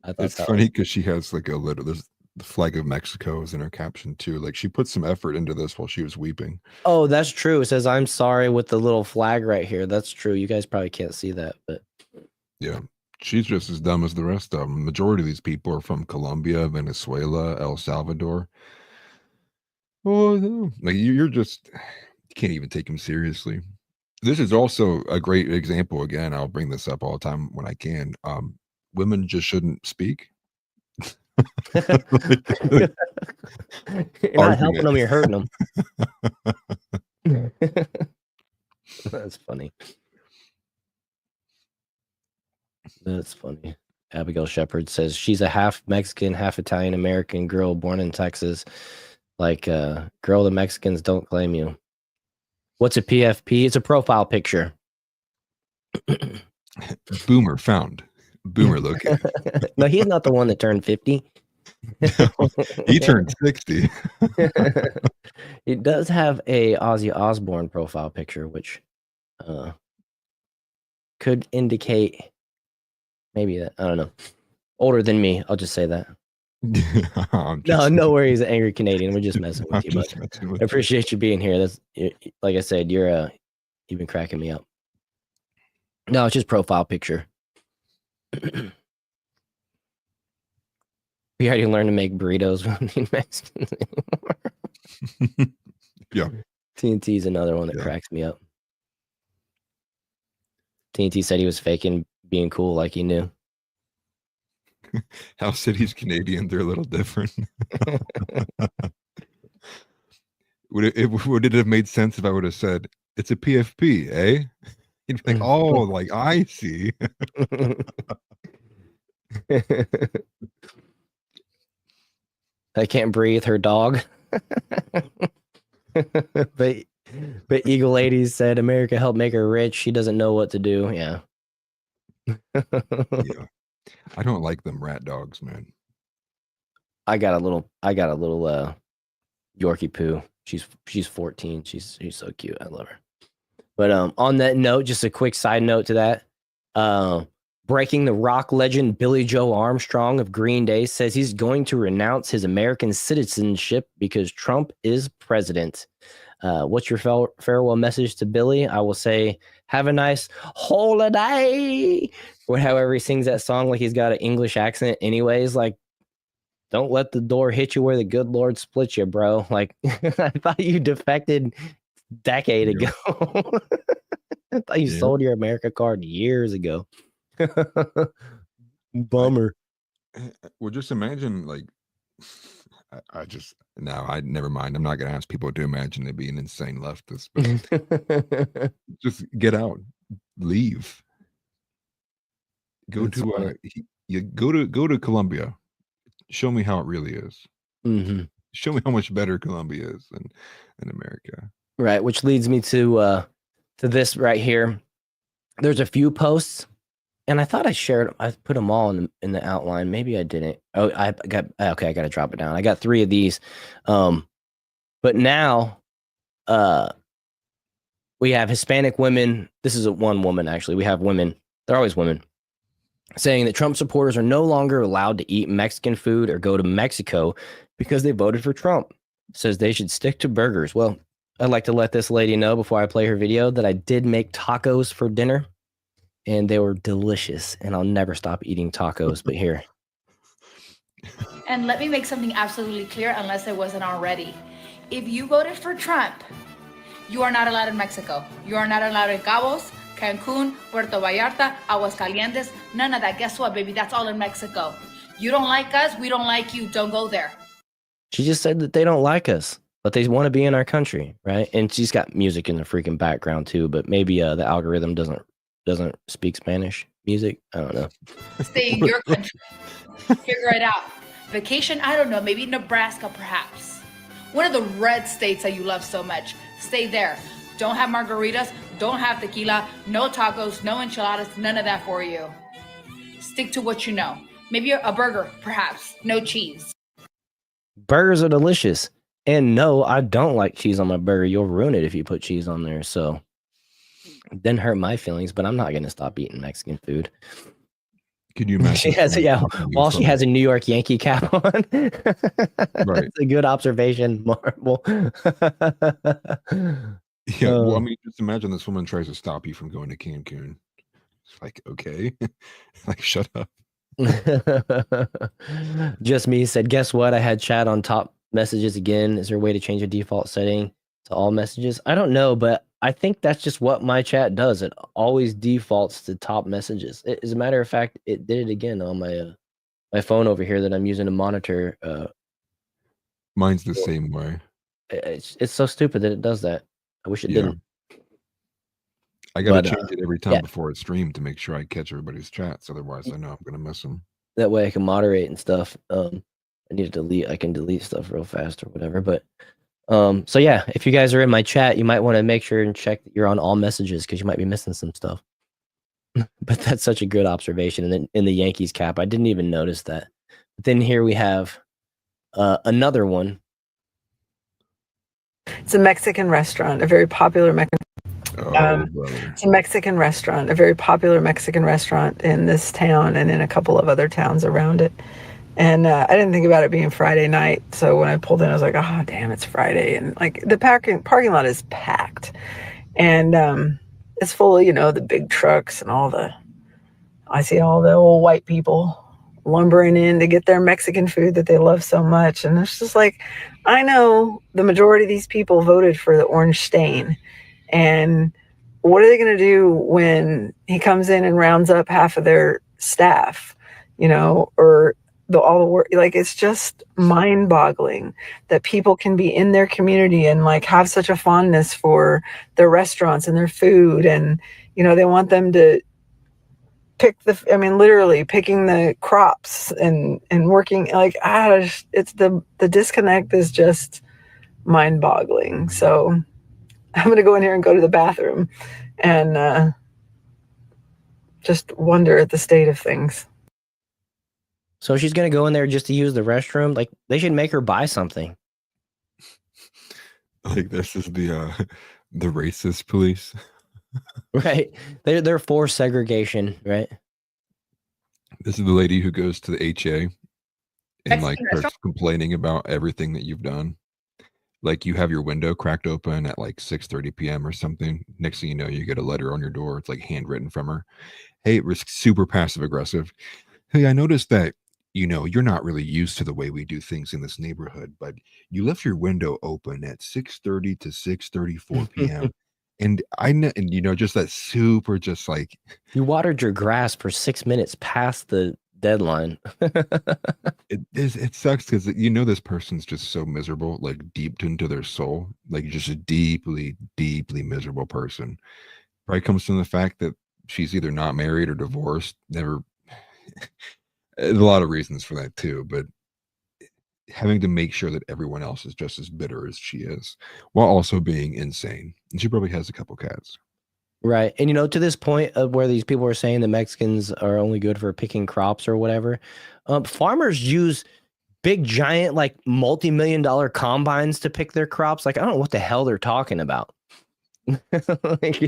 I thought It's funny because she has like there's the flag of Mexico is in her caption too. Like she put some effort into this while she was weeping. Oh, that's true. It says, "I'm sorry" with the little flag right here. That's true. You guys probably can't see that, but yeah, she's just as dumb as the rest of them. Majority of these people are from Colombia, Venezuela, El Salvador. Oh, no. Like you can't even take them seriously. This is also a great example. Again, I'll bring this up all the time when I can. Women just shouldn't speak. You're not helping them, you're hurting them. That's funny. That's funny. Abigail Shepard says she's a half Mexican, half Italian American girl born in Texas. Like, girl, the Mexicans don't claim you. What's a PFP? It's a profile picture. Boomer found. Boomer located. No, he's not the one that turned 50. He turned 60. It does have a Ozzy Osbourne profile picture, which could indicate maybe that, I don't know, older than me. I'll just say that. No worries, angry Canadian. We're just messing with you, but I appreciate you being here. That's, like I said, you've been cracking me up. No, it's just profile picture. We already learned to make burritos. We don't need Mexicans anymore. Yeah. TNT is another one that cracks me up. TNT said he was faking being cool like he knew. House City's Canadian. They're a little different. Would it have made sense if I would have said, it's a PFP, eh? He'd be like, oh, like, I see. I can't breathe, her dog. But Eagle Ladies said America helped make her rich. She doesn't know what to do. Yeah. Yeah. I don't like them rat dogs, man. I got a little Yorkie poo. She's 14. She's so cute. I love her. But on that note, just a quick side note to that. Breaking the rock legend Billy Joe Armstrong of Green Day says he's going to renounce his American citizenship because Trump is president. What's your farewell message to Billy? I will say, have a nice holiday. Or however he sings that song, like he's got an English accent anyways. Like, don't let the door hit you where the good Lord split you, bro. Like, I thought you defected decade ago. I thought you sold your America card years ago. Bummer. Well, just imagine, like, I just no, I never mind. I'm not gonna ask people to imagine they be an insane leftist, but just get out, leave, go That's to funny. you go to Colombia. Show me how it really is. Mhm. Show me how much better Colombia is than America. Right, which leads me to this right here. There's a few posts, and I thought I put them all in the outline. Maybe I didn't. Oh, I got okay. I got to drop it down. I got 3 of these, but now, we have Hispanic women. This is one woman actually. We have women. They're always women saying that Trump supporters are no longer allowed to eat Mexican food or go to Mexico because they voted for Trump. Says they should stick to burgers. Well, I'd like to let this lady know before I play her video that I did make tacos for dinner, and they were delicious, and I'll never stop eating tacos. But here. And let me make something absolutely clear, unless it wasn't already. If you voted for Trump, you are not allowed in Mexico. You are not allowed in Cabos, Cancun, Puerto Vallarta, Aguascalientes, none of that. Guess what, baby? That's all in Mexico. You don't like us, we don't like you. Don't go there. She just said that they don't like us, but they want to be in our country, right? And she's got music in the freaking background too, but maybe the algorithm doesn't speak Spanish music. I don't know. Stay in your country. Figure it out. Vacation, I don't know, maybe Nebraska perhaps. One of the red states that you love so much. Stay there. Don't have margaritas, don't have tequila, no tacos, no enchiladas, none of that for you. Stick to what you know. Maybe a burger, perhaps. No cheese. Burgers are delicious. And no, I don't like cheese on my burger. You'll ruin it if you put cheese on there. So it didn't hurt my feelings, but I'm not going to stop eating Mexican food. Can you imagine? While she has a New York Yankee cap on. Right. That's a good observation, Marvel. Yeah, well, I mean, just imagine this woman tries to stop you from going to Cancun. It's like, okay, like, shut up. Just me said, guess what? I had chat on top messages again. Is there a way to change a default setting to all messages? I don't know, but I think that's just what my chat does. It always defaults to top messages. As a matter of fact, it did it again on my phone over here that I'm using to monitor. Mine's the same way. It's so stupid that it does that. I wish it didn't. I got to change it every time before I stream to make sure I catch everybody's chats. Otherwise, I know I'm going to miss them. That way I can moderate and stuff. I need to delete. I can delete stuff real fast or whatever. But so yeah, if you guys are in my chat, you might want to make sure and check that you're on all messages because you might be missing some stuff. But that's such a good observation. And then in the Yankees cap, I didn't even notice that. But then here we have another one. It's a Mexican restaurant, a very popular it's a Mexican restaurant, a very popular Mexican restaurant in this town and in a couple of other towns around it. And I didn't think about it being Friday night. So when I pulled in, I was like, oh, damn, it's Friday. And like the parking lot is packed. And it's full of, the big trucks and I see all the old white people lumbering in to get their Mexican food that they love so much. And it's just like, I know the majority of these people voted for the orange stain. And what are they going to do when he comes in and rounds up half of their staff, or all the work? Like, it's just mind boggling that people can be in their community and like have such a fondness for their restaurants and their food. And, they want them to literally picking the crops and working like, it's the disconnect is just mind boggling. So I'm going to go in here and go to the bathroom and just wonder at the state of things. So she's going to go in there just to use the restroom? Like, they should make her buy something. Like, this is the racist police. Right. They're for segregation, right? This is the lady who goes to the HA and like starts complaining about everything that you've done. Like, you have your window cracked open at like 6:30 p.m. or something. Next thing you know, you get a letter on your door. It's like handwritten from her. Hey, it was super passive aggressive. Hey, I noticed that you're not really used to the way we do things in this neighborhood, but you left your window open at 6:30 to 6:34 p.m. And I know, and just that super, just like You watered your grass for 6 minutes past the deadline. it sucks because this person's just so miserable, like deep into their soul, like just a deeply, deeply miserable person. Probably comes from the fact that she's either not married or divorced. Never. There's a lot of reasons for that too, but having to make sure that everyone else is just as bitter as she is, while also being insane. And she probably has a couple cats. Right. And to this point of where these people are saying the Mexicans are only good for picking crops or whatever, farmers use big, giant, like multi-million-dollar combines to pick their crops. Like, I don't know what the hell they're talking about. Like,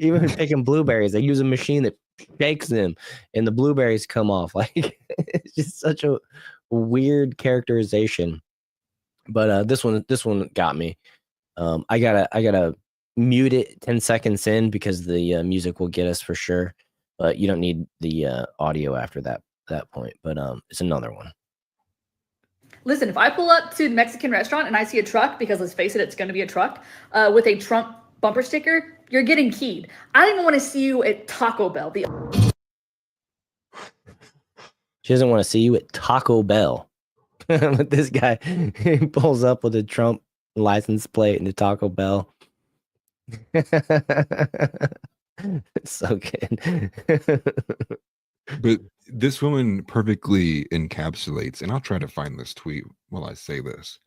even picking blueberries, they use a machine that shakes them and the blueberries come off. Like, it's just such a weird characterization. But this one got me. I gotta mute it 10 seconds in because the music will get us for sure, but you don't need the audio after that point. But it's another one. Listen, if I pull up to the Mexican restaurant and I see a truck, because let's face it, it's going to be a truck with a Trump bumper sticker, you're getting keyed. I don't even want to see you at Taco Bell. She doesn't want to see you at Taco Bell. But this guy, he pulls up with a Trump license plate and the Taco Bell. So good. But this woman perfectly encapsulates, and I'll try to find this tweet while I say this,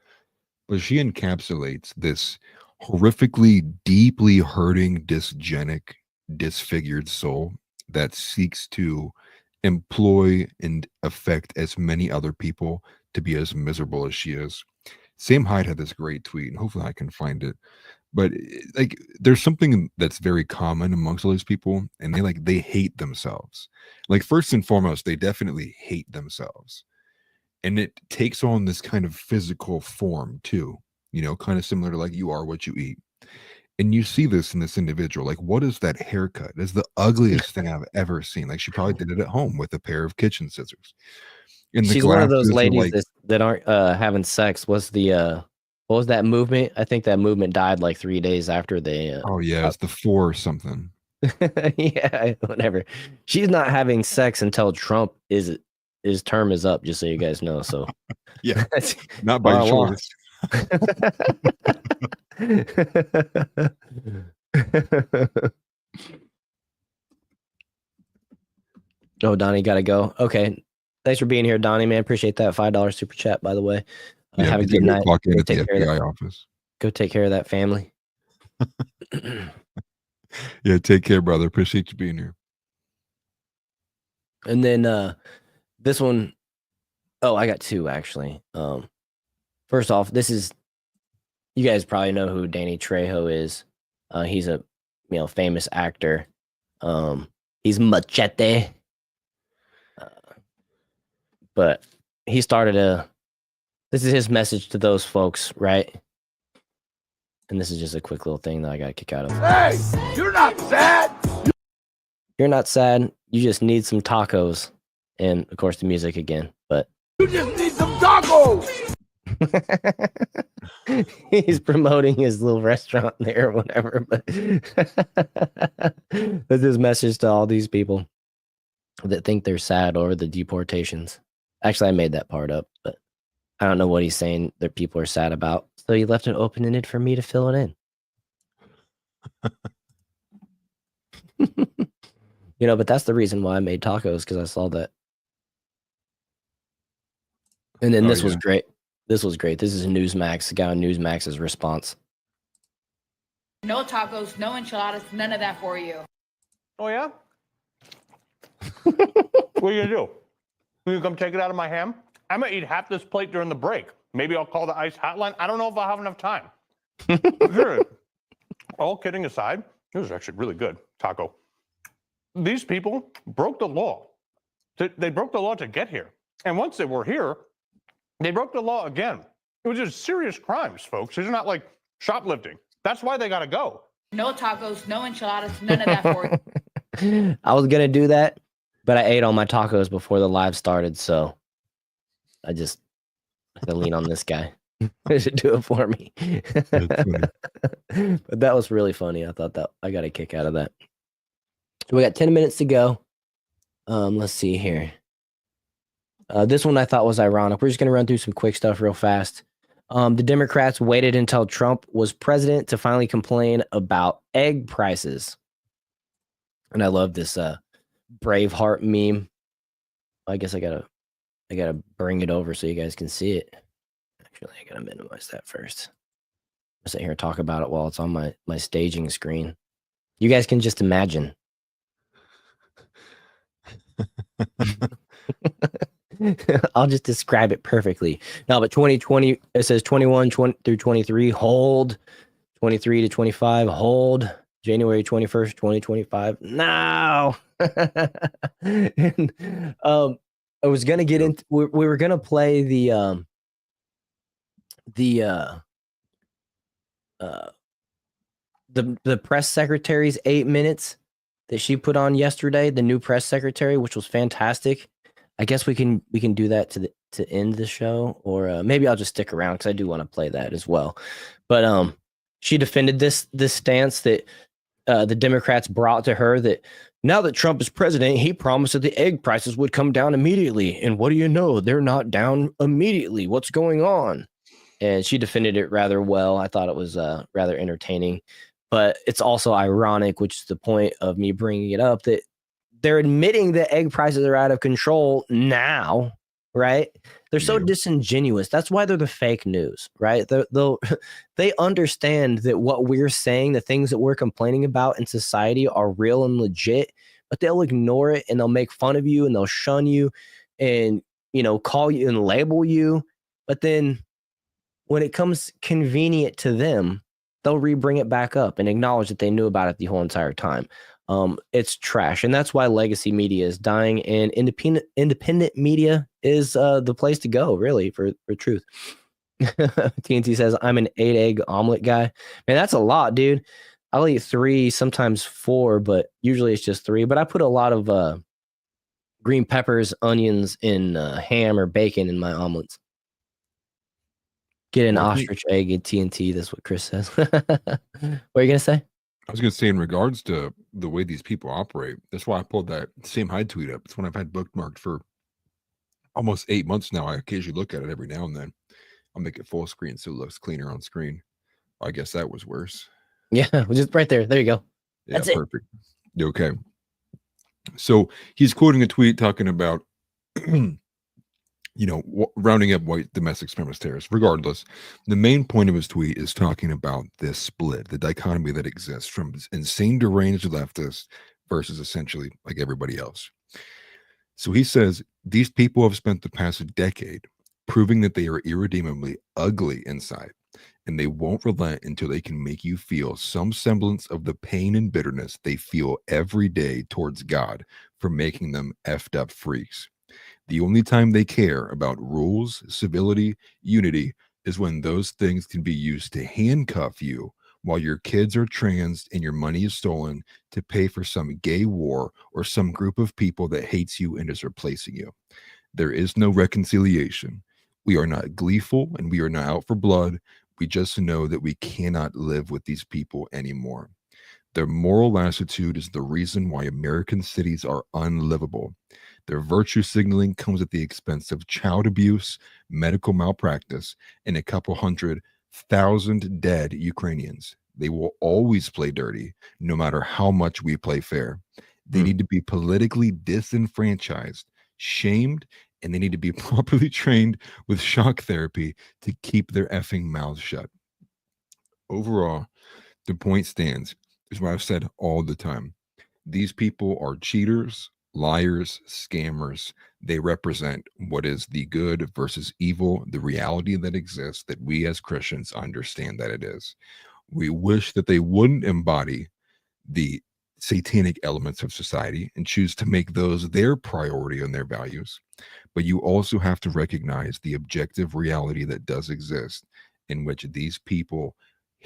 but she encapsulates this horrifically, deeply hurting, dysgenic, disfigured soul that seeks to employ and affect as many other people to be as miserable as she is. Sam Hyde had this great tweet, and hopefully I can find it. But like, there's something that's very common amongst all these people, and they hate themselves. Like, first and foremost, they definitely hate themselves, and it takes on this kind of physical form too. Kind of similar to like you are what you eat. And you see this in this individual. Like, what is that haircut? It's the ugliest thing I've ever seen. Like, she probably did it at home with a pair of kitchen scissors. And she's one of those ladies that aren't having sex. What's the what was that movement? I think that movement died like 3 days after they. Oh yeah, it's the 4 something. Yeah, whatever. She's not having sex until Trump his term is up. Just so you guys know. So yeah, not by choice. Oh, Donnie, gotta go. Okay, thanks for being here, Donnie. Man, appreciate that $5 super chat. By the way. Yeah, have a good night. Clock in at the FBI office. Go take care of that family. Yeah, take care, brother. Appreciate you being here. And then this one, oh, I got 2 actually. First off, this is, you guys probably know who Danny Trejo is. He's a famous actor. He's Machete. But he started this is his message to those folks, right? And this is just a quick little thing that I got to kick out of. Hey, you're not sad. You're not sad. You just need some tacos. And of course the music again, but You just need some tacos. he's promoting his little restaurant there or whatever, but that's his message to all these people that think they're sad over the deportations. Actually, I made that part up, but I don't know what he's saying that people are sad about. So he left it open-ended for me to fill it in. But that's the reason why I made tacos, because I saw that. And then this was great. This was great. This is Newsmax. The guy on Newsmax's response. No tacos, no enchiladas, none of that for you. Oh, yeah? What are you going to do? You come take it out of my ham? I'm going to eat half this plate during the break. Maybe I'll call the ICE hotline. I don't know if I'll have enough time. Here, all kidding aside, this is actually really good taco. These people broke the law. They broke the law to get here. And once they were here, they broke the law again. It was just serious crimes, folks. These are not like shoplifting. That's why they got to go. No tacos, no enchiladas, none of that for you. I was going to do that, But I ate all my tacos before the live started, so I just had to lean on this guy to do it for me. But that was really funny. I thought that I got a kick out of that. So we got 10 minutes to go. Let's see here. This one I thought was ironic. We're just going to run through some quick stuff real fast. The Democrats waited until Trump was president to finally complain about egg prices. And I love this Braveheart meme. I guess I gotta bring it over so you guys can see it. Actually, I gotta minimize that first. I'll sit here and talk about it while it's on my staging screen. You guys can just imagine. I'll just describe it perfectly. No, but 2020, it says 21 through 23, hold. 23 to 25, hold. January 21st, 2025. No. And, I was gonna get into. We were gonna play the press secretary's 8 minutes that she put on yesterday. The new press secretary, which was fantastic. I guess we can do that to end the show, or maybe I'll just stick around because I do want to play that as well. But she defended this stance that the Democrats brought to her, that now that Trump is president, he promised that the egg prices would come down immediately. And what do you know? They're not down immediately. What's going on? And she defended it rather well. I thought it was rather entertaining, but it's also ironic, which is the point of me bringing it up, that they're admitting that egg prices are out of control now, right? They're so disingenuous. That's why they're the fake news, right? They understand that what we're saying, the things that we're complaining about in society are real and legit, but they'll ignore it and they'll make fun of you and they'll shun you and, call you and label you. But then when it comes convenient to them, they'll re-bring it back up and acknowledge that they knew about it the whole entire time. It's trash, and that's why legacy media is dying, and independent media is the place to go, really, for truth. TNT says, I'm an 8-egg omelet guy. Man, that's a lot, dude. I'll eat 3, sometimes 4, but usually it's just 3. But I put a lot of green peppers, onions, and ham or bacon in my omelets. Get an ostrich egg at TNT. That's what Chris says. What are you going to say? I was going to say, in regards to the way these people operate, that's why I pulled that same Hyde tweet up. It's one I've had bookmarked for almost 8 months now. I occasionally look at it every now and then. I'll make it full screen so it looks cleaner on screen. I guess that was worse. Yeah, just right there. There you go. Yeah, That's perfect. Okay. So he's quoting a tweet talking about, rounding up white domestic supremacist terrorists. Regardless, the main point of his tweet is talking about this split, the dichotomy that exists from insane deranged leftists versus essentially like everybody else. So he says, these people have spent the past decade proving that they are irredeemably ugly inside, and they won't relent until they can make you feel some semblance of the pain and bitterness they feel every day towards God for making them effed up freaks. The only time they care about rules, civility, unity is when those things can be used to handcuff you while your kids are trans and your money is stolen to pay for some gay war or some group of people that hates you and is replacing you. There is no reconciliation. We are not gleeful and we are not out for blood. We just know that we cannot live with these people anymore. Their moral lassitude is the reason why American cities are unlivable. Their virtue signaling comes at the expense of child abuse, medical malpractice, and a couple 100,000 dead Ukrainians. They will always play dirty, no matter how much we play fair. They need to be politically disenfranchised, shamed, and they need to be properly trained with shock therapy to keep their effing mouths shut. Overall, the point stands, is what I've said all the time. These people are cheaters, liars, scammers. They represent what is the good versus evil, the reality that exists that we as Christians understand that it is. We wish that they wouldn't embody the satanic elements of society and choose to make those their priority and their values. But you also have to recognize the objective reality that does exist, in which these people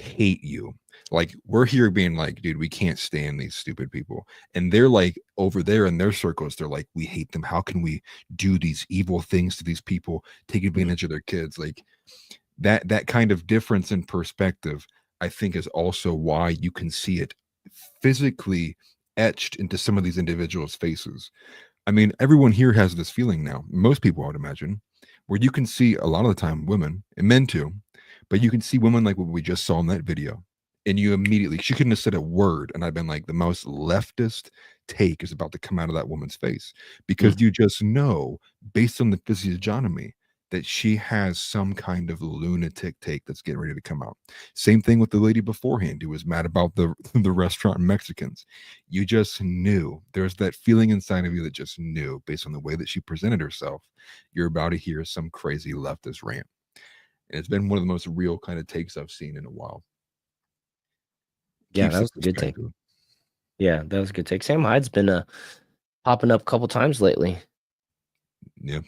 hate you. Like, we're here being like, dude, we can't stand these stupid people. And they're like, over there in their circles, they're like, we hate them. How can we do these evil things to these people, take advantage of their kids? Like, that kind of difference in perspective, I think, is also why you can see it physically etched into some of these individuals' faces. I mean, everyone here has this feeling now, most people, I would imagine, where you can see a lot of the time women and men too, but you can see women like what we just saw in that video. And you immediately, she couldn't have said a word. And I've been like, the most leftist take is about to come out of that woman's face, because you just know, based on the physiognomy, that she has some kind of lunatic take that's getting ready to come out. Same thing with the lady beforehand who was mad about the restaurant Mexicans. You just knew. There's that feeling inside of you that just knew, based on the way that she presented herself, you're about to hear some crazy leftist rant. And it's been one of the most real kind of takes I've seen in a while. Yeah, Keeps that it was a good take. perspective. Yeah, that was a good take. Sam Hyde's been popping up a couple times lately. Yeah,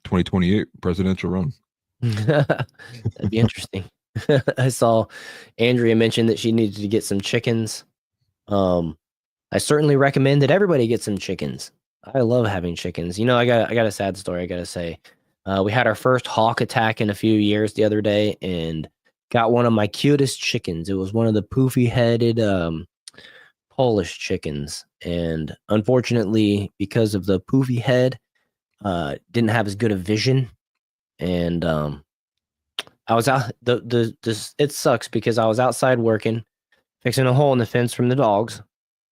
2028 presidential run. That'd be interesting. I saw Andrea mention that she needed to get some chickens. I certainly recommend that everybody get some chickens. I love having chickens. You know, I got a sad story I gotta say. We had our first hawk attack in a few years the other day, and got one of my cutest chickens. It was one of the poofy-headed Polish chickens, and unfortunately, because of the poofy head, didn't have as good a vision, and I was out. It sucks because I was outside working, fixing a hole in the fence from the dogs.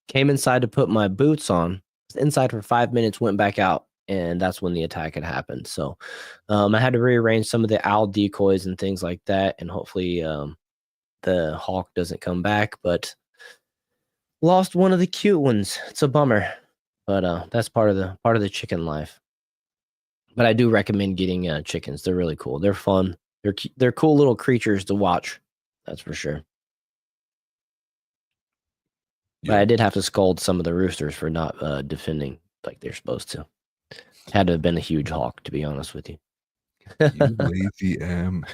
Came inside to put my boots on. Was inside for 5 minutes, went back out, and that's when the attack had happened. So I had to rearrange some of the owl decoys and things like that, and hopefully the hawk doesn't come back. But lost one of the cute ones. It's a bummer, but that's part of the chicken life. But I do recommend getting chickens. They're really cool. They're fun. They're cool little creatures to watch. That's for sure. But I did have to scold some of the roosters for not defending like they're supposed to. Had to have been a huge hawk, to be honest with you. You lazy M.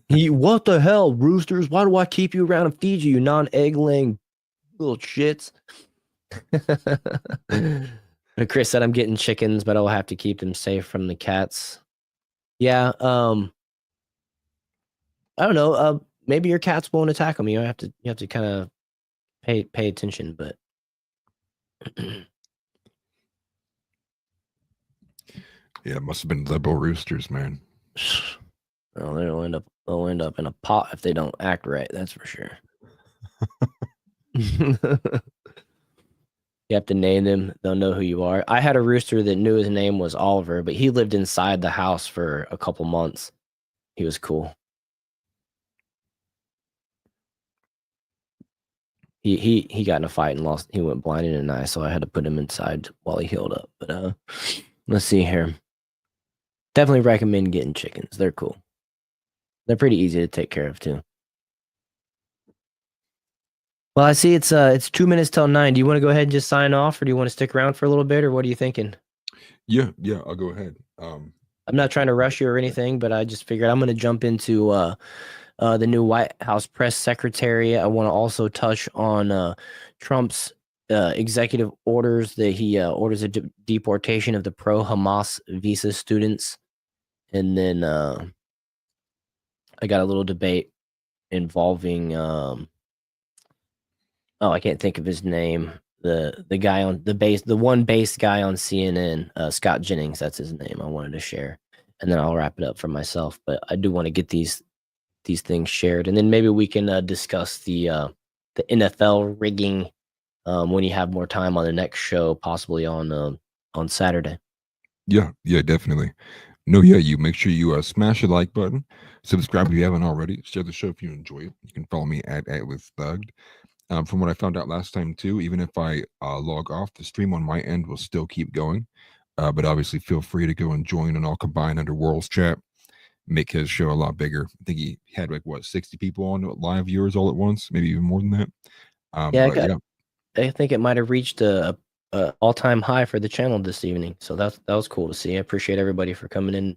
What the hell, roosters? Why do I keep you around and feed you, you non-egg laying little shits? Chris said I'm getting chickens, but I'll have to keep them safe from the cats. Yeah, I don't know. Maybe your cats won't attack them. You have to kind of pay attention, but yeah, it must have been liberal roosters, man. Well, they'll end up in a pot if they don't act right. That's for sure. You have to name them. They'll know who you are. I had a rooster that knew his name was Oliver, but he lived inside the house for a couple months. He was cool. He got in a fight and lost. He went blind in an eye, so I had to put him inside while he healed up. But let's see here. Definitely recommend getting chickens. They're cool. They're pretty easy to take care of too. Well, I see it's 2 minutes till 9. Do you want to go ahead and just sign off, or do you want to stick around for a little bit, or what are you thinking? Yeah, I'll go ahead. I'm not trying to rush you or anything, but I just figured I'm going to jump into the new White House press secretary. I want to also touch on Trump's executive orders that he orders a deportation of the pro-Hamas visa students. And then I got a little debate involving I can't think of his name. The guy on the one base guy on CNN, Scott Jennings, that's his name. I wanted to share, and then I'll wrap it up for myself. But I do want to get these things shared, and then maybe we can discuss the NFL rigging when you have more time on the next show, possibly on Saturday. Yeah, definitely. No, yeah, you make sure you smash the like button, subscribe if you haven't already, share the show if you enjoy it. You can follow me at with Thugged. From what I found out last time too, even if I log off, the stream on my end will still keep going. But obviously, feel free to go and join, and all combine under World's Chat. Make his show a lot bigger. I think he had 60 people on live viewers all at once, maybe even more than that. I think it might have reached a all-time high for the channel this evening. So that was cool to see. I appreciate everybody for coming in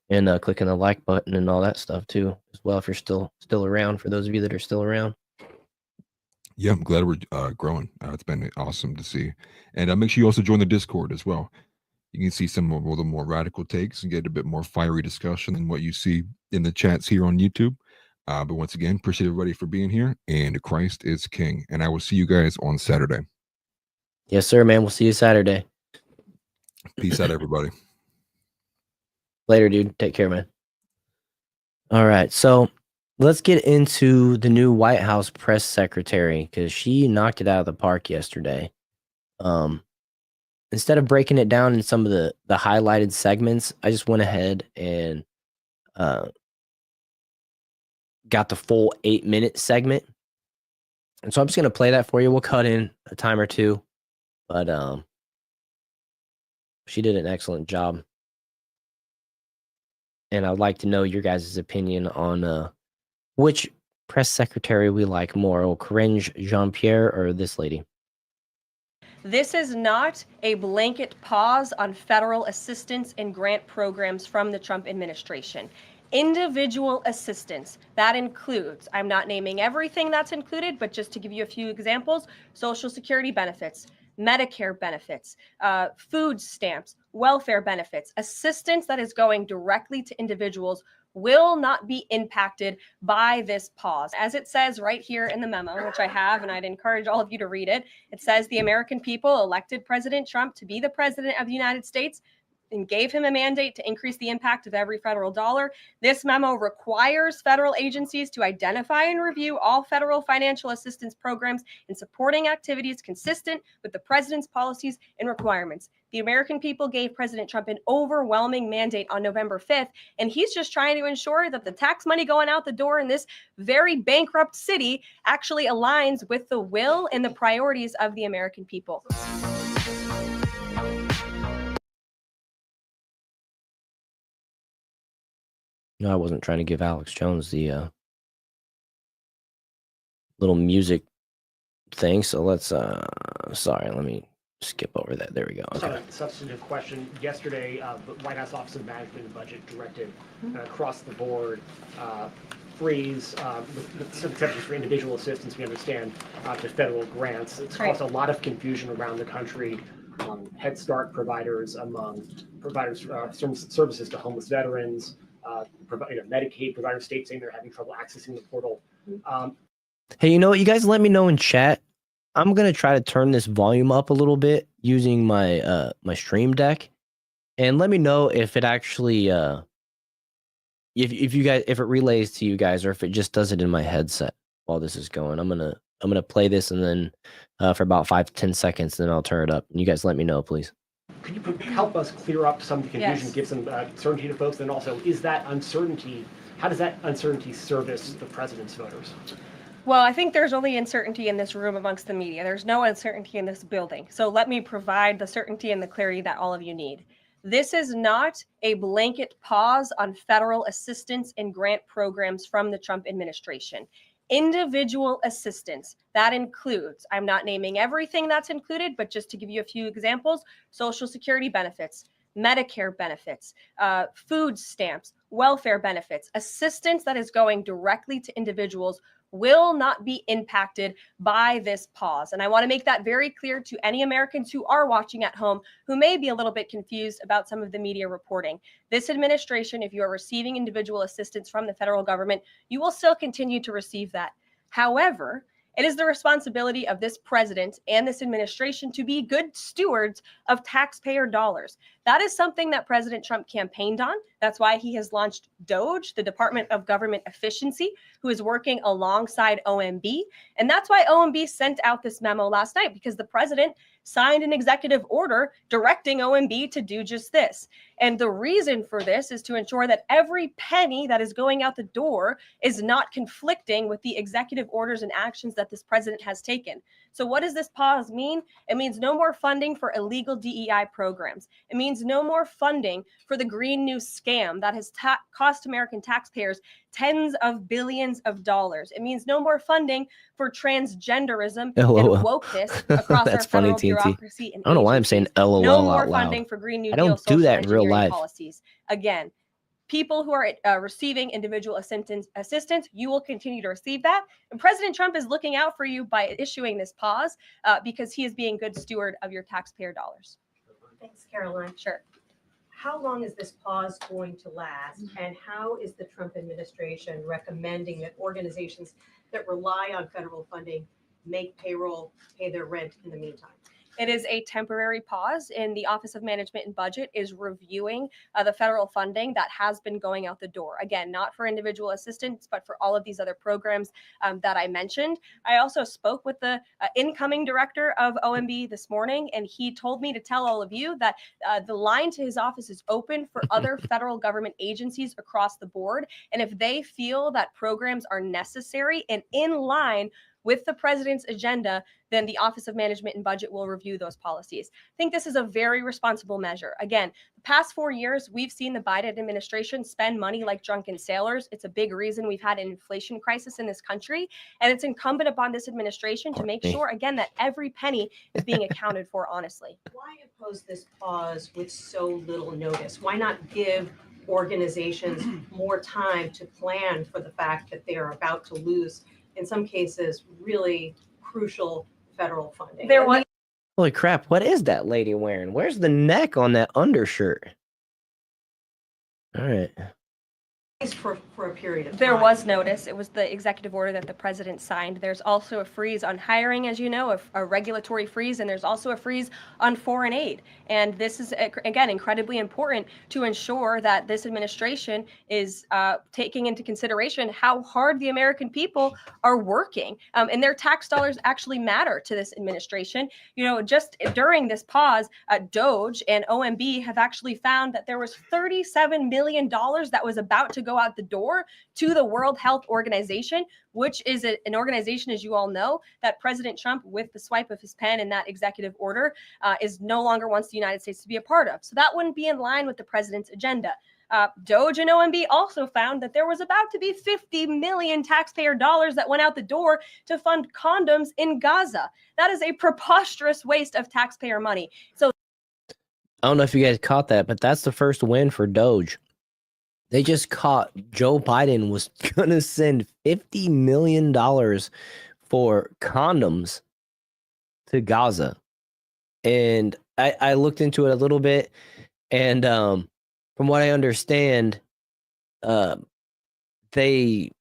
and clicking the like button and all that stuff too as well. If you're still around, for those of you that are still around. Yeah, I'm glad we're growing. It's been awesome to see. And make sure you also join the Discord as well. You can see some of the more radical takes and get a bit more fiery discussion than what you see in the chats here on YouTube. But once again, appreciate everybody for being here. And Christ is King. And I will see you guys on Saturday. Yes, sir, man. We'll see you Saturday. Peace out, everybody. Later, dude. Take care, man. All right. So let's get into the new White House press secretary, because she knocked it out of the park yesterday. Instead of breaking it down in some of the highlighted segments, I just went ahead and got the full 8-minute segment. And so I'm just going to play that for you. We'll cut in a time or two, but she did an excellent job. And I'd like to know your guys' opinion on which press secretary we like more, Karine Jean-Pierre or this lady. This is not a blanket pause on federal assistance and grant programs from the Trump administration. Individual assistance, that includes, I'm not naming everything that's included, but just to give you a few examples, Social Security benefits, Medicare benefits, food stamps, welfare benefits, assistance that is going directly to individuals will not be impacted by this pause. As it says right here in the memo, which I have, and I'd encourage all of you to read it, it says the American people elected President Trump to be the president of the United States and gave him a mandate to increase the impact of every federal dollar. This memo requires federal agencies to identify and review all federal financial assistance programs and supporting activities consistent with the president's policies and requirements. The American people gave President Trump an overwhelming mandate on November 5th, and he's just trying to ensure that the tax money going out the door in this very bankrupt city actually aligns with the will and the priorities of the American people. No, I wasn't trying to give Alex Jones the little music thing. So let's sorry, let me skip over that. There we go. Okay. Substantive question. Yesterday, the White House Office of Management and Budget directed across the board freeze with some exceptions for individual assistance, we understand, to federal grants. It's caused a lot of confusion around the country. Head Start providers, among providers services to homeless veterans, Medicaid providers, states saying they're having trouble accessing the portal. Hey, you know what? You guys let me know in chat. I'm gonna try to turn this volume up a little bit using my my Stream Deck, and let me know if it actually if you guys, if it relays to you guys, or if it just does it in my headset while this is going. I'm gonna play this, and then for about 5 to 10 seconds, then I'll turn it up. And you guys let me know, please. Could you help us clear up some of the confusion, Yes. give some certainty to folks, and also, is that uncertainty, how does that uncertainty service the president's voters? Well, I think there's only uncertainty in this room amongst the media. There's no uncertainty in this building. So let me provide the certainty and the clarity that all of you need. This is not a blanket pause on federal assistance and grant programs from the Trump administration. Individual assistance, that includes, I'm not naming everything that's included, but just to give you a few examples, Social Security benefits, Medicare benefits, food stamps, welfare benefits, assistance that is going directly to individuals will not be impacted by this pause. And I want to make that very clear to any Americans who are watching at home who may be a little bit confused about some of the media reporting. This administration, if you are receiving individual assistance from the federal government, you will still continue to receive that. However, it is the responsibility of this president and this administration to be good stewards of taxpayer dollars. That is something that President Trump campaigned on. That's why he has launched DOGE, the Department of Government Efficiency, who is working alongside OMB. And that's why OMB sent out this memo last night, because the president signed an executive order directing OMB to do just this. And the reason for this is to ensure that every penny that is going out the door is not conflicting with the executive orders and actions that this president has taken. So what does this pause mean? It means no more funding for illegal DEI programs. It means no more funding for the Green New scam that has cost American taxpayers tens of billions of dollars. It means no more funding for transgenderism LOL. and wokeness across That's our federal funny, TNT. bureaucaucy and I don't know why I'm saying agencies. LOL No more out loud. funding for Green New I Deal don't do social that in real engineering life. policies. Again, people who are receiving individual assistance, you will continue to receive that. And President Trump is looking out for you by issuing this pause because he is being good steward of your taxpayer dollars. Thanks, Caroline. Sure. How long is this pause going to last? And how is the Trump administration recommending that organizations that rely on federal funding make payroll, pay their rent in the meantime? It is a temporary pause, and the Office of Management and Budget is reviewing the federal funding that has been going out the door. Again, not for individual assistance, but for all of these other programs that I mentioned. I also spoke with the incoming director of OMB this morning, and he told me to tell all of you that the line to his office is open for other federal government agencies across the board. And if they feel that programs are necessary and in line with the president's agenda, then the Office of Management and Budget will review those policies. I think this is a very responsible measure. Again, the past 4 years, we've seen the Biden administration spend money like drunken sailors. It's a big reason we've had an inflation crisis in this country. And it's incumbent upon this administration to make sure, again, that every penny is being accounted for honestly. Why impose this pause with so little notice? Why not give organizations more time to plan for the fact that they are about to lose, in some cases, really crucial federal funding? Holy crap, what is that lady wearing? Where's the neck on that undershirt? All right. For a period of time. There was notice. It was the executive order that the president signed. There's also a freeze on hiring, as you know, a regulatory freeze, and there's also a freeze on foreign aid. And this is, again, incredibly important to ensure that this administration is taking into consideration how hard the American people are working. And their tax dollars actually matter to this administration. You know, just during this pause, DOGE and OMB have actually found that there was $37 million that was about to go out the door to the World Health Organization, which is an organization, as you all know, that President Trump, with the swipe of his pen in that executive order, is no longer wants the United States to be a part of. So that wouldn't be in line with the president's agenda. DOGE and OMB also found that there was about to be 50 million taxpayer dollars that went out the door to fund condoms in Gaza. That is a preposterous waste of taxpayer money. So I don't know if you guys caught that, but that's the first win for Doge. They just caught Joe Biden was going to send $50 million for condoms to Gaza. And I looked into it a little bit. And from what I understand, they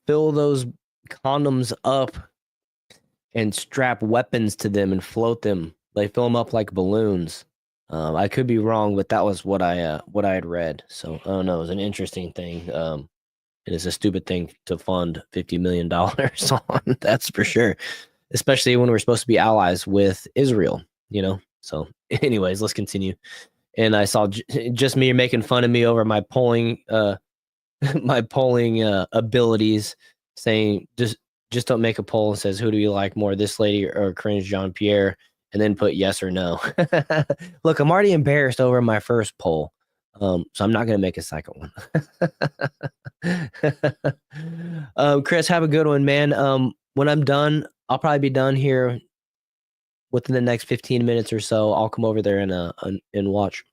fill those condoms up and strap weapons to them and float them. They fill them up like balloons. I could be wrong, but that was what I had read. So I don't know. It was an interesting thing. It is a stupid thing to fund $50 million on. That's for sure. Especially when we're supposed to be allies with Israel. You know. So, anyways, let's continue. And I saw just me making fun of me over my polling, abilities, saying just don't make a poll and says who do you like more, this lady or Cringe Jean-Pierre. And then put yes or no. Look, I'm already embarrassed over my first poll. So I'm not going to make a second one. Chris, have a good one, man. When I'm done, I'll probably be done here within the next 15 minutes or so. I'll come over there and watch.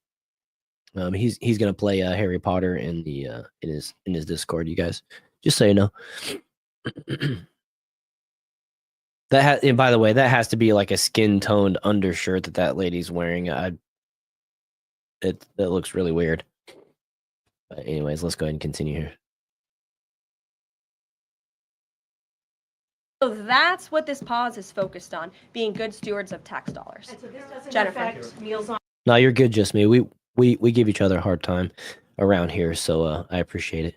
He's going to play Harry Potter in his Discord, you guys. Just so you know. And by the way, that has to be like a skin-toned undershirt that lady's wearing. It looks really weird. But anyways, let's go ahead and continue here. So that's what this pause is focused on, being good stewards of tax dollars. And so this doesn't Jennifer. affect Meals on No, you're good, just me. We give each other a hard time around here, so I appreciate it.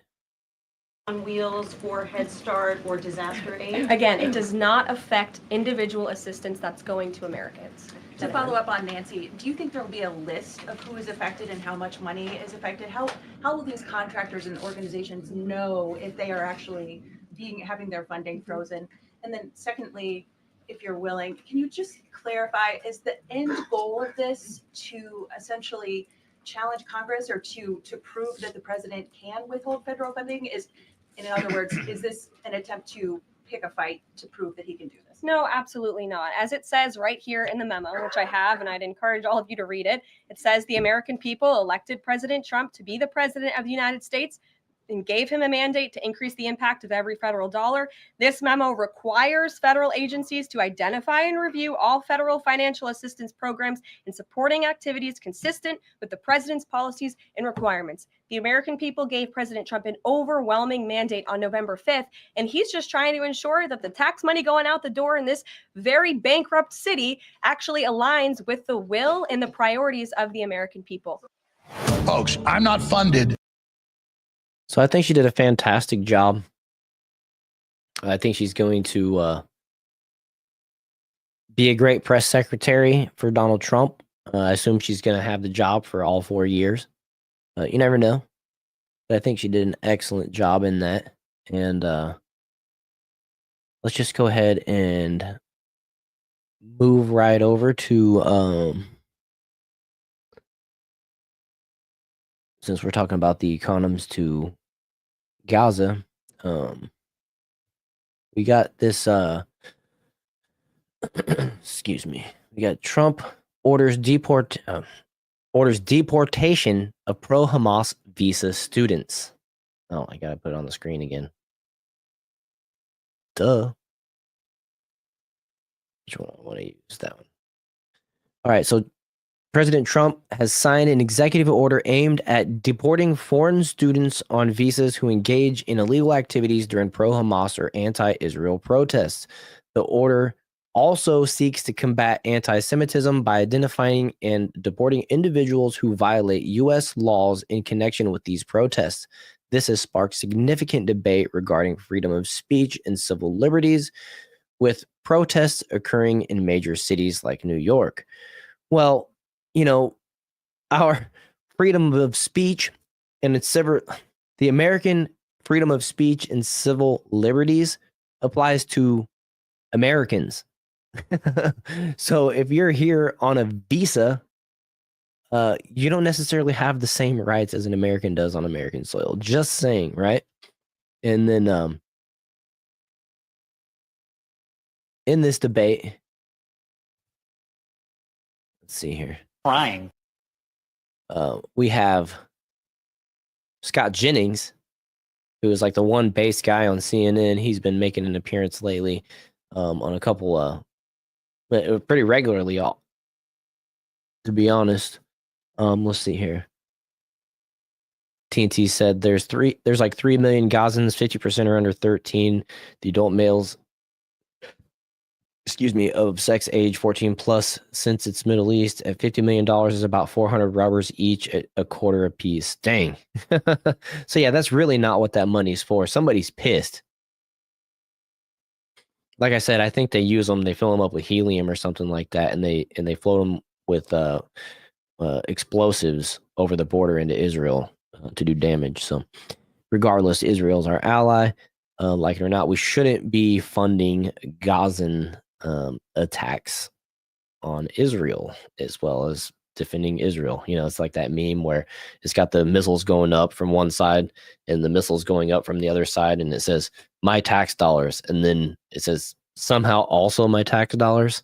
Wheels or Head Start or disaster aid? Again, it does not affect individual assistance that's going to Americans. To follow up on Nancy, do you think there will be a list of who is affected and how much money is affected? How will these contractors and organizations know if they are actually having their funding frozen? And then secondly, if you're willing, can you just clarify, is the end goal of this to essentially challenge Congress or to prove that the president can withhold federal funding? In other words, is this an attempt to pick a fight to prove that he can do this. No, absolutely not. As it says right here in the memo, which I have, and I'd encourage all of you to read it, it says the American people elected President Trump to be the president of the United States and gave him a mandate to increase the impact of every federal dollar. This memo requires federal agencies to identify and review all federal financial assistance programs and supporting activities consistent with the president's policies and requirements. The American people gave President Trump an overwhelming mandate on November 5th, and he's just trying to ensure that the tax money going out the door in this very bankrupt city actually aligns with the will and the priorities of the American people. Folks, I'm not funded. So I think she did a fantastic job. I think she's going to be a great press secretary for Donald Trump. I assume she's going to have the job for all 4 years. You never know. But I think she did an excellent job in that. And let's just go ahead and move right over to, since we're talking about the economies to Gaza, we got this, excuse me, we got Trump orders deportation of pro-Hamas visa students. Oh, I gotta put it on the screen again. Duh. Which one? I want to use that one. All right, so President Trump has signed an executive order aimed at deporting foreign students on visas who engage in illegal activities during pro-Hamas or anti-Israel protests. The order also seeks to combat anti-Semitism by identifying and deporting individuals who violate U.S. laws in connection with these protests. This has sparked significant debate regarding freedom of speech and civil liberties, with protests occurring in major cities like New York. Well, you know, our freedom of speech and the American freedom of speech and civil liberties applies to Americans. So if you're here on a visa, you don't necessarily have the same rights as an American does on American soil. Just saying, right? And then in this debate, let's see here. Crying. We have Scott Jennings, who is like the one base guy on CNN. He's been making an appearance lately on a couple pretty regularly, to be honest. Let's see here. TNT said there's like 3 million Gazans, 50% are under 13. The adult males, of sex age 14 plus, since it's Middle East, at $50 million is about 400 rubbers each at a quarter a piece. Dang. So yeah, that's really not what that money's for. Somebody's pissed. Like I said, I think they use them. They fill them up with helium or something like that, and they float them with explosives over the border into Israel to do damage. So regardless, Israel's our ally. Like it or not, we shouldn't be funding Gazan attacks on Israel as well as defending Israel. You know, it's like that meme where it's got the missiles going up from one side and the missiles going up from the other side, and it says my tax dollars, and then it says somehow also my tax dollars.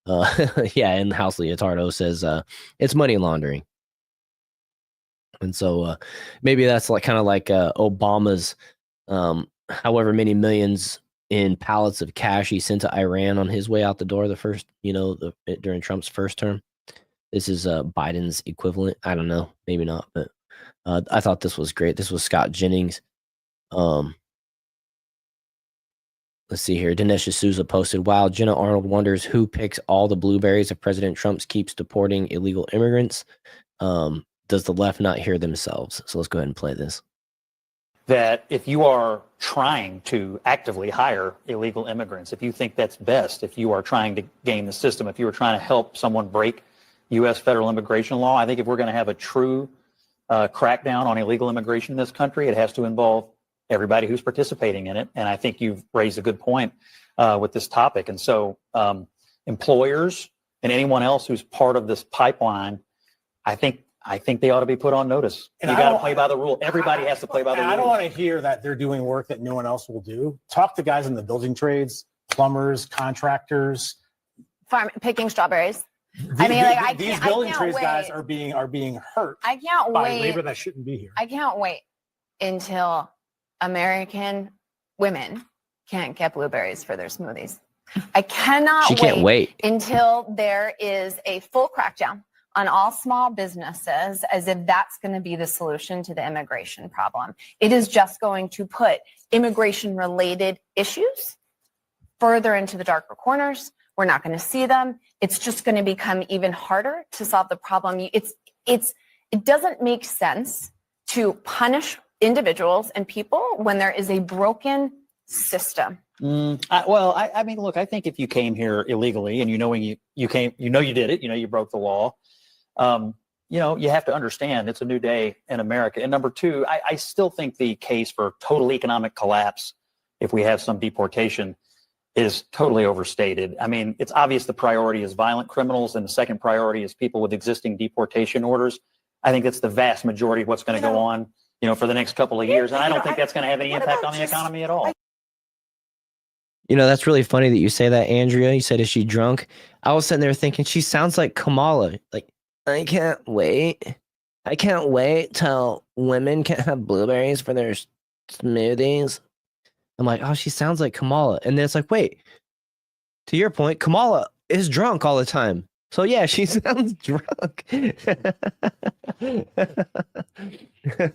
Yeah, and House Leotardo says it's money laundering. And so maybe that's like kind of like Obama's however many millions in pallets of cash he sent to Iran on his way out the door during Trump's first term. This is Biden's equivalent. I don't know, maybe not, but I thought this was great. This was Scott Jennings. Let's see here. Dinesh D'Souza posted, wow, Jenna Arnold wonders who picks all the blueberries if President Trump keeps deporting illegal immigrants. Does the left not hear themselves? So let's go ahead and play this. That if you are trying to actively hire illegal immigrants, if you think that's best, if you are trying to game the system, if you are trying to help someone break U.S. federal immigration law, I think if we're going to have a true crackdown on illegal immigration in this country, it has to involve everybody who's participating in it. And I think you've raised a good point with this topic. And so employers and anyone else who's part of this pipeline, I think I think they ought to be put on notice. And You I got to don't- play by the rule. Everybody has to play by the I don't rules. want to hear that they're doing work that no one else will do. Talk to guys in the building trades, plumbers, contractors. Picking strawberries. I mean, like, I these can't- building I can't trades guys wait. are being hurt I can't by wait. labor that shouldn't be here. I can't wait until American women can't get blueberries for their smoothies. I cannot She can't wait. until there is a full crackdown on all small businesses, as if that's going to be the solution to the immigration problem. It is just going to put immigration related issues further into the darker corners. We're not going to see them. It's just going to become even harder to solve the problem. It doesn't make sense to punish individuals and people when there is a broken system. I mean, look, I think if you came here illegally and you came, you did it, you broke the law. You have to understand it's a new day in America. And number two, I still think the case for total economic collapse, if we have some deportation, is totally overstated. I mean, it's obvious the priority is violent criminals and the second priority is people with existing deportation orders. I think that's the vast majority of what's going to go on, for the next couple of years. And I don't think that's going to have any impact on the economy at all. That's really funny that you say that, Andrea. You said, is she drunk? I was sitting there thinking she sounds like Kamala. Like, I can't wait. I can't wait till women can have blueberries for their smoothies. I'm like, oh, she sounds like Kamala. And then it's like, wait, to your point, Kamala is drunk all the time. So yeah, she sounds drunk.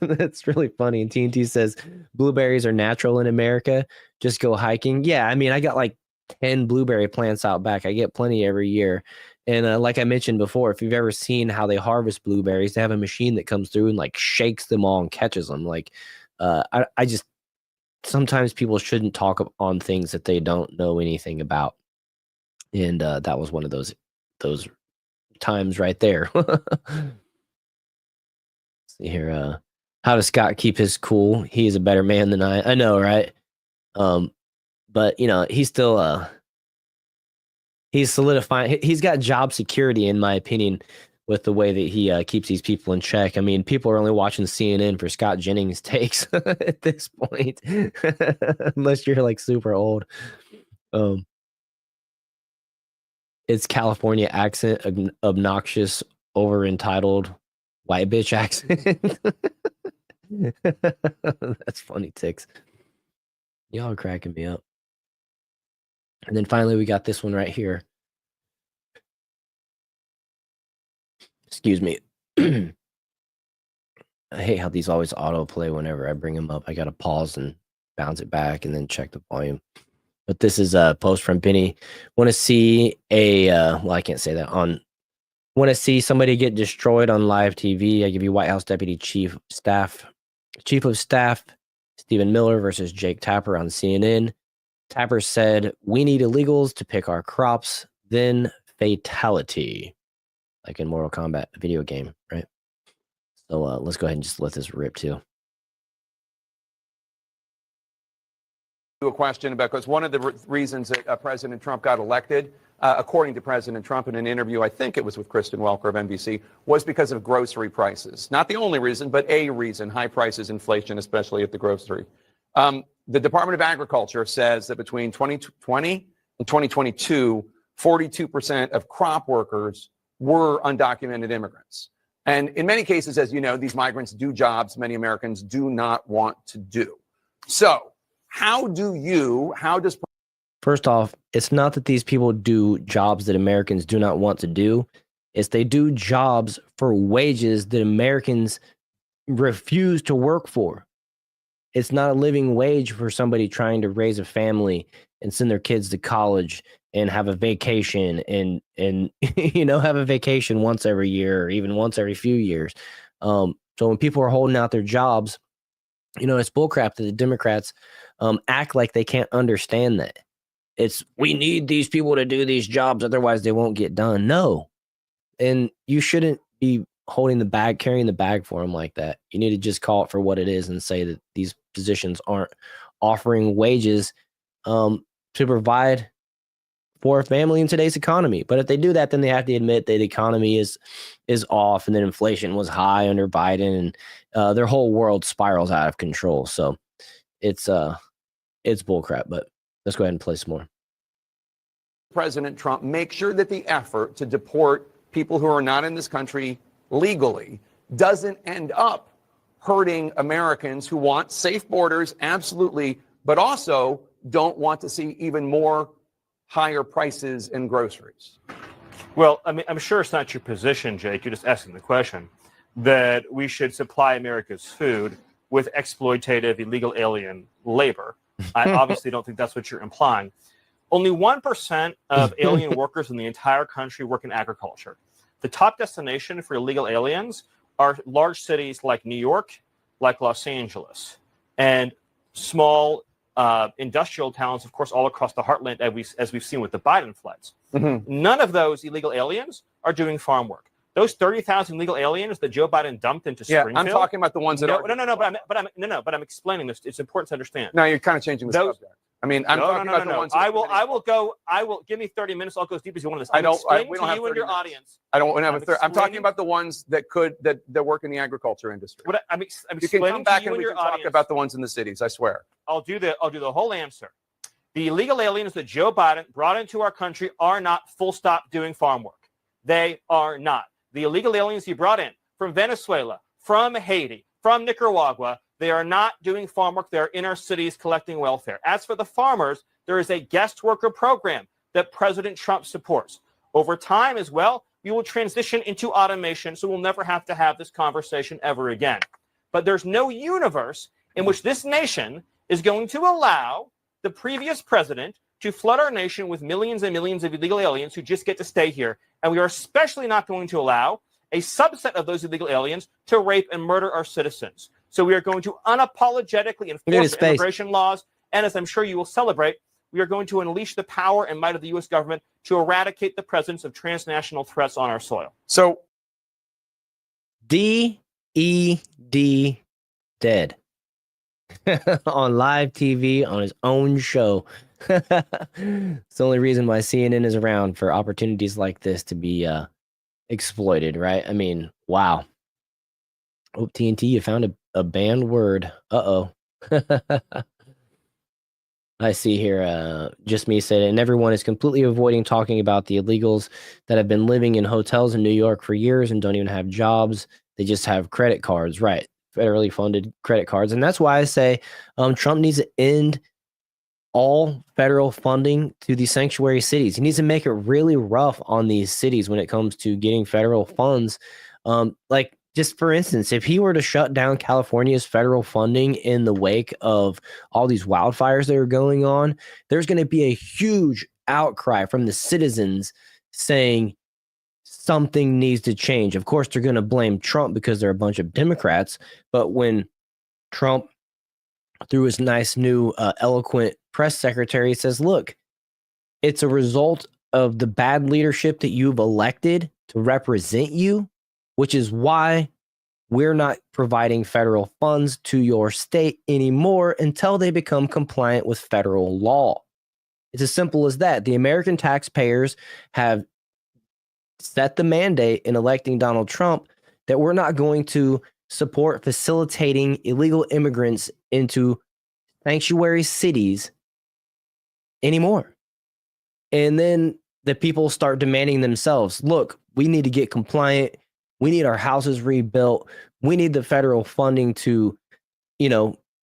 That's really funny. And TNT says blueberries are natural in America. Just go hiking. Yeah, I mean, I got like 10 blueberry plants out back. I get plenty every year. And like I mentioned before, if you've ever seen how they harvest blueberries, they have a machine that comes through and like shakes them all and catches them. Like, I just sometimes people shouldn't talk on things that they don't know anything about. And that was one of those times right there. See here, how does Scott keep his cool? He is a better man than I know, right? But he's still he's solidifying. He's got job security, in my opinion, with the way that he keeps these people in check. I mean, people are only watching CNN for Scott Jennings takes at this point, unless you're like super old. It's California accent, obnoxious, over entitled, white bitch accent. That's funny, Tix. Y'all are cracking me up. And then finally, we got this one right here. Excuse me. I hate how these always autoplay whenever I bring them up. I got to pause and bounce it back and then check the volume. But this is a post from Benny. Want to see I can't say that on. Want to see somebody get destroyed on live TV? I give you White House Deputy Chief of Staff Stephen Miller versus Jake Tapper on CNN. Tapper said, "We need illegals to pick our crops, then fatality," like in Mortal Kombat, a video game, right? So let's go ahead and just let this rip too. A question because one of the reasons that President Trump got elected, according to President Trump in an interview, I think it was with Kristen Welker of NBC, was because of grocery prices. Not the only reason, but a reason: high prices, inflation, especially at the grocery. The Department of Agriculture says that between 2020 and 2022, 42% of crop workers were undocumented immigrants. And in many cases, as you know, these migrants do jobs many Americans do not want to do. So how does... First off, it's not that these people do jobs that Americans do not want to do. It's they do jobs for wages that Americans refuse to work for. It's not a living wage for somebody trying to raise a family and send their kids to college and have a vacation and have a vacation once every year or even once every few years. So when people are holding out their jobs, it's bullcrap that the Democrats act like they can't understand that. It's, we need these people to do these jobs, otherwise they won't get done. No. And you shouldn't be carrying the bag for them like that. You need to just call it for what it is and say that these positions aren't offering wages to provide support a family in today's economy. But if they do that, then they have to admit that the economy is off, and then inflation was high under Biden, and their whole world spirals out of control. So it's bullcrap. But let's go ahead and play some more. President Trump make sure that the effort to deport people who are not in this country legally doesn't end up hurting Americans who want safe borders, absolutely, but also don't want to see even more higher prices in groceries? Well, I mean, I'm sure it's not your position, Jake. You're just asking the question that we should supply America's food with exploitative illegal alien labor. I obviously don't think that's what you're implying. Only 1% of alien workers in the entire country work in agriculture. The top destination for illegal aliens are large cities like New York, like Los Angeles, and small industrial towns, of course, all across the heartland, as we've seen with the Biden floods. None of those illegal aliens are doing farm work. Those 30,000 illegal aliens that Joe Biden dumped into Springfield. I'm talking about the ones that are. But I'm explaining this. It's important to understand. No, you're kind of changing the subject. I mean, I'm talking about the ones. I will give me 30 minutes. I'll go as deep as you want to this. We don't have you and your audience. I don't want to have a third. I'm talking about the ones that work in the agriculture industry. I'm you can come back to you and we your can talk about the ones in the cities. I swear. I'll do the whole answer. The illegal aliens that Joe Biden brought into our country are not full stop doing farm work. They are not. The illegal aliens he brought in from Venezuela, from Haiti, from Nicaragua, they are not doing farm work. They're in our cities collecting welfare. As for the farmers, there is a guest worker program that President Trump supports. Over time as well, we will transition into automation, so we'll never have to have this conversation ever again. But there's no universe in which this nation is going to allow the previous president to flood our nation with millions and millions of illegal aliens who just get to stay here. And we are especially not going to allow a subset of those illegal aliens to rape and murder our citizens. So we are going to unapologetically enforce immigration laws. And as I'm sure you will celebrate, we are going to unleash the power and might of the U.S. government to eradicate the presence of transnational threats on our soil. So D.E.D. dead. On live TV on his own show. It's the only reason why CNN is around, for opportunities like this to be exploited, right? I mean, wow. Oh, TNT, you found a banned word. Uh-oh. I see here, just me said it, and everyone is completely avoiding talking about the illegals that have been living in hotels in New York for years and don't even have jobs. They just have credit cards, right? Federally funded credit cards. And that's why I say Trump needs to end all federal funding to the sanctuary cities. He needs to make it really rough on these cities when it comes to getting federal funds. Like, just for instance, if he were to shut down California's federal funding in the wake of all these wildfires that are going on, there's going to be a huge outcry from the citizens saying something needs to change. Of course, they're going to blame Trump because they're a bunch of Democrats. But when Trump, through his nice new eloquent press secretary, says, look, it's a result of the bad leadership that you've elected to represent you, which is why we're not providing federal funds to your state anymore until they become compliant with federal law. It's as simple as that. The American taxpayers have set the mandate in electing Donald Trump that we're not going to support facilitating illegal immigrants into sanctuary cities anymore. And then the people start demanding themselves, look, we need to get compliant. We need our houses rebuilt. We need the federal funding to,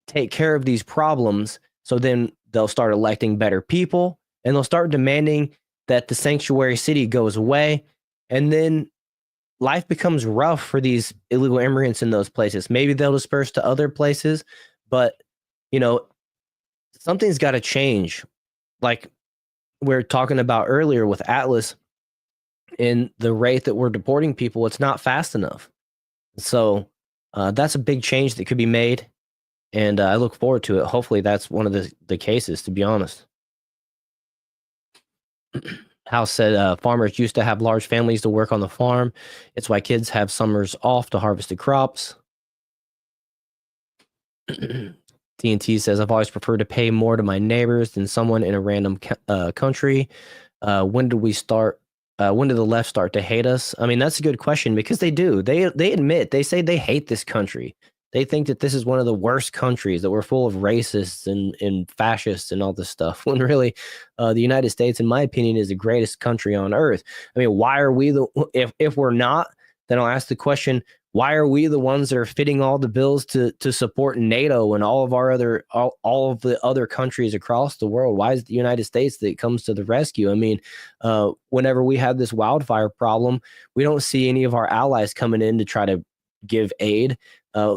take care of these problems. So then they'll start electing better people, and they'll start demanding that the sanctuary city goes away. And then life becomes rough for these illegal immigrants in those places. Maybe they'll disperse to other places, but, something's got to change. Like we were talking about earlier with Atlas, in the rate that we're deporting people, it's not fast enough. So that's a big change that could be made, and I look forward to it. Hopefully that's one of the cases, to be honest. House said farmers used to have large families to work on the farm. It's why kids have summers off to harvest the crops. TNT says, I've always preferred to pay more to my neighbors than someone in a random country. when did we start? When did the left start to hate us? I mean, that's a good question because they do. They admit, they say they hate this country. They think that this is one of the worst countries, that we're full of racists and fascists and all this stuff. When really, the United States, in my opinion, is the greatest country on earth. I mean, why are we if we're not? Then I'll ask the question: why are we the ones that are fitting all the bills to support NATO and all of our other all of the other countries across the world? Why is the United States that comes to the rescue? I mean, whenever we have this wildfire problem, we don't see any of our allies coming in to try to give aid.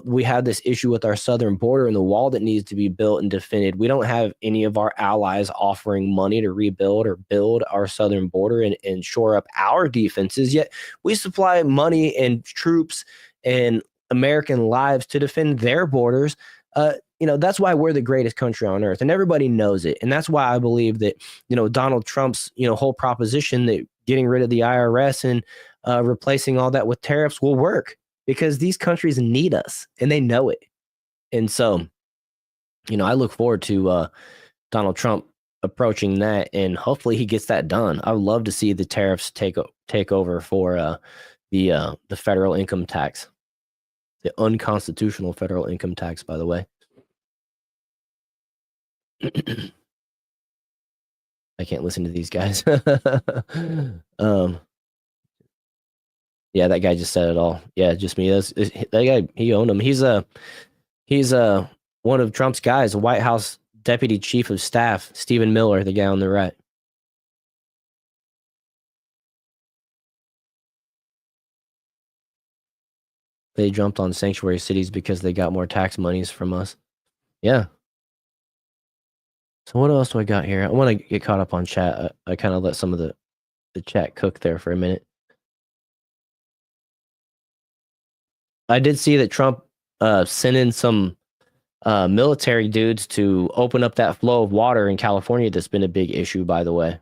We have this issue with our southern border and the wall that needs to be built and defended. We don't have any of our allies offering money to rebuild or build our southern border and shore up our defenses. Yet we supply money and troops and American lives to defend their borders. That's why we're the greatest country on earth, and everybody knows it. And that's why I believe that, Donald Trump's, whole proposition that getting rid of the IRS and replacing all that with tariffs will work, because these countries need us and they know it. And so, I look forward to Donald Trump approaching that, and hopefully he gets that done. I would love to see the tariffs take over for the federal income tax, the unconstitutional federal income tax, by the way. I can't listen to these guys. Yeah, that guy just said it all. Yeah, just me. That guy, he owned him. He's one of Trump's guys, the White House Deputy Chief of Staff, Stephen Miller, the guy on the right. They jumped on sanctuary cities because they got more tax monies from us. Yeah. So what else do I got here? I want to get caught up on chat. I kind of let some of the chat cook there for a minute. I did see that Trump sent in some military dudes to open up that flow of water in California. That's been a big issue, by the way.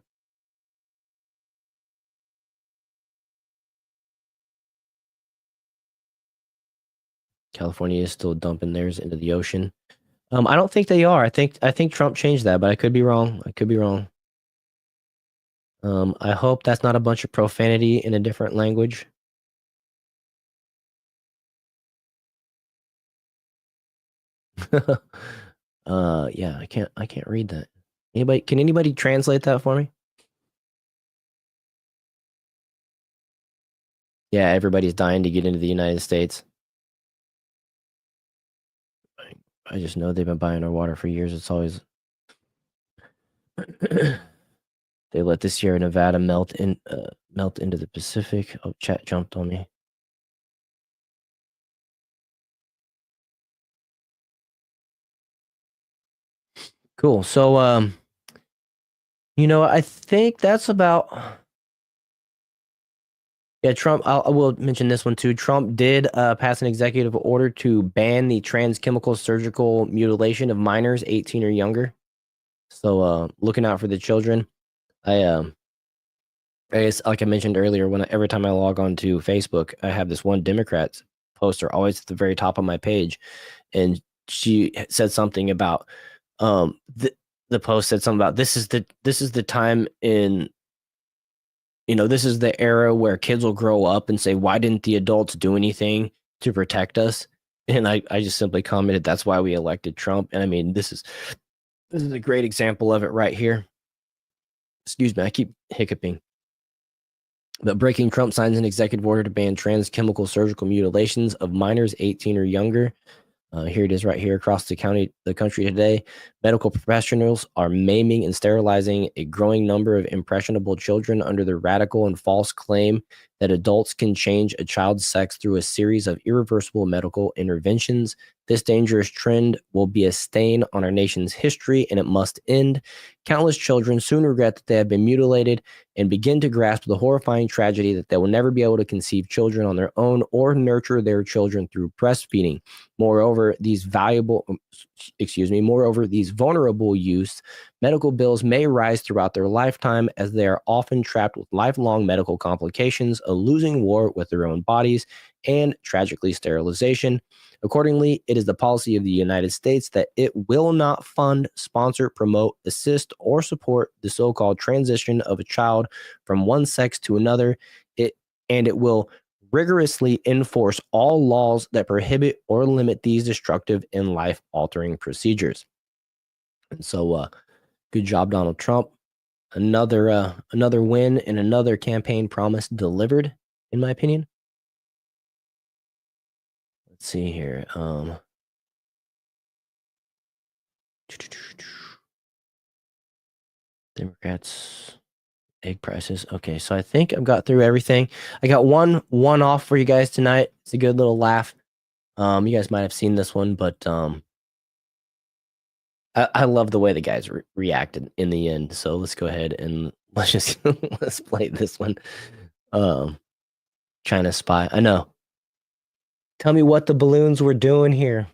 California is still dumping theirs into the ocean. I don't think they are. I think Trump changed that, but I could be wrong. I hope that's not a bunch of profanity in a different language. Yeah, I can't read that. Can anybody translate that for me? Yeah, everybody's dying to get into the United States. I just know they've been buying our water for years. It's always they let the Sierra Nevada melt into the Pacific. Oh, chat jumped on me. Cool. So, I think that's about. Yeah, Trump, I will mention this one too. Trump did pass an executive order to ban the transchemical surgical mutilation of minors 18 or younger. So looking out for the children. I guess, like I mentioned earlier, every time I log on to Facebook, I have this one Democrat poster always at the very top of my page. And she said something about the post said something about this is the time in this is the era where kids will grow up and say, why didn't the adults do anything to protect us? And I just simply commented, that's why we elected Trump. And I mean, this is a great example of it right here. Excuse me, I keep hiccuping. But breaking Trump signs an executive order to ban transchemical surgical mutilations of minors 18 or younger. Here it is right here across the country today. Medical professionals are maiming and sterilizing a growing number of impressionable children under the radical and false claim that adults can change a child's sex through a series of irreversible medical interventions. This dangerous trend will be a stain on our nation's history, and it must end. Countless children soon regret that they have been mutilated and begin to grasp the horrifying tragedy that they will never be able to conceive children on their own or nurture their children through breastfeeding. Moreover, these vulnerable youths, medical bills may rise throughout their lifetime as they are often trapped with lifelong medical complications, a losing war with their own bodies, and tragically sterilization. Accordingly, it is the policy of the United States that it will not fund, sponsor, promote, assist, or support the so-called transition of a child from one sex to another. It will rigorously enforce all laws that prohibit or limit these destructive and life-altering procedures. And so, good job, Donald Trump. Another win and another campaign promise delivered, in my opinion. Let's see here. Democrats. Egg prices. Okay, so I think I've got through everything. I got one off for you guys tonight. It's a good little laugh. You guys might have seen this one, but I love the way the guys reacted in the end. So let's go ahead and let's play this one. China spy. I know. Tell me what the balloons were doing here.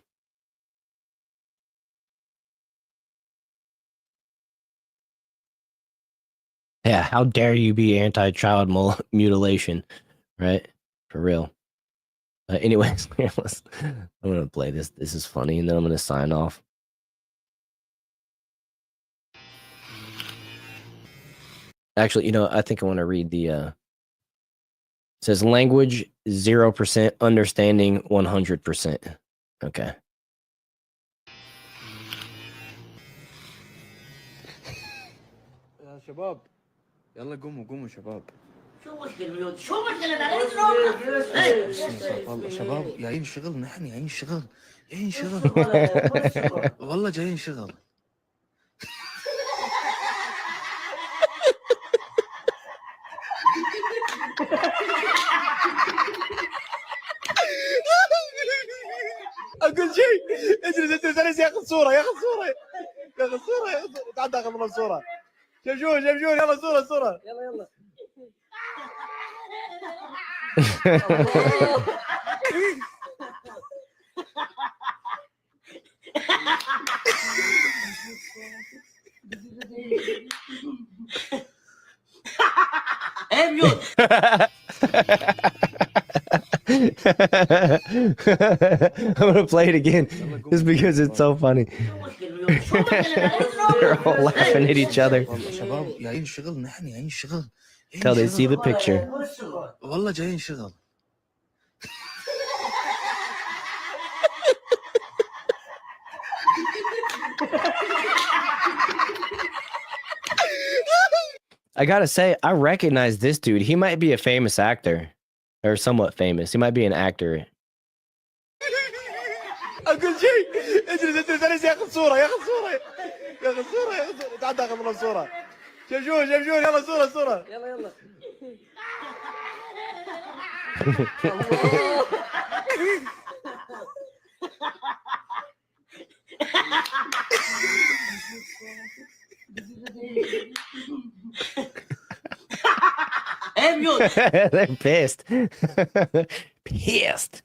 Yeah, how dare you be anti-child mutilation, right? For real. Anyways, I'm going to play this. This is funny, and then I'm going to sign off. Actually, you know, I think I want to read the... It says language 0%, understanding 100%. Okay. شباب يلا قوموا قوموا شباب شو مشكلة شباب جايين شغل نحن جايين شغل والله جايين شغل اقول شيء اجلس ياخذ صورة تعال داخل من الصورة شمشون يلا صورة يلا I'm gonna play it again just because it's so funny. They're all laughing at each other شباب جايين شغل نحن جايين شغل till they see the picture. والله جايين شغل I gotta say, I recognize this dude. He might be a famous actor, or somewhat famous. He might be an actor. اقول شيء اجلس ياخذ صورة تعال داخل من الصورة شمشون يلا صورة يلا They're pissed. Pissed.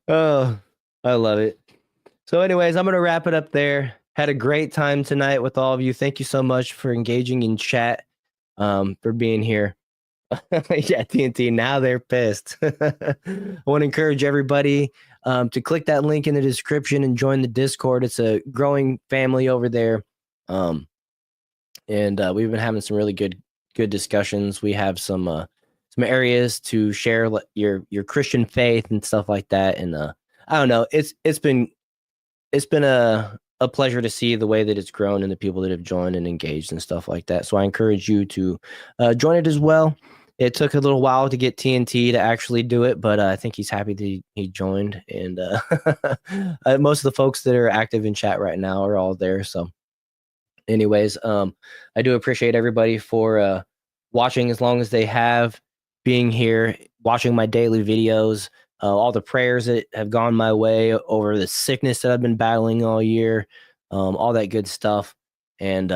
Oh, I love it. So anyways, I'm going to wrap it up there. Had a great time tonight with all of you. Thank you so much for engaging in chat, for being here. Yeah, TNT, now they're pissed. I want to encourage everybody to click that link in the description and join the Discord. It's a growing family over there. And we've been having some really good discussions. We have some areas to share your Christian faith and stuff like that. And I don't know, it's been a pleasure to see the way that it's grown and the people that have joined and engaged and stuff like that. So I encourage you to join it as well. It took a little while to get TNT to actually do it, but I think he's happy that he joined. And most of the folks that are active in chat right now are all there. So anyways, I do appreciate everybody for watching as long as they have, being here, watching my daily videos, all the prayers that have gone my way over the sickness that I've been battling all year, all that good stuff. And,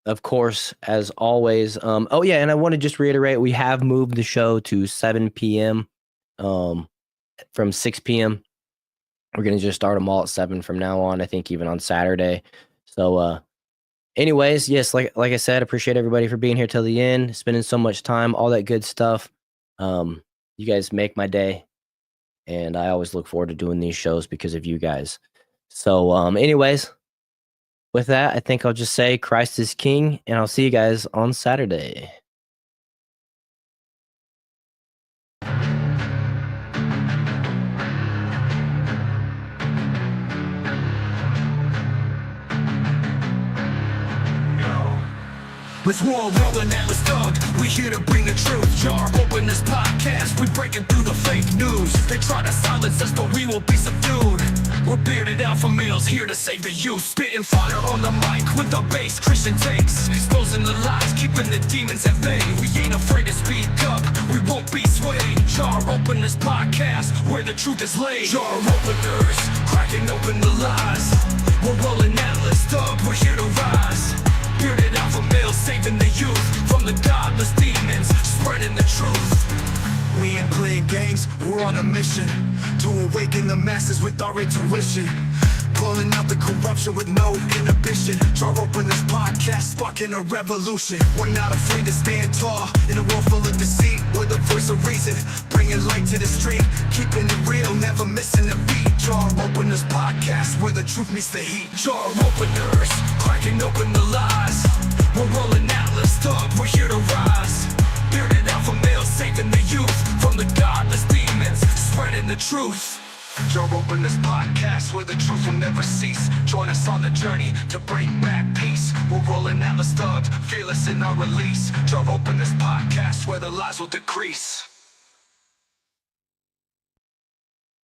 of course, as always, oh yeah, and I want to just reiterate, we have moved the show to 7 p.m. From 6 p.m. We're going to just start them all at 7 from now on, I think even on Saturday. So anyways, yes, like I said, appreciate everybody for being here till the end, spending so much time, all that good stuff. You guys make my day, and I always look forward to doing these shows because of you guys. So anyways, with that, I think I'll just say Christ is King, and I'll see you guys on Saturday. Let's roll, rolling Atlas Dog. We here to bring the truth. Jar open this podcast. We breaking through the fake news. They try to silence us, but we will be subdued. We're bearded alpha males here to save the youth. Spitting fire on the mic with the bass. Christian takes, exposing the lies, keeping the demons at bay. We ain't afraid to speak up. We won't be swayed. Jar open this podcast where the truth is laid. Jar openers, cracking open the lies. We're rolling Atlas Dog. We're here to rise. Bearded alpha males saving the youth from the godless demons, spreading the truth. We ain't playing games, we're on a mission to awaken the masses with our intuition. Pulling out the corruption with no inhibition. Jar open this podcast, sparking a revolution. We're not afraid to stand tall in a world full of deceit. We're the voice of reason, bringing light to the street. Keeping it real, never missing a beat. Jar open this podcast where the truth meets the heat. Jar openers, cracking open the lies. We're rolling Atlas Dog, we're here to rise. Bearded alpha males saving the youth from the godless demons, spreading the truth. Jar open this podcast where the truth will never cease. Join us on the journey to bring back peace. We're rolling Atlas Dog, fearless in our release. Jar open this podcast where the lies will decrease.